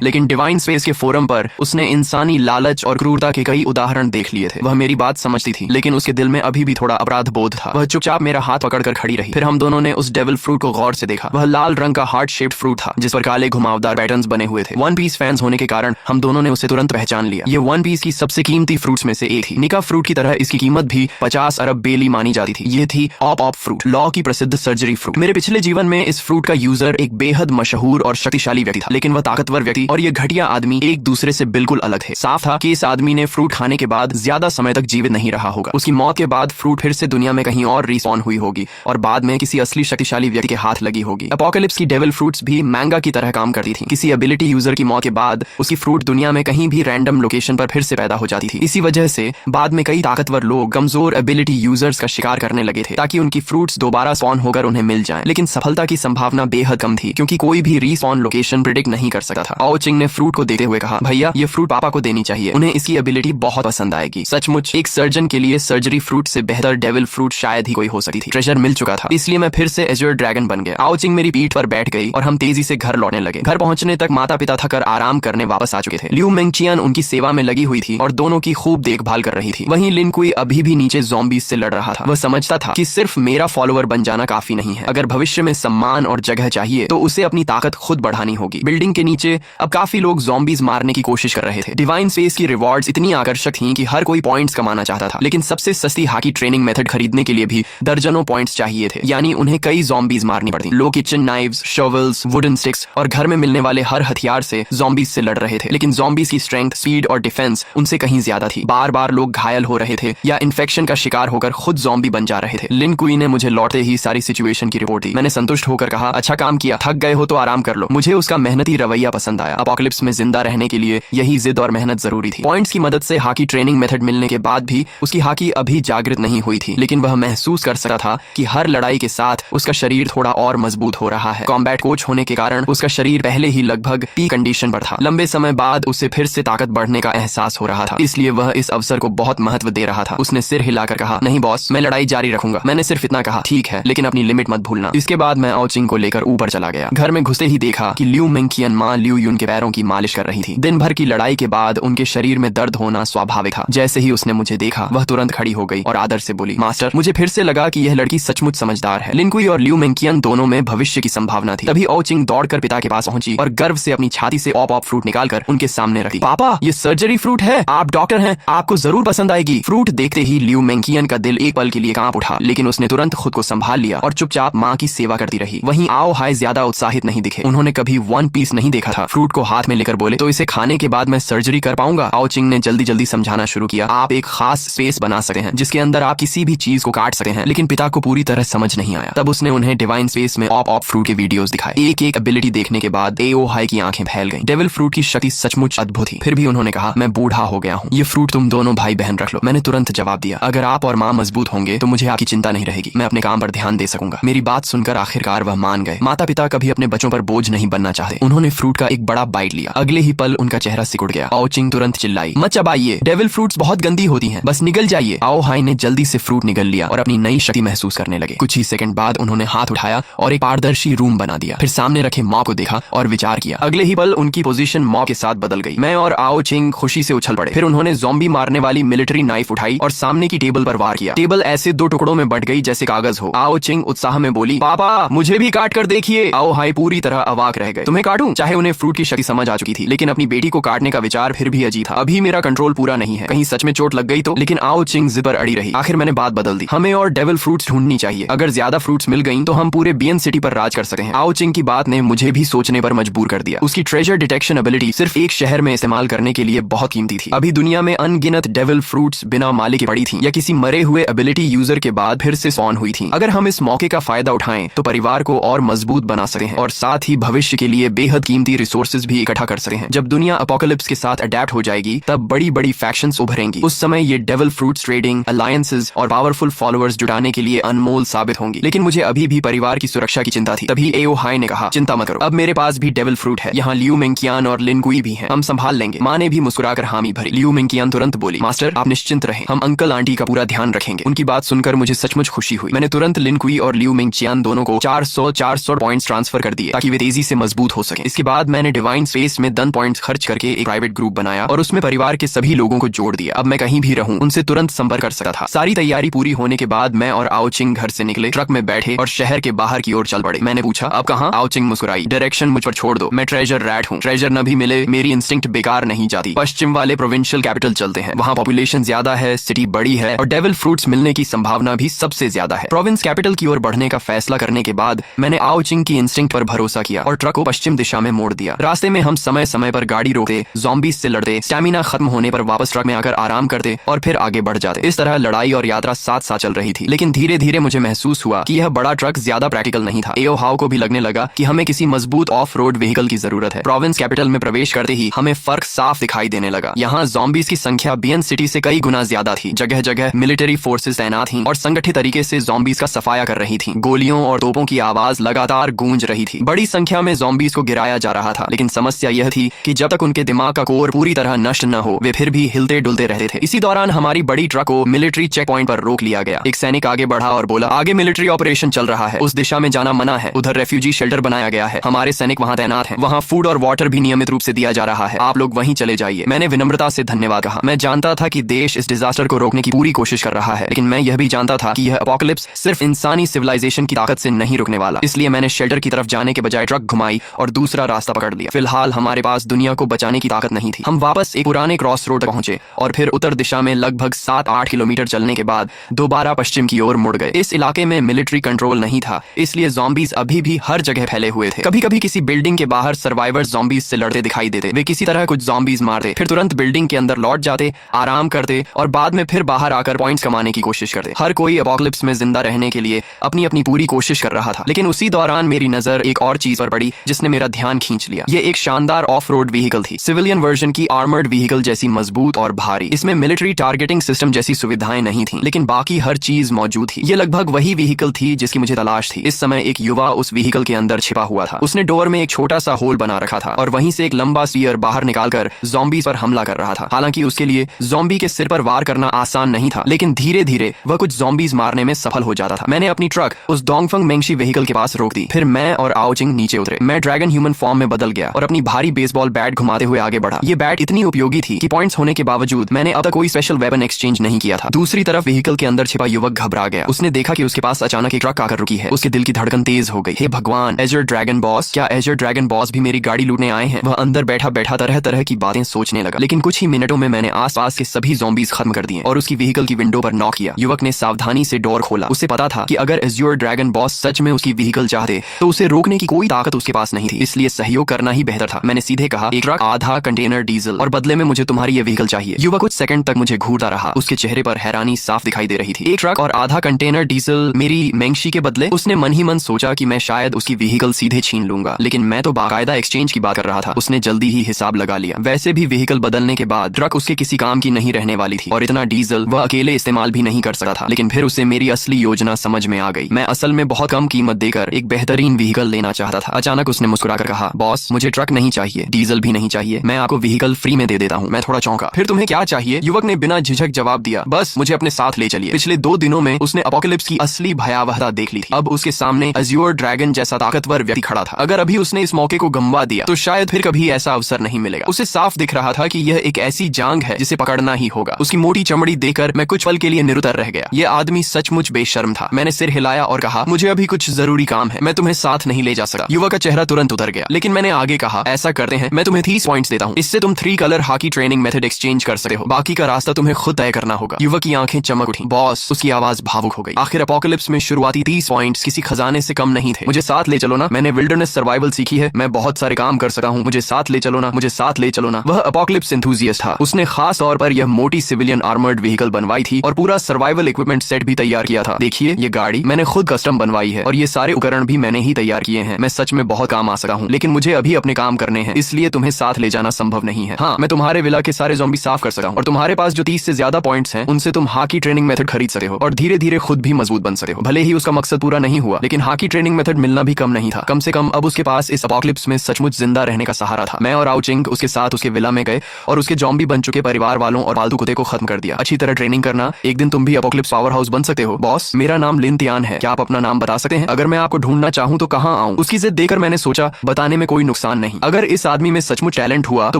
लेकिन डिवाइन स्पेस के फोरम पर उसने इंसानी लालच और क्रूरता के कई उदाहरण देख लिए थे। वह मेरी बात समझती थी, लेकिन उसके दिल में अभी भी थोड़ा अपराध बोध था। वह चुपचाप मेरा हाथ पकड़कर खड़ी रही। फिर हम दोनों ने उस डेविल फ्रूट को गौर से देखा। वह लाल रंग का हार्ट शेप्ड फ्रूट था, जिस पर काले घुमावदार पैटर्न्स बने हुए थे। वन पीस फैंस होने के कारण हम दोनों ने उसे तुरंत पहचान लिया। ये वन पीस की सबसे कीमती फ्रूट्स में से एक थी। निका फ्रूट की तरह इसकी कीमत भी 50 अरब बेली मानी जाती थी। ये थी ऑप ऑप फ्रूट, लॉ की प्रसिद्ध सर्जरी फ्रूट। मेरे पिछले जीवन में इस फ्रूट का यूजर एक बेहद मशहूर और शक्तिशाली व्यक्ति था, लेकिन वह ताकतवर व्यक्ति और ये घटिया आदमी एक दूसरे से बिल्कुल अलग थे। साफ था कि इस आदमी ने फ्रूट खाने के बाद ज्यादा समय तक जीवित नहीं रहा होगा। उसकी मौत के बाद फ्रूट फिर से दुनिया में कहीं और रिस्पॉन हुई होगी और बाद में किसी असली शक्तिशाली व्यक्ति के हाथ लगी होगी। अपोकलिप्स की डेविल फ्रूट्स भी मैंगा की तरह काम करती थी। किसी एबिलिटी यूजर की मौत के बाद उसकी फ्रूट दुनिया में कहीं भी रैंडम लोकेशन पर फिर से पैदा हो जाती थी। इसी वजह से बाद में कई ताकतवर लोग कमजोर एबिलिटी यूजर्स का शिकार करने लगे थे, ताकि उनकी फ्रूट्स दोबारा स्पॉन होकर उन्हें मिल जाएं। लेकिन सफलता की संभावना बेहद कम थी, क्योंकि कोई भी रीस्पॉन लोकेशन प्रिडिक्ट नहीं कर सकता था। आओ चिंग ने फ्रूट को देते हुए कहा, भैया ये फ्रूट पापा को देनी चाहिए, उन्हें इसकी एबिलिटी बहुत पसंद आएगी। सचमुच एक सर्जन के लिए सर्जरी फ्रूट से बेहतर डेविल फ्रूट शायद ही कोई हो सकती थी। ट्रेजर मिल चुका था, इसलिए मैं फिर से एज्योर ड्रैगन बन गया। आओ चिंग मेरी पीठ पर बैठ गई और हम तेजी से घर लौटने लगे। घर पहुंचने तक माता पिता थकर आराम करने वापस आ चुके थे। लियू मेंगचियन उनकी सेवा में लगी हुई थी और दोनों की खूब देखभाल कर रही थी। वहीं लिन कुई अभी भी नीचे ज़ॉम्बीज से लड़ रहा था। वह समझता था कि सिर्फ मेरा फॉलोअर बन जाना काफी नहीं है। अगर भविष्य में सम्मान और जगह चाहिए तो उसे अपनी ताकत खुद बढ़ानी होगी। बिल्डिंग के नीचे अब काफी लोग ज़ॉम्बीज मारने की कोशिश कर रहे थे। डिवाइन स्पेस की रिवॉर्ड्स इतनी आकर्षक थीं कि हर कोई पॉइंट्स कमाना चाहता था, लेकिन सबसे सस्ती हाकी ट्रेनिंग मेथड खरीदने के लिए भी दर्जनों पॉइंट्स चाहिए थे, यानी उन्हें कई ज़ॉम्बीज मारनी पड़ती। लोग kitchen knives, shovels, wooden sticks और घर में मिलने वाले हर हथियार से ज़ॉम्बीज से लड़ रहे थे, लेकिन ज़ॉम्बीज की स्ट्रेंथ, स्पीड और डिफेंस उनसे कहीं ज्यादा थी। बार बार लोग घायल हो रहे थे या इन्फेक्शन का शिकार होकर खुद ज़ॉम्बी बन जा रहे थे। लिन कुई ने मुझे लौटते ही सारी सिचुएशन की रिपोर्ट दी। मैंने संतुष्ट होकर कहा, अच्छा काम किया, थक गए हो तो आराम कर लो। मुझे उसका मेहनती रवैया पसंद आया। अपोकलिप्स में जिंदा रहने के लिए यही जिद और मेहनत जरूरी थी। पॉइंट्स की मदद से हाकी ट्रेनिंग मेथड मिलने के बाद भी उसकी हाकी अभी जागृत नहीं हुई थी, लेकिन वह महसूस कर सकता था कि हर लड़ाई के साथ उसका शरीर थोड़ा और मजबूत हो रहा है। कॉम्बैट कोच होने के कारण उसका शरीर पहले ही लगभग पीक कंडीशन पर था। लंबे समय बाद उसे फिर से ताकत बढ़ने का एहसास हो रहा था, इसलिए वह इस अवसर को बहुत महत्व दे रहा था। उसने सिर हिलाकर कहा, नहीं बॉस, मैं लड़ाई जारी रखूंगा। मैंने सिर्फ इतना कहा, ठीक है, लेकिन अपनी लिमिट मत भूलना। इसके बाद मैं आओ चिंग को लेकर ऊपर चला गया। घर में घुसते ही देखा कि लियू मेंगचियन मां लियू यून के पैरों की मालिश कर रही थी। दिन भर की लड़ाई के बाद उनके शरीर में दर्द होना स्वाभाविक था। जैसे ही उसने मुझे देखा, वह तुरंत खड़ी हो गई और आदर से बोली, मास्टर। मुझे फिर से लगा कि यह लड़की सचमुच समझदार है। लिन कुई और लियू मेंगचियन दोनों में भविष्य की संभावना थी। तभी आओ चिंग दौड़कर पिता के पास पहुंची और गर्व से अपनी छाती से ऑप ऑप फ्रूट निकालकर उनके सामने रखी। पापा, ये सर्जरी फ्रूट है, आप डॉक्टर हैं, आपको जरूर पसंद आएगी। फ्रूट देखते ही लियू मेंगचियन का दिल एक पल के लिए कांप उठा, लेकिन उसने तुरंत खुद को संभाल लिया और चुपचाप माँ की सेवा करती रही। वहीं आओ हाय ज्यादा उत्साहित नहीं दिखे। उन्होंने कभी वन पीस नहीं देखा था। फ्रूट को हाथ में लेकर बोले, तो इसे खाने के बाद मैं सर्जरी कर पाऊंगा? आओ चिंग ने जल्दी जल्दी समझाना शुरू किया, आप एक खास स्पेस बना सकते हैं जिसके अंदर आप किसी भी चीज को काट सकते हैं। लेकिन पिता को पूरी तरह समझ नहीं आया। तब उसने उन्हें डिवाइन स्पेस में ऑप ऑप फ्रूट के वीडियोस दिखाए। एक एक एबिलिटी देखने के बाद एओ हाई की आंखें फैल गईं। डेविल फ्रूट की शक्ति सचमुच अद्भुत थी। फिर भी उन्होंने कहा, मैं बूढ़ा हो गया हूँ, ये फ्रूट तुम दोनों भाई बहन रख लो। मैंने तुरंत जवाब दिया, अगर आप और माँ मजबूत होंगे तो मुझे आपकी चिंता नहीं रहेगी। मैं अपने काम पर ध्यान दे सकूंगा। मेरी बात सुनकर आखिरकार वह मान गए। माता पिता कभी अपने बच्चों पर बोझ नहीं बनना चाहते। उन्होंने फ्रूट का एक बड़ा बाइट लिया। अगले ही पल उनका चेहरा सिकुड़ गया। आओ चिंग तुरंत चिल्लाई, मत चबाइए, डेविल फ्रूट्स बहुत गंदी होती हैं, बस निगल जाइए। आओ हाई ने जल्दी से फ्रूट निगल लिया और अपनी नई शक्ति महसूस करने लगे। कुछ ही सेकंड बाद उन्होंने हाथ उठाया और एक पारदर्शी रूम बना दिया। फिर सामने रखे मॉब को देखा और विचार किया। अगले ही पल उनकी पोजीशन मॉब के साथ बदल गई। मैं और आओ चिंग खुशी से उछल पड़े। फिर उन्होंने ज़ॉम्बी मारने वाली मिलिट्री नाइफ उठाई और सामने की टेबल पर वार किया। टेबल ऐसे 2 टुकड़ों में बंट गई जैसे कागज हो। आओ चिंग उत्साह में बोली, पापा मुझे भी काट कर देखिए। आओ हाई पूरी तरह अवाक रह गए। तुम्हें काटूं? चाहे उन्हें फ्रूट की शक्ति समझ आ चुकी थी, लेकिन अपनी बेटी को काटने का विचार फिर भी अजीब था। अभी मेरा कंट्रोल पूरा नहीं है, कहीं सच में चोट लग गई तो। लेकिन आओ चिंग जिद पर अड़ी रही। आखिर मैंने बात बदल दी, हमें और डेविल फ्रूट्स ढूंढनी चाहिए। अगर ज्यादा फ्रूट्स मिल गई तो हम पूरे बियन सिटी पर राज कर सकते हैं। आओ चिंग की बात ने मुझे भी सोचने पर मजबूर कर दिया। उसकी ट्रेजर डिटेक्शन एबिलिटी सिर्फ एक शहर में इस्तेमाल करने के लिए बहुत कीमती थी। अभी दुनिया में अनगिनत डेविल फ्रूट्स बिना मालिक के पड़ी थी या किसी मरे हुए एबिलिटी यूजर के बाद फिर से स्पॉन हुई थी। अगर हम इस मौके का फायदा उठाएं तो परिवार को और मजबूत बना सकते हैं और साथ ही भविष्य के लिए बेहद कीमती रिसोर्सेज भी इकट्ठा कर सकते हैं। जब दुनिया अपोकलिप्स के साथ अडेप्ट हो जाएगी तब बड़ी बड़ी फैक्शंस उभरेंगी। उस समय ये डेविल फ्रूट्स ट्रेडिंग, अलायंसेस और पावरफुल फॉलोअर्स जुटाने के लिए अनमोल साबित होंगी। लेकिन मुझे अभी भी परिवार की सुरक्षा की चिंता थी। तभी एओ हाई ने कहा, चिंता मत करो, अब मेरे पास भी डेविल फ्रूट है। यहाँ लियू मेंगचियन और लिन कुई भी हैं, हम संभाल लेंगे। माँ ने भी मुस्कुराकर हामी भरी। लियू मेंगचियन तुरंत बोली, मास्टर आप निश्चिंत रहें, हम अंकल आंटी का पूरा पूरा ध्यान रखेंगे। उनकी बात सुनकर मुझे सचमुच खुशी हुई। मैंने तुरंत लिन कुई और लियू मिंगचियान दोनों को 400 पॉइंट्स ट्रांसफर कर दिए ताकि वे तेजी से मजबूत हो सके। इसके बाद मैंने डिवाइन स्पेस में 10 पॉइंट्स खर्च करके एक प्राइवेट ग्रुप बनाया और उसमें परिवार के सभी लोगों को जोड़ दिया। अब मैं कहीं भी रहूं उनसे तुरंत संपर्क कर सकता था। सारी तैयारी पूरी होने के बाद मैं और आओचिंग घर से निकले, ट्रक में बैठे और शहर के बाहर की ओर चल पड़े। मैंने पूछा, अब कहाँ? आओचिंग मुस्कुराई, डायरेक्शन मुझ पर छोड़ दो, मैं ट्रेजर रैट हूँ। ट्रेजर न भी मिले मेरी इंस्टिंक्ट बेकार नहीं जाती। पश्चिम वाले प्रोविंशियल कैपिटल चलते हैं, वहाँ पॉपुलेशन ज्यादा है, सिटी बड़ी है और डेविल फ्रूट्स मिलने की संभावना भी सबसे ज्यादा है। प्रोविंस कैपिटल की ओर बढ़ने का फैसला करने के बाद मैंने आओचिंग की इंस्टिंक्ट पर भरोसा किया और ट्रक को पश्चिम दिशा में मोड़ दिया। रास्ते में हम समय समय पर गाड़ी रोकते, ज़ॉम्बीज से लड़ते, स्टैमिना खत्म होने पर वापस ट्रक में आकर आराम करते और फिर आगे बढ़ जाते। इस तरह लड़ाई और यात्रा साथ साथ चल रही थी। लेकिन धीरे धीरे मुझे महसूस हुआ कि यह बड़ा ट्रक ज्यादा प्रैक्टिकल नहीं था। एओ हाउ को भी लगने लगा कि हमें किसी मजबूत ऑफ रोड व्हीकल की जरूरत है। प्रोविंस कैपिटल में प्रवेश करते ही हमें फर्क साफ दिखाई देने लगा। यहाँ ज़ॉम्बीज की संख्या बियन सिटी से कई गुना ज्यादा थी। जगह जगह मिलिट्री फोर्सेस तैनात थीं और संगठित तरीके से ज़ॉम्बीज का सफाया कर रही थीं। गोलियों और तोपों की आवाज लगातार गूंज रही थी। बड़ी संख्या में ज़ॉम्बीज को गिराया जा रहा था, लेकिन समस्या यह थी कि जब तक उनके दिमाग का कोर पूरी तरह नष्ट न हो वे फिर भी हिलते डुलते रहते थे। इसी दौरान हमारी बड़ी ट्रक को मिलिट्री चेक पॉइंट पर रोक लिया गया। एक सैनिक आगे बढ़ा और बोला, आगे मिलिट्री ऑपरेशन चल रहा है, उस दिशा में जाना मना है। उधर रेफ्यूजी शेल्टर बनाया गया है, हमारे सैनिक वहाँ तैनात हैं। वहाँ फूड और वाटर भी नियमित रूप से दिया जा रहा है, आप लोग वहीं चले जाइए। मैंने विनम्रता से धन्यवाद कहा। मैं जानता था कि देश इस डिजास्टर को रोकने की पूरी कोशिश कर रहा है, लेकिन मैं यह भी जानता था कि यह एपोकलिप्स सिर्फ इंसानी सिविलाइजेशन की ताकत से नहीं रुकने वाला। इसलिए मैंने शेल्टर की तरफ जाने के बजाय ट्रक घुमाई और दूसरा रास्ता पकड़ लिया। फिलहाल हमारे पास दुनिया को बचाने की ताकत नहीं थी। हम वापस एक पुराने क्रॉस रोड तक पहुंचे और फिर उत्तर दिशा में लगभग 7-8 किलोमीटर चलने के बाद दोबारा पश्चिम की ओर मुड़ गए। इस इलाके में मिलिट्री कंट्रोल नहीं था, इसलिए ज़ॉम्बीज अभी भी हर जगह फैले हुए थे। कभी कभी किसी बिल्डिंग के बाहर सर्वाइवर ज़ॉम्बीज से लड़ते दिखाई देते। वे किसी तरह कुछ ज़ॉम्बीज मारते, फिर तुरंत बिल्डिंग के अंदर लौट जाते, आराम करते और बाद में फिर बाहर आकर पॉइंट्स कमाने की कोशिश करते। हर कोई एपोकलिप्स में जिंदा रहने के लिए अपनी अपनी पूरी कोशिश कर रहा था। लेकिन उसी दौरान मेरी नजर एक और चीज पर पड़ी जिसने मेरा ध्यान खींच लिया। ये एक शानदार ऑफ रोड व्हीकल थी, सिविलियन वर्जन की आर्मर्ड व्हीकल जैसी मजबूत और भारी। इसमें मिलिट्री टारगेटिंग सिस्टम जैसी सुविधाएं नहीं थी, लेकिन बाकी हर चीज मौजूद थी। ये लगभग वही व्हीकल थी जिसकी मुझे तलाश थी। इस समय एक युवा उस व्हीकल के अंदर छिपा हुआ था। उसने डोर में एक छोटा सा होल बना रखा था और वहीं से एक लंबा स्पीयर बाहर निकालकर ज़ॉम्बीज पर हमला कर रहा था। हालांकि उसके लिए ज़ॉम्बी के सिर पर वार करना आसान नहीं था, लेकिन धीरे धीरे वह कुछ ज़ॉम्बीज मारने में सफल हो जाता था। मैंने अपनी ट्रक उस डोंगफंग मेंगशी व्हीकल के पास रोक दी। फिर मैं और आओचिंग नीचे उतरे। मैं ड्रैगन ह्यूमन फॉर्म में बदल गया और अपनी भारी बेसबॉल बैट घुमाते हुए आगे बढ़ा। ये बैट इतनी उपयोगी थी कि पॉइंट्स होने के बावजूद मैंने अब तक कोई स्पेशल वेपन एक्सचेंज नहीं किया था। दूसरी तरफ व्हीकल के अंदर छिपा युवक घबरा गया। उसने देखा कि उसके पास अचानक एक ट्रक आकर रुकी है। उसके दिल की धड़कन तेज हो गई। हे भगवान, एजर ड्रैगन बॉस, क्या एजर ड्रैगन बॉस भी मेरी गाड़ी लूटने आए हैं? वह अंदर बैठा बैठा तरह तरह की बातें सोचने लगा। लेकिन कुछ ही मिनटों में मैंने आसपास के सभी ज़ॉम्बीज खत्म कर दिए और उसकी व्हीकल की विंडो पर नॉक किया। युवक ने सावधानी से डोर खोला। उसे पता था कि अगर एज्योर ड्रैगन बॉस सच में उसकी व्हीकल चाहते तो उसे रोकने की कोई ताकत उसके पास नहीं थी, इसलिए सहयोग करना ही बेहतर था। मैंने सीधे कहा, एक ट्रक, आधा कंटेनर डीजल और बदले में मुझे तुम्हारी ये व्हीकल चाहिए। युवक कुछ सेकंड तक मुझे घूरता रहा। उसके चेहरे पर हैरानी साफ दिखाई दे रही थी। एक ट्रक और आधा कंटेनर डीजल मेरी मेंगशी के बदले? उसने मन ही मन सोचा कि मैं शायद उसकी व्हीकल सीधे छीन लूंगा, लेकिन मैं तो बाकायदा एक्सचेंज की बात कर रहा था। उसने जल्दी ही हिसाब लगा लिया। वैसे भी व्हीकल बदलने के बाद ट्रक उसके किसी काम की नहीं रहने वाली थी और इतना डीजल वह अकेले इस्तेमाल भी नहीं कर सकता था। लेकिन फिर उसे मेरी असली योजना समझ में आ गई। मैं असल में बहुत कम कीमत देकर एक बेहतरीन व्हीकल लेना चाहता था। अचानक उसने मुस्कुराकर कहा, बॉस, मुझे ट्रक नहीं चाहिए, डीजल भी नहीं चाहिए, मैं आपको व्हीकल फ्री में दे देता हूँ। मैं थोड़ा चौंका। फिर तुम्हें क्या चाहिए? युवक ने बिना झिझक जवाब दिया, बस मुझे अपने साथ ले चलिए। पिछले 2 दिनों में उसने एपोकलिप्स की असली भयावहता देख ली थी। अब उसके सामने एज्योर ड्रैगन जैसा ताकतवर व्यक्ति खड़ा था। अगर अभी उसने इस मौके को गंवा दिया तो शायद फिर कभी ऐसा अवसर नहीं मिलेगा। उसे साफ दिख रहा था कि यह एक ऐसी जांग है जिसे पकड़ना ही होगा। उसकी मोटी चमड़ी देखकर मैं कुछ पल के लिए निरुत्तर रह गया। यह आदमी सचमुच बेशर्म था। मैंने सिर हिलाया और कहा, मुझे अभी कुछ जरूरी काम है, मैं तुम्हें साथ नहीं ले जा सकता। युवक का चेहरा तुरंत उतर गया, लेकिन मैंने आगे कहा, ऐसा करते हैं, मैं तुम्हें 30 पॉइंट्स देता हूँ, इससे तुम 3 colour hockey training method exchange कर सकते हो, बाकी का रास्ता तुम्हें खुद तय करना होगा। युवक की आंखें चमक उठी। बॉस, उसकी आवाज भावुक हो गई। आखिर एपोकलिप्स में शुरुआती 30 पॉइंट्स किसी खजाने से कम नहीं थे। मुझे साथ ले चलो ना, मैंने विल्डरनेस सर्वाइवल सीखी है, मैं बहुत सारे काम कर सकता हूँ, मुझे साथ ले चलो ना, मुझे साथ ले चलो ना। वह एपोकलिप्स एंथुसियास्ट था। उसने खास तौर पर यह मोटी सिविलियन आर्मर्ड व्हीकल बनवाई थी और पूरा सर्वाइवल इक्विपमेंट सेट भी तैयार किया था। देखिए, ये गाड़ी मैंने खुद कस्टम बनवाई है और ये सारे उपकरण भी मैंने ही तैयार किए हैं। मैं सच में बहुत काम आ सकता हूँ, लेकिन मुझे अभी अपने काम करने हैं, इसलिए तुम्हें साथ ले जाना संभव नहीं है। हाँ, मैं तुम्हारे विला के सारे ज़ॉम्बी साफ कर सकता हूँ और तुम्हारे पास जो 30 से ज्यादा पॉइंट्स हैं उनसे तुम हॉकी ट्रेनिंग मेथड खरीद सकते हो और धीरे धीरे खुद भी मजबूत बन सकते हो। भले ही उसका मकसद पूरा नहीं हुआ, लेकिन हॉकी ट्रेनिंग मेथड मिलना भी कम नहीं था। कम से कम अब उसके पास इस एपोकलिप्स में सचमुच जिंदा रहने का सहारा था। मैं और आओचिंग उसके साथ उसके विला में गए और उसके ज़ॉम्बी बन चुके परिवार वालों और पालतू कुत्ते को खत्म कर दिया। अच्छी तरह ट्रेनिंग करना, एक दिन तुम भी एपोकलिप्स पावर हाउस बन सकते हो। बॉस, मेरा नाम लिन तियान है, क्या आप अपना नाम बता सकते हैं? अगर मैं आपको ढूंढना चाहूँ तो कहाँ आऊँ? उसकी जिद देकर मैंने सोचा बताने में कोई नुकसान नहीं। अगर इस आदमी में सचमुच टैलेंट हुआ तो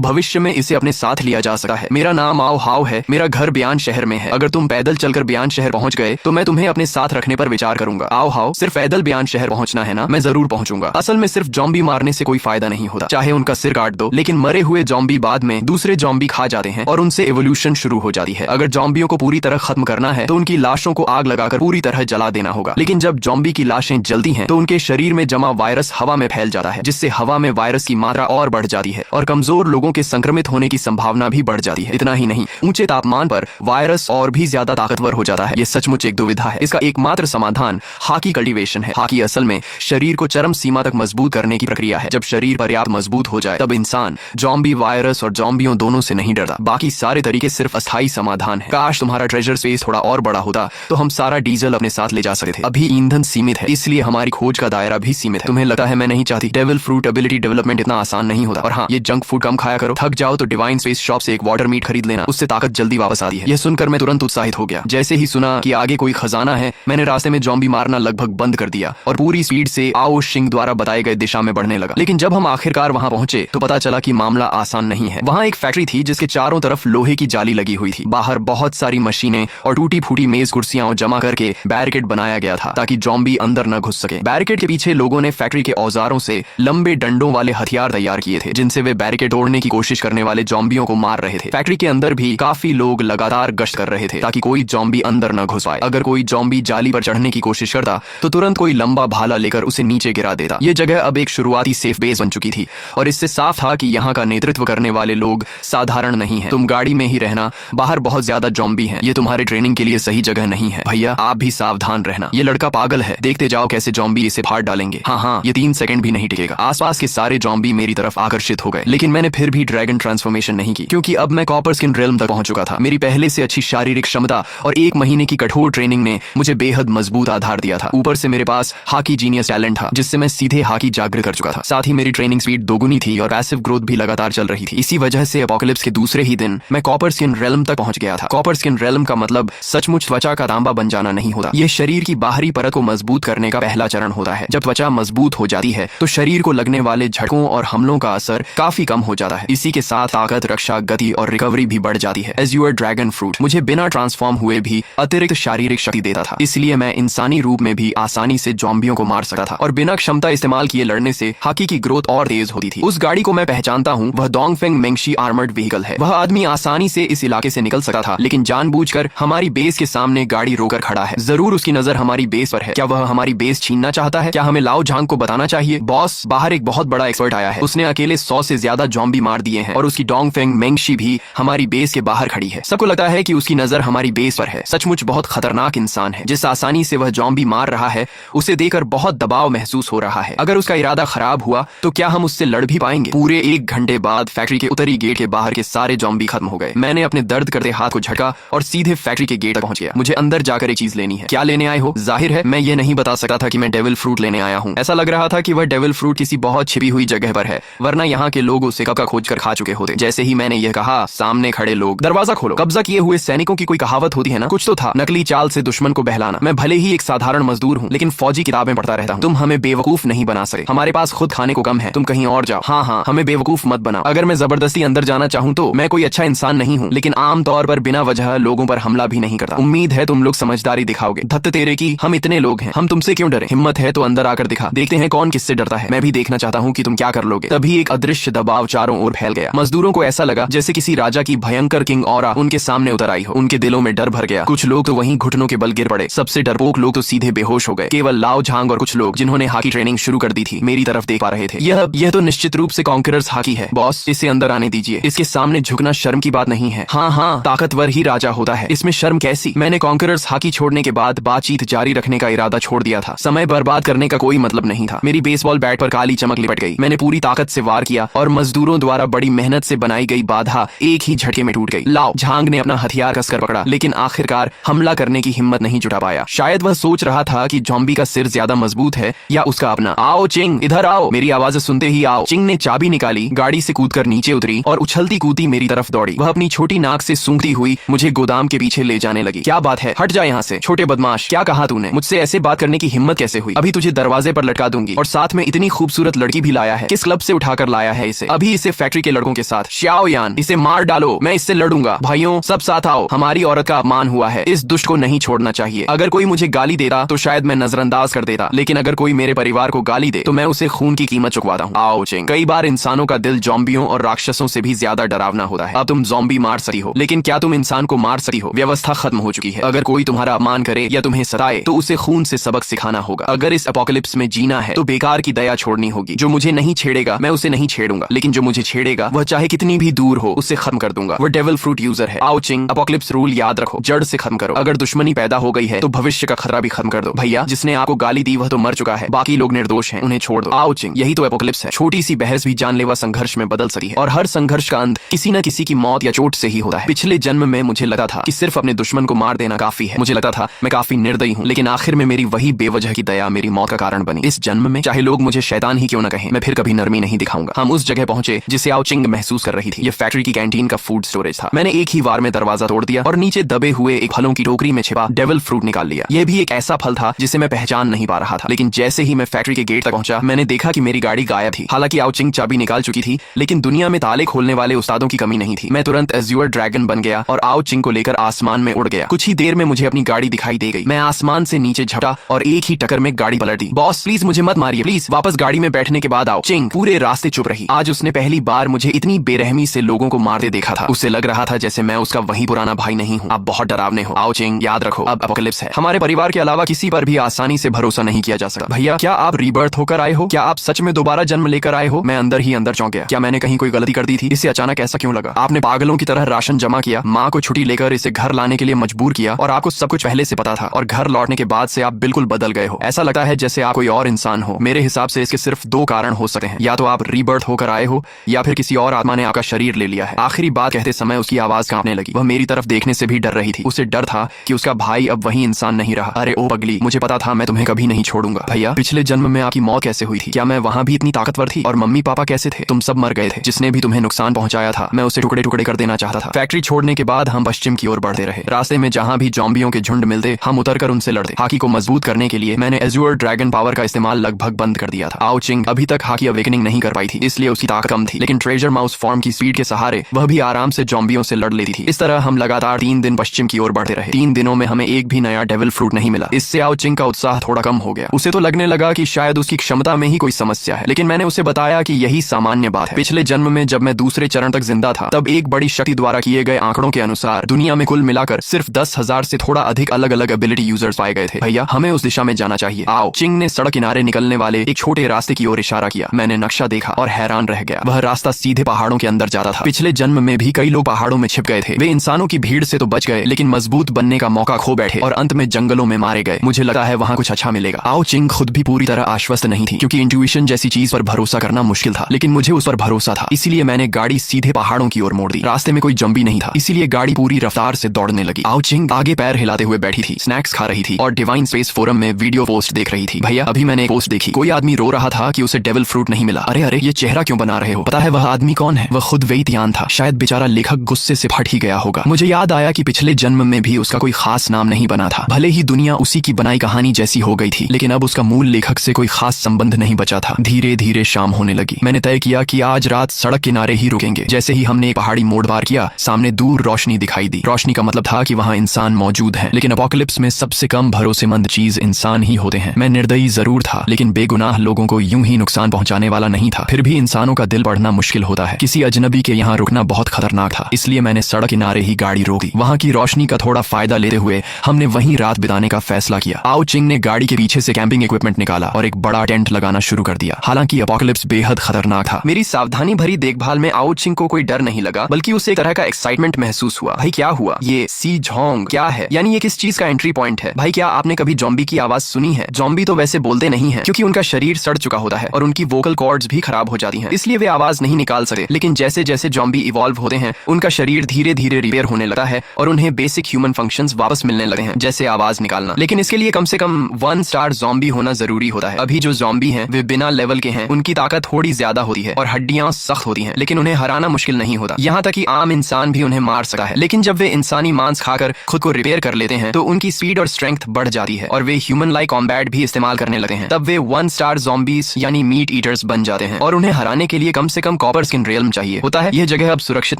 भविष्य में इसे अपने साथ लिया जा सकता है। मेरा नाम आओ हाउ है, मेरा घर बयान शहर में है। अगर तुम पैदल चलकर बयान शहर पहुंच गए तो मैं तुम्हें अपने साथ रखने पर विचार करूंगा। आओ हाउ, सिर्फ पैदल बयान शहर पहुंचना है ना? मैं जरूर पहुंचूंगा। असल में सिर्फ जॉम्बी मारने से कोई फायदा नहीं होता, चाहे उनका सिर काट दो, लेकिन मरे हुए जॉम्बी बाद में दूसरे जॉम्बी खा जाते हैं और उनसे एवोल्यूशन शुरू हो जाती है। अगर जॉम्बियों को पूरी तरह खत्म करना है तो उनकी लाशों को आग लगाकर पूरी तरह जला देना होगा। लेकिन जब जॉम्बी की लाशें जलती हैं तो उनके शरीर में जमा वायरस हवा में फैल जाता है, जिससे हवा में वायरस की मात्रा और बढ़ जाती है और कमजोर लोगों के संक्रमित होने की संभावना भी बढ़ जाती है। इतना ही नहीं, ऊंचे तापमान पर वायरस और भी ज्यादा ताकतवर हो जाता है। ये सचमुच एक दुविधा है। इसका एकमात्र समाधान हाकी कल्टीवेशन है। हाकी असल में शरीर को चरम सीमा तक मजबूत करने की प्रक्रिया है। जब शरीर पर्याप्त मजबूत हो जाए तब इंसान जॉम्बी, वायरस और जॉम्बियों दोनों से नहीं डरता। बाकी सारे तरीके सिर्फ अस्थायी समाधान है। काश तुम्हारा ट्रेजर स्पेस थोड़ा और बड़ा होता तो हम सारा डीजल अपने साथ ले जा सकते थे। अभी ईंधन सीमित है, इसलिए हमारी खोज का दायरा भी सीमित है। तुम्हें लगता है मैं नहीं चाहती? डेविल फ्रूट एबिलिटी डेवलपमेंट इतना आसान नहीं होता। और हाँ, ये जंक फूड कम खाया करो। थक जाओ तो डिवाइन स्पेस शॉप से एक वाटर मीट खरीद लेना, उससे ताकत जल्दी वापस आती है। यह सुनकर मैं तुरंत उत्साहित हो गया। जैसे ही सुना कि आगे कोई खजाना है, मैंने रास्ते में जॉम्बी मारना लगभग बंद कर दिया और पूरी स्पीड से आओ शिंग द्वारा बताए गए दिशा में बढ़ने लगा। लेकिन जब हम आखिरकार वहां पहुंचे तो पता चला कि मामला आसान नहीं है। वहां एक फैक्ट्री थी जिसके चारों तरफ लोहे की जाली लगी हुई थी। बाहर बहुत सारी मशीनें और टूटी फूटी मेज कुर्सियां जमा करके बैरिकेड बनाया गया था ताकि जॉम्बी अंदर न घुस सके। बैरिकेड के पीछे लोगों ने फैक्ट्री के औजारों से लंबे डंडों वाले हथियार तैयार किए थे, जिनसे वे बैरिकेड तोड़ने की कोशिश करने वाले जॉम्बियों को मार रहे थे। फैक्ट्री के अंदर भी काफी लोग लगातार गश्त कर रहे थे ताकि कोई जॉम्बी अंदर न घुस पाए। अगर कोई जॉम्बी जाली पर चढ़ने की कोशिश करता तो तुरंत कोई लंबा भाला लेकर उसे नीचे गिरा देता। यह जगह अब एक शुरुआती सेफ बेस बन चुकी थी और इससे साफ था कि यहाँ का नेतृत्व करने वाले लोग साधारण नहीं है। तुम गाड़ी में ही रहना, बाहर बहुत ज्यादा जॉम्बी हैं। ये तुम्हारे ट्रेनिंग के लिए सही जगह नहीं है। भैया, आप भी सावधान रहना। ये लड़का पागल है, देखते जाओ कैसे जॉम्बी इसे फाड़ डालेंगे। हाँ, ये 3 सेकंड भी नहीं टिकेगा। आसपास के सारे जॉम्बी मेरी तरफ आकर्षित हो गए, लेकिन मैंने फिर भी ड्रैगन ट्रांसफॉर्मेशन नहीं की, क्योंकि अब मैं कॉपर स्किन रेल्म तक पहुंच चुका था। मेरी पहले से अच्छी शारीरिक क्षमता और 1 महीने की कठोर ट्रेनिंग ने मुझे बेहद मजबूत आधार दिया था। ऊपर से मेरे पास हाकी जीनियस टैलेंट था, जिससे मैं सीधे हाकी जागृत कर चुका था। साथ ही मेरी ट्रेनिंग स्पीड दोगुनी थी और पैसिव ग्रोथ भी लगातार चल रही थी। इसी वजह से एपोकलिप्स के दूसरे ही दिन मैं कॉपर स्किन रेल्म तक पहुंच गया था। कॉपर स्किन रेल्म का मतलब सचमुच त्वचा का तांबा बन जाना नहीं होता। यह शरीर की बाहरी परत को मजबूत करने का पहला चरण होता है। जब त्वचा मजबूत हो जाती है तो शरीर को लगने वाले झटकों और हमलों का असर काफी कम हो जाता है। इसी के साथ ताकत, रक्षा, गति और रिकवरी भी बढ़ जाती है। एज्यूर ड्रैगन फ्रूट मुझे बिना ट्रांसफॉर्म हुए भी अतिरिक्त शारीरिक शक्ति देता था, इसलिए मैं इंसानी रूप में भी आसानी से जॉम्बियों को मार सकता था और बिना क्षमता इस्तेमाल किए लड़ने से हाकी की ग्रोथ और तेज होती थी। उस गाड़ी को मैं पहचानता हूँ, वह डोंगफेंग मेंगशी आर्मर्ड व्हीकल है। वह आदमी आसानी से इस इलाके से निकल सकता था, लेकिन जानबूझकर हमारी बेस के सामने गाड़ी रोकर खड़ा है। जरूर उसकी नजर हमारी बेस पर है। क्या वह हमारी बेस छीनना चाहता है? क्या हमें लाओ झांग को बताना चाहिए? बॉस, बाहर एक बहुत बड़ा एक्सपर्ट आया है। उसने अकेले 100 से ज्यादा जॉम्बी मार दिए हैं और उसकी डोंगफेंग मेंगशी भी हमारी बेस के बाहर खड़ी है। सबको लगता है कि उसकी नजर हमारी बेस पर है। सचमुच बहुत खतरनाक इंसान है। जिस आसानी से वह जॉम्बी मार रहा है, उसे देखकर बहुत दबाव महसूस हो रहा है। अगर उसका इरादा खराब हुआ तो क्या हम उससे लड़ भी पाएंगे? पूरे 1 घंटे बाद फैक्ट्री के उत्तरी गेट के बाहर के सारे जॉम्बी खत्म हो गए। मैंने अपने दर्द करते हाथ को झटका और सीधे फैक्ट्री के गेट तक पहुंच गया। मुझे अंदर जाकर एक चीज लेनी है। क्या लेने आए हो? जाहिर है मैं ये नहीं बता सकता था कि मैं डेविल फ्रूट लेने आया हूँ। ऐसा लग रहा था कि वह डेविल फ्रूट किसी बहुत छिपी हुई जगह पर है, वरना यहाँ के लोग उसे कब का खोज कर खा चुके होते। जैसे ही मैंने यह कहा, सामने खड़े लोग, दरवाजा खोलो। कब्जा किए हुए सैनिकों की कोई कहावत होती है ना, कुछ तो था, नकली चाल से दुश्मन को बहलाना। मैं भले ही एक साधारण मजदूर हूँ, लेकिन फौजी किताबें पढ़ता रहता हूँ। तुम हमें बेवकूफ नहीं बना सके। हमारे पास खुद खाने को कम है, तुम कहीं और जाओ। हाँ, हमें बेवकूफ मत बनाओ। अगर मैं जबरदस्ती अंदर जाना चाहूँ तो मैं कोई अच्छा इंसान नहीं हूँ, लेकिन आमतौर पर बिना वजह लोगों पर हमला भी नहीं करता। उम्मीद है तुम लोग समझदारी दिखाओगे। धत्त तेरे की, हम इतने लोग हैं, हम तुमसे क्यों डरे? हिम्मत है तो अंदर आकर दिखा, देखते हैं कौन किससे डरता है। मैं भी देखना चाहता हूँ कि तुम क्या कर लोगे। तभी एक अदृश्य दबाव चारों ओर फैल गया। मजदूरों को ऐसा लगा जैसे किसी राजा की भयंकर किंग ऑरा उनके सामने उतर आई हो। उनके दिलों में डर भर गया। कुछ लोग तो वहीं घुटनों के बल गिर पड़े। सबसे डरपोक लोग तो सीधे बेहोश हो गए। केवल लाओ झांग और कुछ लोग जिन्होंने हाकी ट्रेनिंग शुरू कर दी थी मेरी तरफ देख पा रहे थे। यह तो निश्चित रूप से कॉन्करर्स हाकी है। बॉस, इसे अंदर आने दीजिए। इसके सामने झुकना शर्म की बात नहीं है। हाँ, ताकतवर ही राजा होता है, इसमें शर्म कैसी? मैंने कॉन्करर्स हाकी छोड़ने के बाद बातचीत जारी रखने का इरादा छोड़ दिया था। समय बर्बाद करने का कोई मतलब नहीं था। मेरी बेसबॉल बैट पर काली चमक लिपट गई। मैंने पूरी ताकत से वार किया और मजदूरों द्वारा बड़ी मेहनत से बनाई गई बाधा एक ही झटके में टूट गई। लाओ झांग ने अपना हथियार कसकर पकड़ा, लेकिन आखिरकार हमला करने की हिम्मत नहीं जुटा पाया। शायद वह सोच रहा था कि जॉम्बी का सिर ज्यादा मजबूत है या उसका अपना। आओ चिंग, इधर आओ। मेरी आवाज सुनते ही आओ। चिंग ने चाबी निकाली, गाड़ी से कूदकर नीचे उतरी और उछलती कूदती मेरी तरफ दौड़ी। वह अपनी छोटी नाक से सूंघती हुई मुझे गोदाम काम के पीछे ले जाने लगी। क्या बात है, हट जा यहाँ से छोटे बदमाश, क्या कहा तूने? मुझसे ऐसे बात करने की हिम्मत कैसे हुई? अभी तुझे दरवाजे पर लटका दूंगी, और साथ में इतनी खूबसूरत लड़की भी लाया है। किस क्लब से उठाकर लाया है इसे? अभी इसे फैक्ट्री के लड़कों के साथ। श्याओ यान, इसे मार डालो, मैं इससे लड़ूंगा। भाइयों सब साथ आओ, हमारी औरत का अपमान हुआ है, इस दुष्ट को नहीं छोड़ना चाहिए। अगर कोई मुझे गाली देता तो शायद मैं नजरअंदाज कर देता, लेकिन अगर कोई मेरे परिवार को गाली दे तो मैं उसे खून की कीमत चुकवाता हूँ। आओ चिंग, कई बार इंसानों का दिल ज़ॉम्बियों और राक्षसों से भी ज्यादा डरावना होता है। अब तुम ज़ॉम्बी मार सकती हो, लेकिन क्या तुम इंसान को मार सकती हो? व्यवस्था खत्म हो चुकी है। अगर कोई तुम्हारा अपमान करे या तुम्हें सताए तो उसे खून से सबक सिखाना होगा। अगर इस एपोकलिप्स में जीना है तो बेकार की दया छोड़नी होगी। जो मुझे नहीं छेड़ेगा मैं उसे नहीं छेड़ूंगा, लेकिन जो मुझे छेड़ेगा वह चाहे कितनी भी दूर हो उसे खत्म कर दूंगा। वह डेविल फ्रूट यूजर है। आओ चिंग, एपोकलिप्स रूल याद रखो, जड़ से खत्म करो। अगर दुश्मनी पैदा हो गई है तो भविष्य का खतरा भी खत्म कर दो। भैया, जिसने आपको गाली दी वह तो मर चुका है, बाकी लोग निर्दोष हैं, उन्हें छोड़ दो। आओ चिंग, यही तो एपोकलिप्स है। छोटी सी बहस भी जानलेवा संघर्ष में बदल सकती है, और हर संघर्ष का अंत किसी न किसी की मौत या चोट से ही होता है। पिछले जन्म में मुझे लगा था कि सिर्फ अपने दुश्मन को मार देना काफी है। मुझे लगता था मैं काफी निर्दयी हूँ, लेकिन आखिर में मेरी वही बेवजह की दया मेरी मौत का कारण बनी। इस जन्म में चाहे लोग मुझे शैतान ही क्यों न कहें, मैं फिर कभी नरमी नहीं दिखाऊंगा। हम उस जगह पहुंचे जिसे आओ चिंग महसूस कर रही थी। ये फैक्ट्री की कैंटीन का फूड स्टोरेज था। मैंने एक ही वार में दरवाजा तोड़ दिया और नीचे दबे हुए एक फलों की टोकरी में छिपा डेविल फ्रूट निकाल लिया। यह भी एक ऐसा फल था जिसे मैं पहचान नहीं पा रहा था, लेकिन जैसे ही मैं फैक्ट्री के गेट तक पहुंचा मैंने देखा कि मेरी गाड़ी गायब थी। हालांकि आओ चिंग चाबी निकाल चुकी थी, लेकिन दुनिया में ताले खोलने वाले उस्तादों की कमी नहीं थी। मैं तुरंत एज़्योर ड्रैगन बन गया और आओ चिंग को लेकर आसमान में उड़ गया। कुछ ही देर में मुझे अपनी गाड़ी दिखाई दे गई। मैं आसमान से नीचे झपटा और एक ही टक्कर में गाड़ी पलट दी। बॉस प्लीज मुझे मत मारिए, प्लीज वापस गाड़ी में बैठने के बाद आओ। चिंग पूरे रास्ते चुप रही। आज उसने पहली बार मुझे इतनी बेरहमी से लोगों को मारते देखा था। उसे लग रहा था जैसे मैं उसका वही पुराना भाई नहीं हूँ। आप बहुत डरावने हो। आओ चिंग, याद रखो अब एपोकलिप्स है। हमारे परिवार के अलावा किसी पर भी आसानी से भरोसा नहीं किया जा सकता। भैया, क्या आप रीबर्थ होकर आए हो? क्या आप सच में दोबारा जन्म लेकर आए हो? मैं अंदर ही अंदर चौंक गया। क्या मैंने कहीं कोई गलती कर दी थी? इसे अचानक ऐसा क्यों लगा? आपने पागलों की तरह राशन जमा किया, माँ को छुट्टी लेकर इसे घर लाने के लिए मजबूर किया, और आपको सब कुछ पहले से पता था, और घर लौटने के बाद से आप बिल्कुल बदल गए हो। ऐसा लगता है जैसे आप कोई और इंसान हो। मेरे हिसाब से इसके सिर्फ दो कारण हो सकते हैं, या तो आप रीबर्थ होकर आए हो या फिर किसी और आत्मा ने आपका शरीर ले लिया है। आखिरी बात कहते समय उसकी आवाज कांपने लगी। वह मेरी तरफ देखने से भी डर रही थी। उसे डर था कि उसका भाई अब वही इंसान नहीं रहा। अरे ओ पगली, मुझे पता था मैं तुम्हें कभी नहीं छोड़ूंगा। भैया, पिछले जन्म में आपकी मौत कैसे हुई थी? क्या मैं वहाँ भी इतनी ताकतवर थी? और मम्मी पापा कैसे थे? तुम सब मर गए थे। जिसने भी तुम्हें नुकसान पहुंचाया था मैं उसे टुकड़े टुकड़े कर देना चाहता था। फैक्ट्री छोड़ने के बाद हम पश्चिम की ओर बढ़ते रहे। रास्ते में जहाँ भी ज़ॉम्बियों के झुंड मिलते हम उतरकर उनसे लड़ते। हाकी को मजबूत करने के लिए मैंने एज़्योर ड्रैगन पावर का इस्तेमाल लगभग बंद कर दिया था। आओ चिंग अभी तक हाकी अवेकनिंग नहीं कर पाई थी, इसलिए उसकी ताकत कम थी, लेकिन ट्रेजर माउस फॉर्म की स्पीड के सहारे वह भी आराम से ज़ॉम्बियों से लड़ लेती थी। इस तरह हम लगातार 3 दिन पश्चिम की ओर बढ़ते रहे। 3 दिनों में हमें एक भी नया डेविल फ्रूट नहीं मिला। इससे आओ चिंग का उत्साह थोड़ा कम हो गया। उसे तो लगने लगा कि शायद उसकी क्षमता में ही कोई समस्या है, लेकिन मैंने उसे बताया कि यही सामान्य बात है। पिछले जन्म में जब मैं दूसरे चरण तक जिंदा था तब एक बड़ी शक्ति द्वारा किए गए आंकड़ों के अनुसार दुनिया में कुल मिलाकर सिर्फ 10,000 से थोड़ा अधिक अलग अलग एबिलिटी यूजर्स पाए गए थे। भैया, हमें उस दिशा में जाना चाहिए। आओ। चिंग ने सड़क किनारे निकलने वाले एक छोटे रास्ते की ओर इशारा किया। मैंने नक्शा देखा और हैरान रह गया। वह रास्ता सीधे पहाड़ों के अंदर जाता था। पिछले जन्म में भी कई लोग पहाड़ों में छिप गए थे। वे इंसानों की भीड़ से तो बच गए, लेकिन मजबूत बनने का मौका खो बैठे और अंत में जंगलों में मारे गए। मुझे लगा है वहाँ कुछ अच्छा मिलेगा। आओ चिंग खुद भी पूरी तरह आश्वस्त नहीं थी, क्योंकि इंट्यूशन जैसी चीज पर भरोसा करना मुश्किल था, लेकिन मुझे उस पर भरोसा था। इसीलिए मैंने गाड़ी सीधे पहाड़ों की ओर मोड़ दी। रास्ते में कोई जंबी नहीं था, इसीलिए गाड़ी पूरी रफ्तार से दौड़ने लगी। आओ चिंग आगे पैर हिलाते हुए बैठी थी, स्नैक्स खा रही थी और डिवाइन स्पेस फोरम में वीडियो पोस्ट देख रही थी। भैया, अभी मैंने एक पोस्ट देखी। कोई आदमी रो रहा था कि उसे डेविल फ्रूट नहीं मिला। अरे अरे, ये चेहरा क्यों बना रहे हो? पता है वह आदमी कौन है? वह खुद वेइटियान था। शायद बेचारा लेखक गुस्से से फट ही गया होगा। मुझे याद आया कि पिछले जन्म में भी उसका कोई खास नाम नहीं बना था। भले ही दुनिया उसी की बनाई कहानी जैसी हो गई थी, लेकिन अब उसका मूल लेखक से कोई खास संबंध नहीं बचा था। धीरे धीरे शाम होने लगी। मैंने तय किया कि आज रात सड़क किनारे ही रुकेंगे। जैसे ही हमने एक पहाड़ी मोड़ पार किया, सामने दूर रोशनी दिखाई दी। रोशनी का मतलब था कि वहाँ इंसान मौजूद है, लेकिन एपोकलिप्स में सबसे कम भरोसेमंद चीज इंसान ही होते हैं। मैं निर्दयी जरूर था, लेकिन बेगुनाह लोगों को यूं ही नुकसान पहुंचाने वाला नहीं था। फिर भी इंसानों का दिल पढ़ना मुश्किल होता है। किसी अजनबी के यहाँ रुकना बहुत खतरनाक था, इसलिए मैंने सड़क किनारे ही गाड़ी रोक दी। वहाँ की रोशनी का थोड़ा फायदा लेते हुए हमने वहीं रात बिताने का फैसला किया। आओ चिंग ने गाड़ी के पीछे से कैंपिंग इक्विपमेंट निकाला और एक बड़ा टेंट लगाना शुरू कर दिया। हालांकि एपोकलिप्स बेहद खतरनाक था। मेरी सावधानी भरी देखभाल में आओ चिंग को कोई डर नहीं लगा, बल्कि उसे एक तरह का एक्साइटमेंट महसूस हुआ। भाई क्या हुआ? ये सी झोंग क्या है? यानी ये किस चीज का एंट्री पॉइंट है? भाई क्या आपने कभी ज़ॉम्बी की आवाज सुनी है? ज़ॉम्बी तो वैसे बोलते नहीं है, क्योंकि उनका शरीर सड़ चुका होता है और उनकी वोकल कॉर्ड्स भी खराब हो जाती हैं, इसलिए वे आवाज नहीं निकाल सकते। लेकिन जैसे जैसे ज़ॉम्बी इवॉल्व होते हैं उनका शरीर धीरे धीरे रिपेयर होने लगता है और उन्हें बेसिक ह्यूमन फंक्शंस वापस मिलने लगते हैं, जैसे आवाज निकालना। लेकिन इसके लिए कम से कम 1 स्टार ज़ॉम्बी होना जरूरी होता है। अभी जो ज़ॉम्बी हैं वे बिना लेवल के हैं, उनकी ताकत थोड़ी ज्यादा होती है और हड्डियां सख्त होती हैं, लेकिन उन्हें हराना मुश्किल नहीं होता। यहाँ तक कि आम इंसान भी उन्हें मार सकता है। लेकिन जब वे इंसानी मांस खाकर खुद को रिपेयर कर लेते हैं तो उनकी स्पीड और स्ट्रेंथ बढ़ जाती है और वे ह्यूमन लाइक कॉम्बैट भी इस्तेमाल करने लगते हैं। तब वे 1 स्टार ज़ॉम्बीज यानी मीट ईटर्स बन जाते हैं और उन्हें हराने के लिए कम से कम कॉपर स्किन रियल्म चाहिए होता है। यह जगह अब सुरक्षित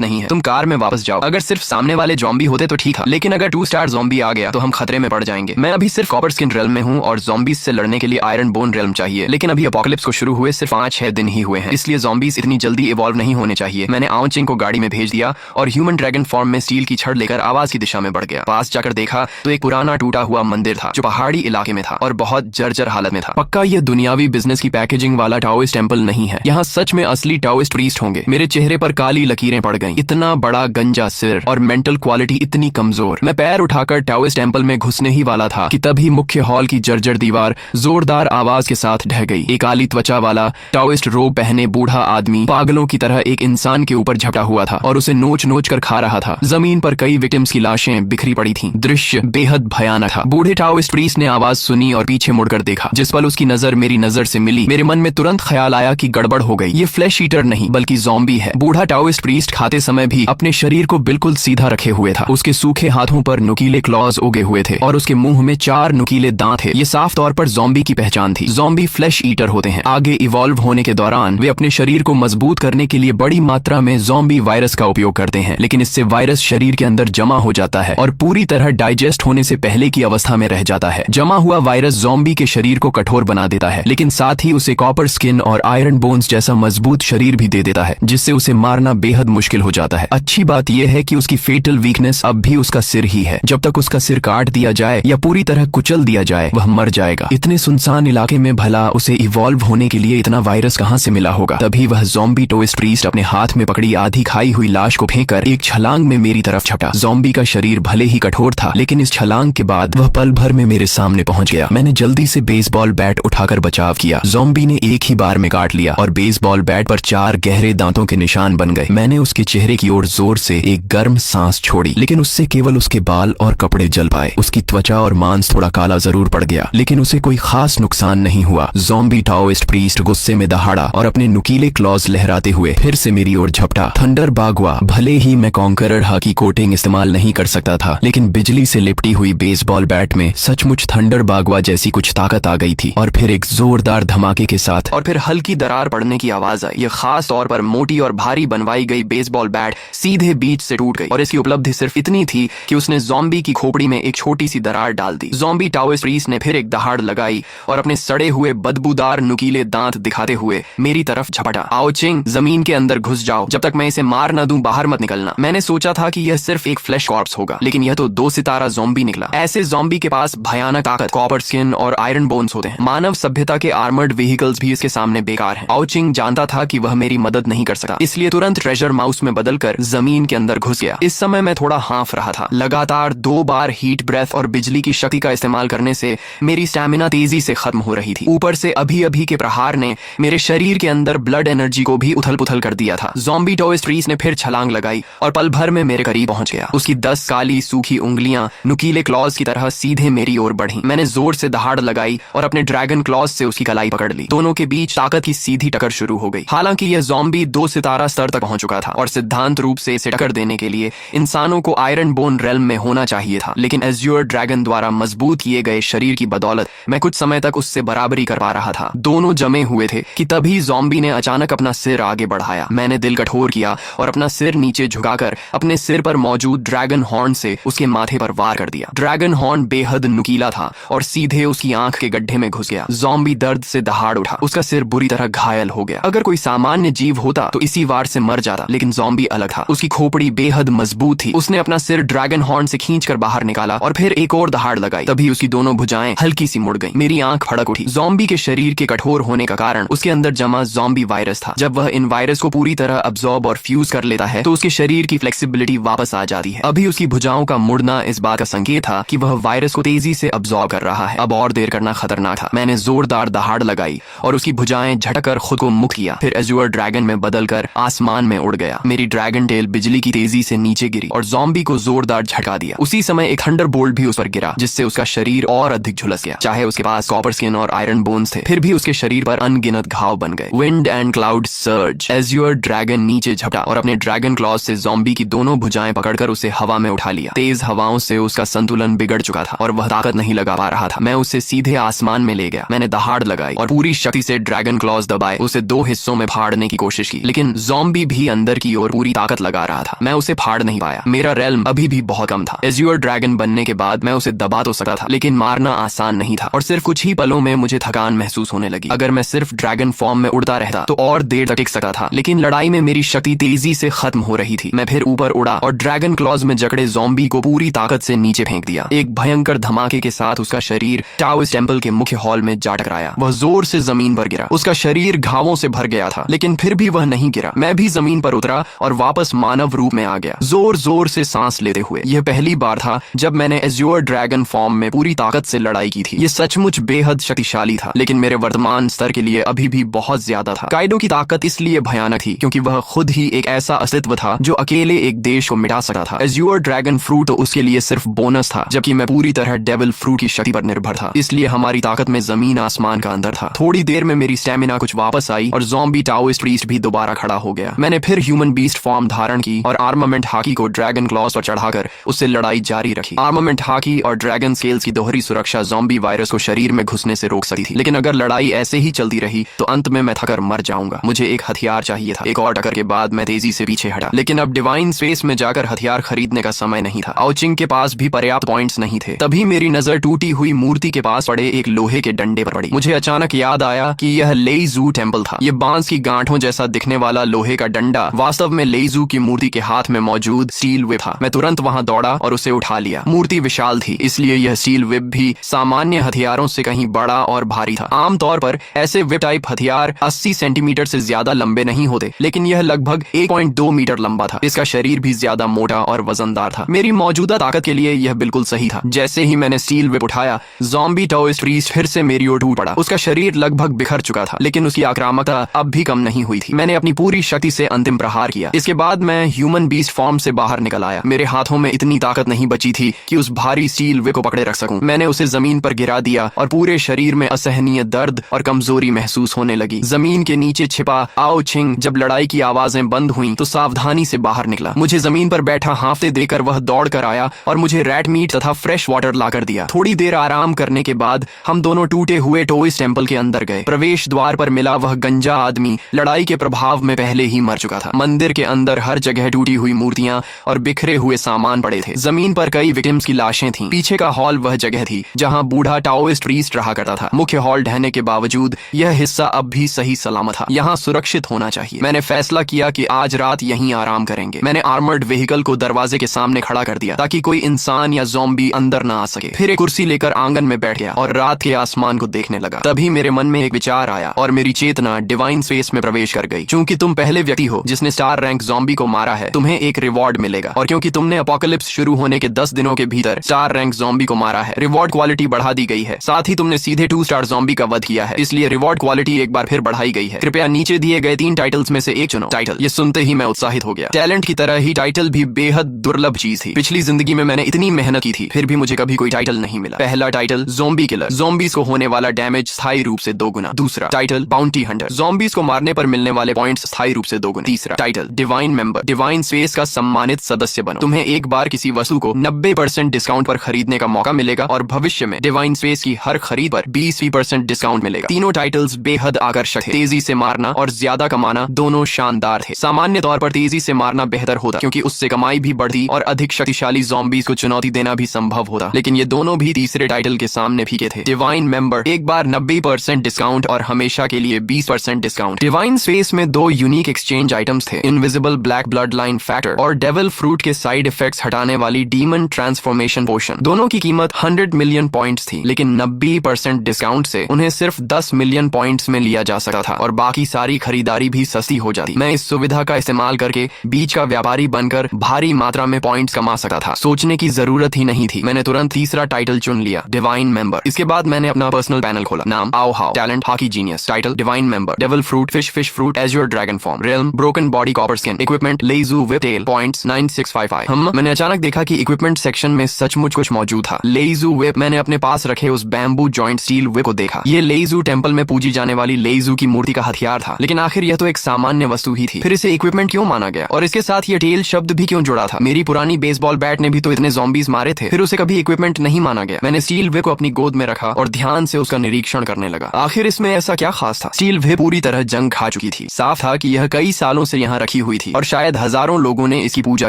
नहीं है, तुम कार में वापस जाओ। अगर सिर्फ सामने वाले ज़ॉम्बी होते तो ठीक है, लेकिन अगर 2 स्टार ज़ॉम्बी आ गया तो हम खतरे में पड़ जाएंगे। मैं अभी सिर्फ कॉपर स्किन रियल्म में हूँ और ज़ॉम्बीज से लड़ने के लिए आयरन बोन रियल्म चाहिए, लेकिन अभी अपोकलिप्स को शुरू हुए सिर्फ 5-6 दिन ही हुए हैं, इसलिए ज़ॉम्बीज इतनी जल्दी इवॉल्व नहीं होने चाहिए। मैंने आओ चिंग को गाड़ी में भेज दिया और ह्यूमन ड्रैगन फॉर्म में स्टील की छड़ लेकर आवाज की दिशा में बढ़ गया। पास जाकर देखा तो एक पुराना टूटा हुआ मंदिर था जो पहाड़ी इलाके में था और बहुत जर्जर हालत में था। पक्का ये दुनियावी बिजनेस की पैकेजिंग वाला टाओइस्ट टेंपल नहीं है, यहाँ सच में असली टाओइस्ट प्रीस्ट होंगे। मेरे चेहरे पर काली लकीरें पड़ गईं। इतना बड़ा गंजा सिर और मेंटल क्वालिटी इतनी कमजोर। मैं पैर उठाकर टाओइस्ट टेंपल में घुसने ही वाला था कि तभी मुख्य हॉल की जर्जर दीवार जोरदार आवाज के साथ ढह गई। एक काली त्वचा वाला टाओइस्ट रोब पहने बूढ़ा आदमी पागलों की तरह एक इंसान के ऊपर झपटा हुआ था और उसे नोच नोच कर खा रहा था। जमीन पर कई विक्टिम्स की लाशें बिखरी पड़ी थीं। दृश्य बेहद भयानक था। बूढ़े टाओइस्ट प्रीस्ट ने आवाज सुनी और पीछे मुड़कर देखा। जिस पल उसकी नजर मेरी नजर से मिली मेरे मन में तुरंत ख्याल आया कि गड़बड़ हो गई। ये फ्लैश ईटर नहीं बल्कि ज़ॉम्बी है। बूढ़ा टाओइस्ट प्रीस्ट खाते समय भी अपने शरीर को बिल्कुल सीधा रखे हुए था। उसके सूखे हाथों पर नुकीले क्लॉज उगे हुए थे और उसके मुंह में 4 नुकीले दांत थे। ये साफ तौर पर ज़ॉम्बी की पहचान थी। ज़ॉम्बी फ्लैश ईटर होते हैं। आगे इवॉल्व होने के दौरान वे अपने शरीर को मजबूत करने के लिए बड़ी मात्रा में ज़ॉम्बी वायरस का उपयोग करते हैं, लेकिन इससे वायरस शरीर के अंदर जमा हो जाता है और पूरी तरह डाइजेस्ट होने से पहले की अवस्था में रह जाता है। जमा हुआ वायरस ज़ॉम्बी के शरीर को कठोर बना देता है, लेकिन साथ ही उसे कॉपर स्किन और आयरन बोन्स जैसा मजबूत शरीर भी दे देता है, जिससे उसे मारना बेहद मुश्किल हो जाता है। अच्छी बात यह है कि उसकी फेटल वीकनेस अब भी उसका सिर ही है। जब तक उसका सिर काट दिया जाए या पूरी तरह कुचल दिया जाए वह मर जाएगा। इतने सुनसान इलाके में भला उसे इवॉल्व होने के लिए इतना वायरस कहां से मिला होगा। तभी वह ज़ॉम्बी टाओइस्ट प्रीस्ट अपने हाथ में पकड़ी आधी खाई हुई लाश को फेंककर एक छलांग में मेरी तरफ छपटा। ज़ॉम्बी का शरीर भले ही कठोर था, लेकिन इस छलांग के बाद वह पल भर में मेरे सामने पहुंच गया। मैंने जल्दी से बेसबॉल बैट उठाकर बचाव किया। ज़ॉम्बी ने एक ही बार में काट लिया और बेसबॉल बैट पर 4 गहरे दांतों के निशान बन गए। मैंने उसके चेहरे की ओर जोर से एक गर्म सांस छोड़ी, लेकिन उससे केवल उसके बाल और कपड़े जल पाए। उसकी त्वचा और मांस थोड़ा काला जरूर पड़ गया, लेकिन उसे कोई खास नुकसान नहीं हुआ। ज़ॉम्बी टाओइस्ट प्रीस्ट गुस्से में दहाड़ा और अपने नुकीले क्लॉज लहराते हुए फिर से मेरी ओर झपटा। थंडर बागवा। भले ही मैं कॉन्करर की कोटिंग इस्तेमाल नहीं कर सकता था, लेकिन बिजली से लिपटी हुई बेसबॉल बैट में सचमुच थंडर बागवा जैसी कुछ ताकत आ गई थी। और फिर एक जोरदार धमाके के साथ और फिर हल्की दरार पड़ने की आवाज आई। यह खास तौर पर मोटी और भारी बनवाई गई बेसबॉल बैट सीधे बीच से टूट गई और इसकी उपलब्धि सिर्फ इतनी थी कि उसने ज़ॉम्बी की खोपड़ी में एक छोटी सी दरार डाल दी। ज़ॉम्बी टाओइस्ट प्रीस्ट ने फिर एक दहाड़ लगाई और अपने सड़े हुए बदबूदार नुकीले दांत दिखाते हुए मेरी तरफ झपटा। आओ चिंग, जमीन के अंदर घुस जाओ। जब तक मैं इसे मार न दूं बाहर मत निकलना। मैंने सोचा था कि यह सिर्फ एक फ्लैश कॉर्प्स होगा, लेकिन यह तो 2 सितारा ज़ॉम्बी निकला। ऐसे ज़ॉम्बी के पास भयानक ताकत, कॉपर स्किन और आयरन बोन्स होते हैं। मानव सभ्यता के आर्मर्ड व्हीकल्स भी इसके सामने बेकार हैं। आओ चिंग जानता था कि वह मेरी मदद नहीं कर सकता, इसलिए तुरंत ट्रेजर माउस में बदलकर जमीन के अंदर घुस गया। इस समय मैं थोड़ा हाँफ रहा था। लगातार 2 बार हीट ब्रेथ और बिजली की शक्ति का इस्तेमाल करने से मेरी स्टैमिना तेजी से खत्म हो रही थी। ऊपर से अभी अभी के प्रहार ने मेरे शरीर के अंदर ब्लड एनर्जी को भी उथल पुथल कर दिया था। ज़ॉम्बी टाओइस्ट प्रीस्ट ने फिर छलांग लगाई और पल भर में मेरे करीब पहुंच गया। उसकी 10 काली सूखी उंगलियां नुकीले क्लॉज की तरह सीधे मेरी ओर बढ़ी। मैंने जोर से दहाड़ लगाई और अपने ड्रैगन क्लॉज से उसकी कलाई पकड़ ली। दोनों के बीच ताकत की सीधी टक्कर शुरू हो गई। हालांकि यह ज़ॉम्बी 2 सितारा स्तर तक पहुंच चुका था और सिद्धांत रूप से इसे टक्कर देने के लिए इंसानों को आयरन बोन रेल्म में होना चाहिए था, लेकिन एज़्योर ड्रैगन द्वारा मजबूत किए गए शरीर की बदौलत मैं कुछ समय तक उससे बराबरी कर पा रहा था। दोनों जमे हुए थे कि तभी ज़ॉम्बी ने अचानक अपना सिर आगे बढ़ाया। मैंने दिल कठोर किया और अपना सिर नीचे झुकाकर अपने सिर पर मौजूद ड्रैगन हॉर्न से उसके माथे पर वार कर दिया। ड्रैगन हॉर्न बेहद नुकीला था और सीधे उसकी आंख के गड्ढे में घुस गया। ज़ॉम्बी दर्द से दहाड़ उठा। उसका सिर बुरी तरह घायल हो गया। अगर कोई सामान्य जीव होता तो इसी वार से मर जाता, लेकिन ज़ॉम्बी अलग था। उसकी खोपड़ी बेहद मजबूत थी। उसने अपना सिर ड्रैगन हॉर्न से खींचकर बाहर निकाला और फिर एक और दहाड़ लगाई। तभी उसकी दोनों भुजाएं हल्की सी मुड़ गईं। मेरी आंख फड़क उठी। ज़ॉम्बी के शरीर के कठोर होने का कारण उसके अंदर जमा ज़ॉम्बी वायरस था। जब वह इन वायरस को पूरी तरह अब्सॉर्ब और फ्यूज कर लेता है तो उसके शरीर की फ्लेक्सिबिलिटी वापस आ जाती है। अभी उसकी भुजाओं का मुड़ना इस बात का संकेत था कि वह वायरस को तेजी से अब्सॉर्ब कर रहा है। अब और देर करना खतरनाक था। मैंने जोरदार दहाड़ लगाई और उसकी भुजाएं झटकर खुद को मुक्त किया। फिर एज़्योर ड्रैगन में बदलकर आसमान में उड़ गया। मेरी ड्रैगन टेल बिजली की तेजी से नीचे गिरी और ज़ॉम्बी को जोरदार झटका दिया। उसी समय एक थंडरबोल्ट भी उस पर गिरा, जिससे उसका शरीर और अधिक झुलस गया। चाहे उसके पास कॉपर स्किन और आयरन बोन्स थे, फिर भी उसके शरीर पर अनगिनत घाव बन गए। Wind and cloud surge. Azure dragon नीचे झपटा और अपने ड्रैगन क्लॉज से ज़ॉम्बी की दोनों भुजाएं पकड़ पकड़कर उसे हवा में उठा लिया। तेज हवाओं से उसका संतुलन बिगड़ चुका था और वह ताकत नहीं लगा पा रहा था। मैं उसे सीधे आसमान में ले गया। मैंने दहाड़ लगाई और पूरी शक्ति से ड्रैगन क्लॉज दबाए उसे 2 हिस्सों में फाड़ने की कोशिश की, लेकिन ज़ॉम्बी भी अंदर की ओर पूरी ताकत लगा रहा था। मैं उसे फाड़ नहीं पाया। मेरा रेल्म अभी भी बहुत कम था। एज्योर ड्रैगन बनने के बाद मैं उसे दबा तो सकता था, लेकिन मारना आसान नहीं था और सिर्फ कुछ ही पलों में मुझे थकान महसूस होने लगी। अगर मैं सिर्फ ड्रैगन फॉर्म में उड़ता रहता तो और देर तक टिक सकता था, लेकिन लड़ाई में मेरी शक्ति तेजी से खत्म हो रही थी। मैं फिर ऊपर उड़ा और ड्रैगन क्लॉज में जकड़े ज़ॉम्बी को पूरी ताकत से नीचे फेंक दिया। एक भयंकर धमाके के साथ उसका शरीर टाओइस्ट टेम्पल के मुख्य हॉल में जा टकराया। वह जोर से जमीन पर गिरा। उसका शरीर घावों से भर गया था, लेकिन फिर भी वह नहीं गिरा। मैं भी जमीन पर उतरा और वापस मानव रूप में आ गया, जोर जोर से सांस लेते हुए। यह पहली बार था जब मैंने एज्योर ड्रैगन फॉर्म में पूरी ताकत से लड़ाई की थी। यह सचमुच बेहद शक्तिशाली था, लेकिन मेरे वर्तमान स्तर के लिए अभी भी बहुत ज्यादा था। काइडो की ताकत इसलिए भयानक थी क्योंकि वह खुद ही एक ऐसा अस्तित्व था जो अकेले एक देश को मिटा सकता था। एज्योर ड्रैगन फ्रूट उसके लिए सिर्फ बोनस था, जबकि मैं पूरी तरह डेविल फ्रूट की शक्ति पर निर्भर था। इसलिए हमारी ताकत में जमीन आसमान का अंतर था। थोड़ी देर में मेरी स्टेमिना कुछ वापस आई और ज़ॉम्बी टाओइस्ट प्रीस्ट भी दोबारा खड़ा हो गया। मैंने फिर ह्यूमन बीस्ट फॉर्म धारण की और आर्मामेंट हाकी को ड्रैगन क्लॉज पर चढ़ाकर उससे लड़ाई जारी रखी। आर्मामेंट हाकी और ड्रैगन स्केल्स की दोहरी सुरक्षा ज़ॉम्बी वायरस को शरीर में घुसने से रोक सकती थी, लेकिन अगर लड़ाई ऐसे ही चलती रही तो अंत में मैं थकर मर जाऊंगा। मुझे एक हथियार चाहिए था। एक और टक्कर के बाद मैं तेजी से पीछे हटा, लेकिन अब डिवाइन स्पेस में जाकर हथियार खरीदने का समय नहीं था। आउचिंग के पास भी पर्याप्त पॉइंट्स नहीं थे। तभी मेरी नजर टूटी हुई मूर्ति के पास पड़े एक लोहे के डंडे पर पड़ी। मुझे अचानक याद आया कि यह लेइजू टेम्पल था। यह बांस की गांठों जैसा दिखने वाला लोहे का डंडा वास्तव में लेइजू की मूर्ति के हाथ में मौजूद स्टील व्हिप था। मैं तुरंत वहां दौड़ा और उसे उठा लिया। मूर्ति विशाल थी, इसलिए यह स्टील व्हिप भी सामान्य हथियारों से कहीं बड़ा और भारी था। आमतौर पर ऐसे व्हिप टाइप हथियार 80 सेंटीमीटर से ज्यादा लंबे नहीं होते, लेकिन यह लगभग 1.2 मीटर लंबा था। इसका शरीर भी ज्यादा मोटा और वजनदार था। मेरी मौजूदा ताकत के लिए यह बिल्कुल सही था। जैसे ही मैंने स्टील व्हिप उठाया, ज़ॉम्बी टाओइस्ट प्रीस्ट फिर से मेरी ओर टूट पड़ा। उसका शरीर लगभग बिखर चुका था, लेकिन उसकी आक्रामकता अब भी कम नहीं हुई थी। मैंने अपनी पूरी शक्ति से अंतिम प्रहार किया। इसके बाद मैं ह्यूमन बीस्ट फॉर्म से बाहर निकल आया। मेरे हाथों में इतनी ताकत नहीं बची थी कि उस भारी स्टील व्हिप को पकड़े रख सकूं। मैंने उसे जमीन पर गिरा दिया और पूरे शरीर में असहनीय दर्द और कमजोरी महसूस होने लगी। जमीन के नीचे छिपा आओ छिंग जब लड़ाई की आवाजें बंद हुई तो सावधानी से बाहर निकला। मुझे जमीन पर बैठा हांफते देखकर वह दौड़ कर आया और मुझे रैट मीट तथा फ्रेश वाटर लाकर दिया। थोड़ी देर आराम करने के बाद हम दोनों टूटे हुए टॉइस्ट टेम्पल के अंदर गए। प्रवेश द्वार पर मिला वह गंजा आदमी लड़ाई के प्रभाव में पहले ही मर चुका था। मंदिर के अंदर हर जगह टूटी हुई मूर्तियां और बिखरे हुए सामान पड़े थे। जमीन पर कई विक्टिम्स की लाशें थीं। पीछे का हॉल वह जगह थी जहां बूढ़ा टाओइस्ट प्रीस्ट रहा करता था। मुख्य हॉल ढहने के बावजूद यह हिस्सा अब भी सही सलामत था। यहाँ सुरक्षित होना चाहिए। मैंने फैसला किया कि आज रात यहीं आराम करेंगे। मैंने आर्मर्ड व्हीकल को दरवाजे के सामने खड़ा कर दिया ताकि कोई इंसान या ज़ॉम्बी अंदर ना आ सके। फिर एक कुर्सी लेकर आंगन में बैठ गया और रात के आसमान को देखने लगा। तभी मेरे मन में एक विचार आया और मेरी चेतना डिवाइन स्पेस में प्रवेश कर गई। क्योंकि तुम पहले व्यक्ति हो जिसने स्टार रैंक ज़ॉम्बी को मारा है, तुम्हें एक रिवॉर्ड मिलेगा। और क्योंकि तुमने अपोकलिप्स शुरू होने के 10 दिनों के भीतर स्टार रैंक ज़ॉम्बी को मारा है, रिवॉर्ड क्वालिटी बढ़ा दी गई है। साथ ही तुमने सीधे 2 स्टार ज़ॉम्बी का वध किया है, इसलिए रिवॉर्ड क्वालिटी एक बार फिर बढ़ाई गई है। कृपया नीचे दिए गए 3 टाइटल्स में से एक चुनो। टाइटल। ये सुनते ही मैं उत्साहित हो गया। टैलेंट की तरह ही टाइटल भी बेहद दुर्लभ चीज थी। पिछली जिंदगी में मैंने इतनी मेहनत की थी, फिर भी मुझे कभी कोई टाइटल नहीं मिला। पहला टाइटल ज़ॉम्बी किलर, ज़ॉम्बीज को होने वाला डैमेज स्थायी रूप से 2 गुना। दूसरा टाइटल बाउंटी हंटर, ज़ॉम्बीज को मारने पर मिलने वाले पॉइंट्स स्थायी रूप से 2 गुना। तीसरा title divine member, divine space का सम्मानित सदस्य बनो। तुम्हें एक बार किसी वस्तु को 90% डिस्काउंट पर खरीदने का मौका मिलेगा और भविष्य में डिवाइन स्पेस की हर खरीद पर 20% डिस्काउंट मिलेगा। तीनों टाइटल्स बेहद आकर्षक थे। तेजी से मारना और ज्यादा कमाना दोनों शानदार थे। सामान्य तौर पर तेजी से मारना बेहतर होता क्योंकि उससे कमाई भी बढ़ती और अधिक शक्तिशाली ज़ॉम्बीज को चुनौती देना भी संभव होता, लेकिन ये दोनों भी तीसरे टाइटल के सामने फीके थे। डिवाइन मेंबर, एक बार 90% डिस्काउंट और हमेशा के लिए 20% डिस्काउंट। डिवाइन स्पेस में 2 यूनिक एक्सचेंज आइटम्स थे, invisible black blood line factor और डेविल फ्रूट के साइड इफेक्ट्स हटाने वाली डीमन ट्रांसफॉर्मेशन पोशन। दोनों की कीमत 100 मिलियन पॉइंट्स थी, लेकिन 90% डिस्काउंट से उन्हें सिर्फ 10 मिलियन पॉइंट्स में लिया जा सकता था और बाकी सारी खरीदारी भी सस्ती हो जाती। मैं इस सुविधा का इस्तेमाल करके बीच का व्यापारी बनकर भारी मात्रा में पॉइंट्स कमा सकता था। सोचने की जरूरत ही नहीं थी। मैंने तुरंत तीसरा टाइटल चुन लिया, डिवाइन मेंबर। इसके बाद मैंने अपना पर्सनल पैनल खोला। नाम आओ हाउ, talent hockey genius, title divine member, devil fruit fish fruit azure dragon form, realm broken body copper skin, equipment लेइजू व्हिप टेल, पॉइंट्स 9655। मैंने अचानक देखा कि इक्विपमेंट सेक्शन में सचमुच कुछ मौजूद था। लेइजू व्हिप, मैंने अपने पास रखे उस बैम्बू जॉइंट स्टील व्हिप को देखा। ये लेइजू टेम्पल में पूजी जाने वाली लेइजू की मूर्ति का हथियार था, लेकिन आखिर यह तो एक सामान्य वस्तु ही थी। फिर इसे इक्विपमेंट क्यों माना गया और इसके साथ ये टेल शब्द भी क्यों क्यों जुड़ा था? मेरी पुरानी बेसबॉल बैट ने भी तो इतने ज़ॉम्बीज मारे थे। फिर उसे कभी इक्विपमेंट नहीं माना गया। मैंने स्टील वे को अपनी गोद में रखा और ध्यान से उसका निरीक्षण करने लगा। आखिर इसमें ऐसा क्या खास था? स्टील वे पूरी तरह जंग खा चुकी थी। साफ था कि यह कई सालों से यहाँ रखी हुई थी और शायद हजारों लोगों ने इसकी पूजा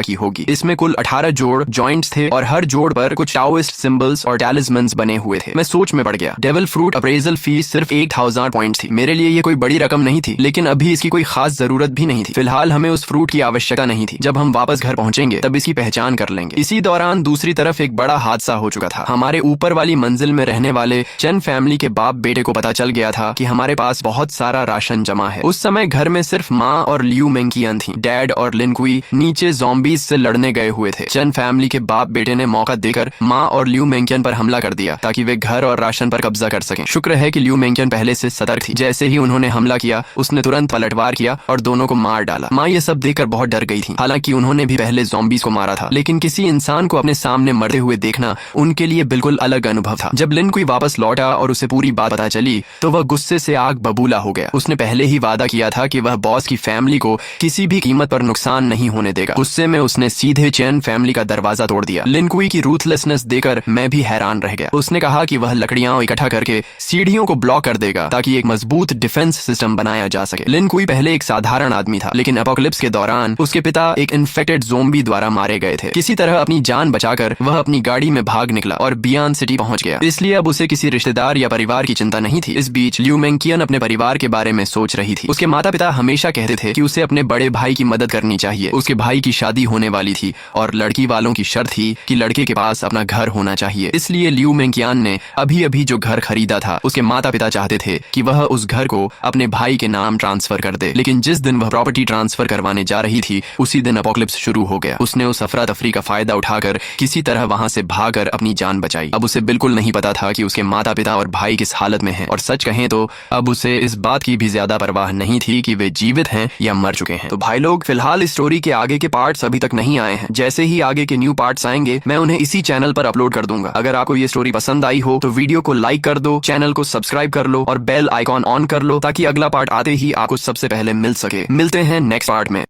की होगी। इसमें कुल 18 जोड़ जॉइंट्स थे और हर जोड़ पर कुछ टाओइस्ट सिंबल्स और टैलिस्मन्स बने हुए थे। मैं सोच में पड़ गया। डेविल फ्रूट अप्रेजल फीस सिर्फ 1000 पॉइंट्स थी। मेरे लिए ये कोई बड़ी रकम नहीं थी, लेकिन अभी इसकी कोई खास जरूरत भी नहीं थी। फिलहाल हमें उस फ्रूट की आवश्यकता नहीं थी। जब हम वापस घर पहुंचेंगे तब इसकी पहचान कर लेंगे। इसी दौरान दूसरी तरफ एक बड़ा हादसा हो चुका था। हमारे ऊपर वाली मंजिल में रहने वाले चेन फैमिली के बाप बेटे को पता चल गया था कि हमारे पास बहुत सारा राशन जमा है। उस समय घर में सिर्फ माँ और लियू मेंकियन थी। डैड और लिनकुई नीचे ज़ॉम्बीज से लड़ने गए हुए थे। चेन फैमिली के बाप बेटे ने मौका देकर माँ और लियू मेंकियन पर हमला कर दिया ताकि वे घर और राशन पर कब्जा कर सकें। शुक्र है कि लियू मेंकियन पहले से सतर्क थी। जैसे ही उन्होंने हमला किया उसने तुरंत पलटवार किया और दोनों को मार डाला। माँ ये सब देखकर बहुत डर गई थी। हालांकि उन्होंने भी पहले ज़ॉम्बीज को मारा था, लेकिन किसी इंसान को अपने सामने मरते हुए देखना उनके लिए बिल्कुल अलग अनुभव था। जब लिनकुई वापस लौटा और उसे पूरी बात पता चली तो वह गुस्से से आग बबूला हो गया। उसने पहले ही वादा किया था कि वह बॉस की फैमिली को किसी भी कीमत पर नुकसान नहीं होने देगा। गुस्से में उसने सीधे चेन फैमिली का दरवाजा तोड़ दिया। लिनकुई की रूथलेसनेस देखकर मैं भी हैरान रह गया। उसने कहा कि वह लकड़ियां इकट्ठा करके सीढ़ियों को ब्लॉक कर देगा ताकि एक मजबूत डिफेंस सिस्टम बनाया जा सके। लिनकुई पहले एक साधारण आदमी था, लेकिन एपोकलिप्स के दौरान उसके पिता एक इन्फेक्टेड ज़ोंबी द्वारा मारे गए थे। किसी तरह अपनी जान बचाकर वह अपनी गाड़ी में भाग निकला और बियान सिटी पहुंच गया। इसलिए अब उसे किसी रिश्तेदार या परिवार की चिंता नहीं थी। इस बीच लियू मेंकियन अपने परिवार के बारे में सोच रही थी। उसके माता पिता हमेशा कहते थे कि उसे अपने बड़े भाई की मदद करनी चाहिए। उसके भाई की शादी होने वाली थी और लड़की वालों की शर्त थी कि लड़के के पास अपना घर होना चाहिए। इसलिए लियू मेंकियन ने अभी अभी जो घर खरीदा था उसके माता पिता चाहते थे कि वह उस घर को अपने भाई के नाम ट्रांसफर कर दे। लेकिन जिस दिन वह प्रॉपर्टी ट्रांसफर करवाने जा रही थी उसी दिन एपोकलिप्स शुरू हो गया। उसने उस अफरा तफरी का फायदा उठाकर किसी तरह वहां से भागकर अपनी जान बचाई। अब उसे बिल्कुल नहीं पता था कि उसके माता पिता और भाई किस हालत में हैं, और सच कहें तो अब उसे इस बात की भी ज्यादा परवाह नहीं थी कि वे जीवित हैं या मर चुके हैं। तो भाई लोग, फिलहाल इस स्टोरी के आगे के पार्ट्स अभी तक नहीं आए हैं। जैसे ही आगे के न्यू पार्ट्स आएंगे मैं उन्हें इसी चैनल पर अपलोड कर दूंगा। अगर आपको ये स्टोरी पसंद आई हो तो वीडियो को लाइक कर दो, चैनल को सब्सक्राइब कर लो और बेल आइकॉन ऑन कर लो ताकि अगला पार्ट आते ही आपको सबसे पहले मिल सके। मिलते हैं नेक्स्ट पार्ट में।